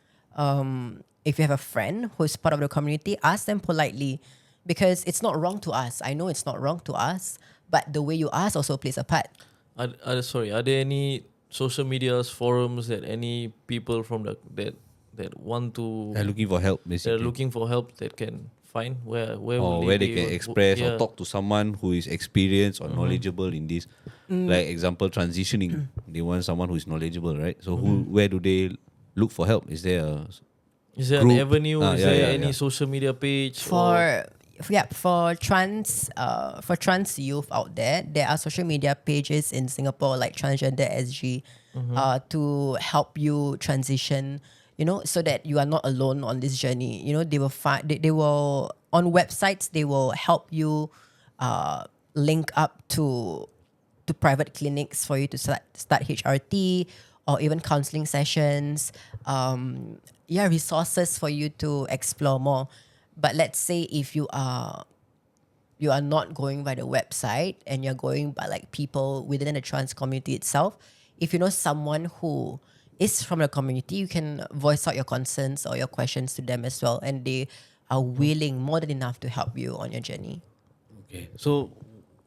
If you have a friend who's part of the community, ask them politely, because it's not wrong to us. I know it's not wrong to us, but the way you ask also plays a part. Are there any social medias, forums that any people from that want to They're looking for help, they're basically. looking for help that can find where Or will where they be can able- express yeah. or talk to someone who is experienced or knowledgeable in this. Like example, transitioning. They want someone who is knowledgeable, right? So where do they look for help? Is there a Is there group? an avenue? Is Yeah, there yeah, any yeah. social media page? For trans youth out there are social media pages in Singapore like Transgender SG to help you transition, you know, so that you are not alone on this journey. You know, they will find they will on websites, they will help you link up to private clinics for you to start HRT or even counseling sessions. Resources for you to explore more. But let's say if you are not going by the website and you're going by like people within the trans community itself, if you know someone who is from the community, you can voice out your concerns or your questions to them as well, and they are willing more than enough to help you on your journey. Okay. So,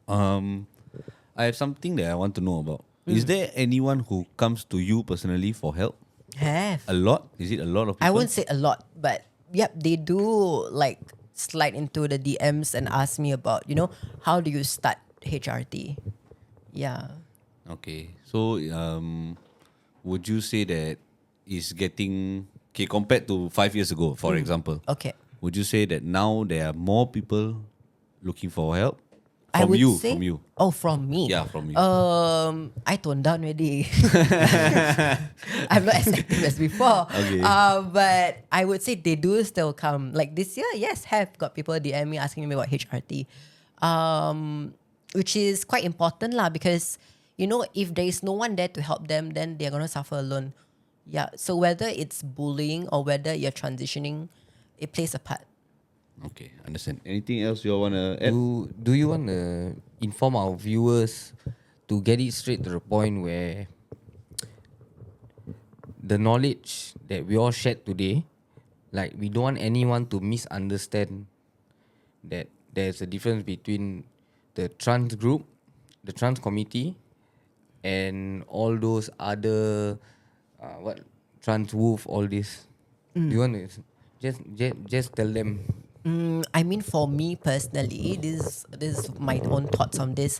I have something that I want to know about. Is there anyone who comes to you personally for help? Have A lot? Is it a lot of people? I won't say a lot, but yep, they do like slide into the DMs and ask me about, you know, how do you start HRT? Yeah. Okay. So, would you say that is getting compared to 5 years ago, for example? Okay. Would you say that now there are more people looking for help I from would you? say, From you? Oh, from me. Yeah, from you. I toned down already. I'm not as active as before. Okay. But I would say they do still come. Like this year, yes, have got people DM me asking me about HRT, which is quite important lah, because you know if there is no one there to help them, then they're gonna suffer alone. Yeah. So whether it's bullying or whether you're transitioning, it plays a part. Okay, understand. Anything else you want to add? Do you want to inform our viewers to get it straight to the point where the knowledge that we all shared today, like we don't want anyone to misunderstand that there's a difference between the trans group, the trans community, and all those other trans wolf, all this. Do you want to just tell them? I mean, for me personally, this is my own thoughts on this.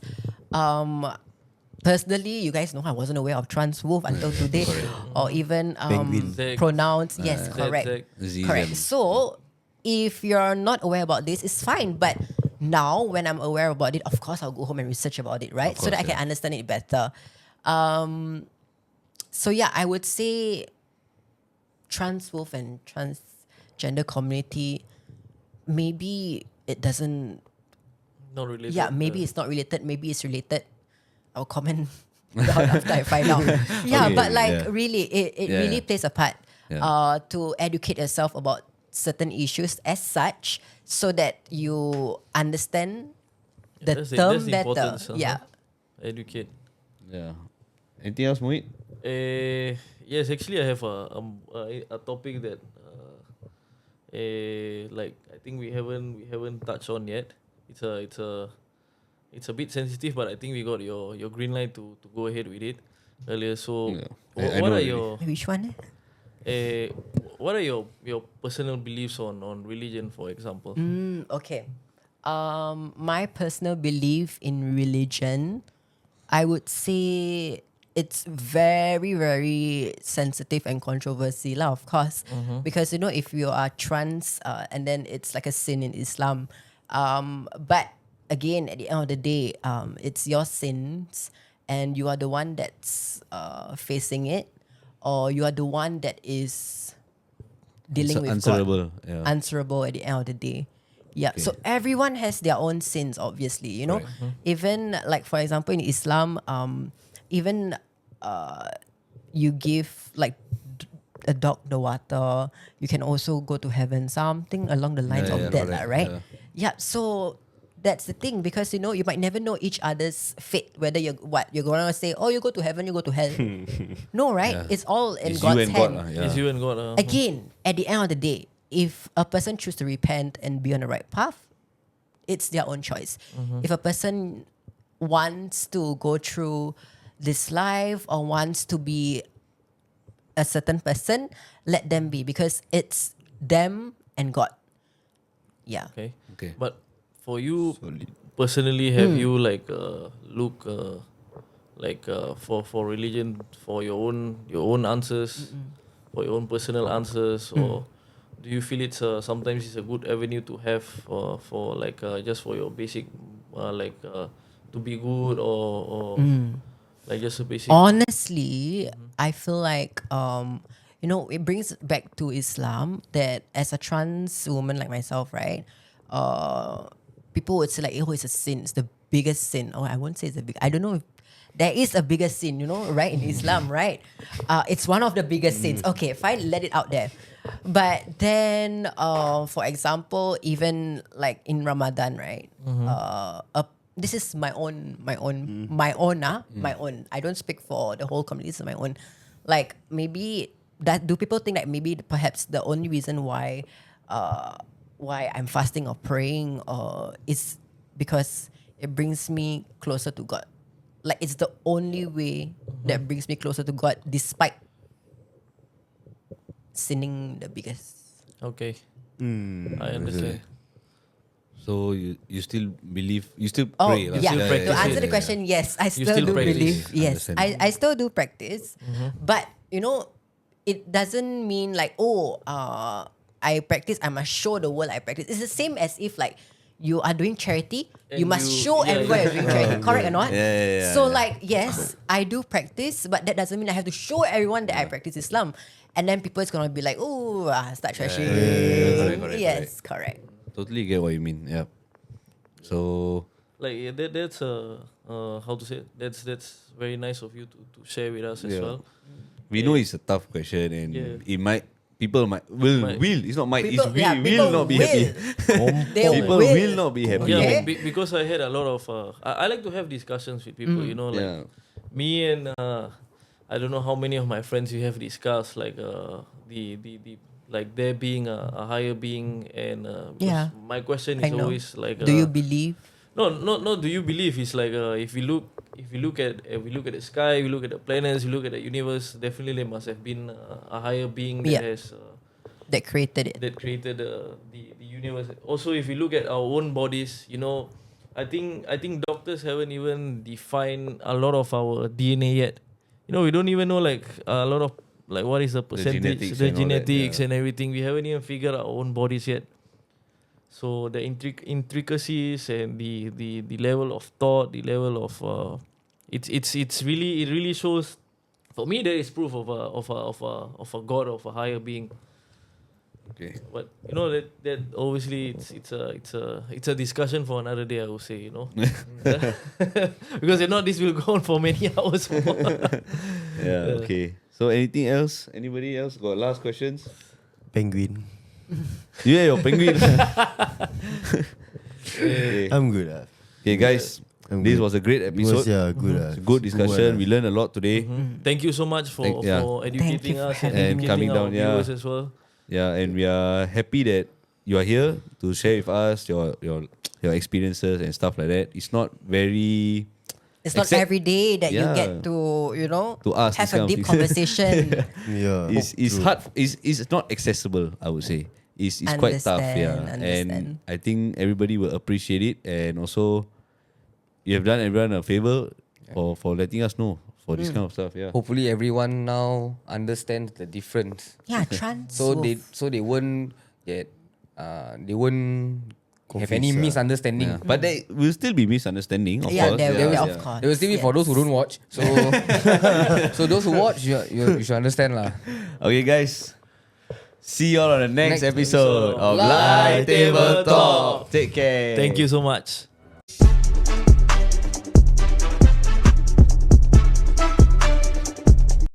Personally, you guys know I wasn't aware of trans wolf until today, or even Penguin. pronouns. Yes, correct. Correct. So, if you're not aware about this, it's fine. But now, when I'm aware about it, of course, I'll go home and research about it, right? So that I can understand it better. So yeah, I would say trans wolf and transgender community, maybe it doesn't. Not related. Yeah, maybe it's not related. Maybe it's related. I'll comment down after I find out. Yeah, Okay, but like yeah. really, it Yeah. really plays a part Yeah. to educate yourself about certain issues as such, so that you understand the term that's better. important, Yeah. Educate. Yeah. Anything else, Mohit? Yes, actually, I have a topic that like I think we haven't touched on yet. It's a it's a bit sensitive, but I think we got your green light to go ahead with it earlier. So, Yeah. I what know are already. your Which one? what are your personal beliefs on religion, for example? Okay. My personal belief in religion, I would say it's very, very sensitive and controversial, lah, of course. Because, if you are trans and then it's like a sin in Islam. But again, at the end of the day, it's your sins and you are the one that's facing it, or you are the one that is dealing with Answerable. God. Yeah. Answerable at the end of the day. Yeah. Okay. So everyone has their own sins, obviously. Even like for example in Islam, even you give like a dog the water, you can also go to heaven. Something along the lines of that, correct, right? yeah. Yeah. So that's the thing, because you might never know each other's fate. Whether you're gonna say, oh, you go to heaven, you go to hell. No, right? Yeah. It's all in It's God's you and God. hand. Yeah. It's you and God. Again, at the end of the day, if a person chooses to repent and be on the right path, it's their own choice. If a person wants to go through this life or wants to be a certain person, let them be, because it's them and God. Yeah. Okay. Okay. But for you personally, have you like look for religion for your own answers, for your own personal answers, or do you feel it's sometimes it's a good avenue to have for like just for your basic to be good, or like just a basic. Honestly, I feel like it brings back to Islam that as a trans woman like myself, right? People would say like, oh, it's a sin. It's the biggest sin. Oh, I won't say it's a big. I don't know if there is a bigger sin, right, in Islam, right? It's one of the biggest sins. Okay, fine, let it out there. But then, for example, even like in Ramadan, right? This is my own. I don't speak for the whole community. This is my own. Like maybe that. Do people think that maybe perhaps the only reason why I'm fasting or praying is because it brings me closer to God? Like it's the only way that brings me closer to God, despite sinning the biggest. Okay. I understand. So you still believe, you still Oh, pray lah. yeah. still To practice answer it. the question, yes, I still still do practice. believe. Yes, Understand. I still do practice. But, it doesn't mean like, I practice, I must show the world I practice. It's the same as if like, you are doing charity, And you must you- show yeah, everywhere yeah. you're doing charity. Correct or not? Yeah, So yeah. like, yes, I do practice, but that doesn't mean I have to show everyone that I practice Islam. And then people is gonna be like, oh, start trashing. correct, Yes, correct. Totally get what you mean. Yeah. So Like that's how to say it? That's very nice of you to share with us as Yeah. well. we know it's a tough question, and Yeah. it might will. It's not might. People- It's yeah, will people not be will. happy. They People will not be happy. Yeah, Okay. because I had a lot of I like to have discussions with people. Like Yeah. me and I don't know how many of my friends you have discussed like the like there being a higher being, and Yeah. my question I is know. always like Do you believe? no, not do you believe? It's like if we look at the sky, we look at the planets, we look at the universe. Definitely, there must have been a higher being that Yeah. has That created it. that created the universe. Also, if we look at our own bodies, I think doctors haven't even defined a lot of our DNA yet. We don't even know like a lot of like what is the percentage, genetics the and all that, genetics yeah. and everything. We haven't even figured out our own bodies yet. So the intricacies and the level of thought, the level of it really shows. For me, there is proof of a God, of a higher being. Okay. But that obviously it's a discussion for another day, I would say, because if not, this will go on for many hours more. Yeah. Okay. So anything else? Anybody else got last questions? Penguin. Yeah, your penguin. Okay. I'm good. Okay, guys. I'm This good. was a great It was, episode. good. It's a good discussion. We learned a lot today. Thank you so much for Yeah. educating Thank you us for and having me. educating Coming our down, yeah. viewers as well. Yeah, and we are happy that you are here to share with us your your experiences and stuff like that. It's not very. It's not Except- every day that you Yeah. get to, To ask have this kind a of deep things. conversation. Yeah. It's hard. It's not accessible. I would say it's quite tough. Yeah, Understand. and I think everybody will appreciate it. And also, you have done everyone a favor for letting us know for this kind of stuff. Yeah. Hopefully everyone now understands the difference. Yeah, trans. So wolf. they won't get they won't have any Confused, misunderstanding. Yeah. But there will still be misunderstanding, of Yeah, course. there will, Yeah. of course. There will still be for those who don't watch. So so those who watch, you should understand lah. Okay, guys. See you all on the next Next episode of episode. LAI LAI Table Table Talk. Talk. Take care. Thank you so much.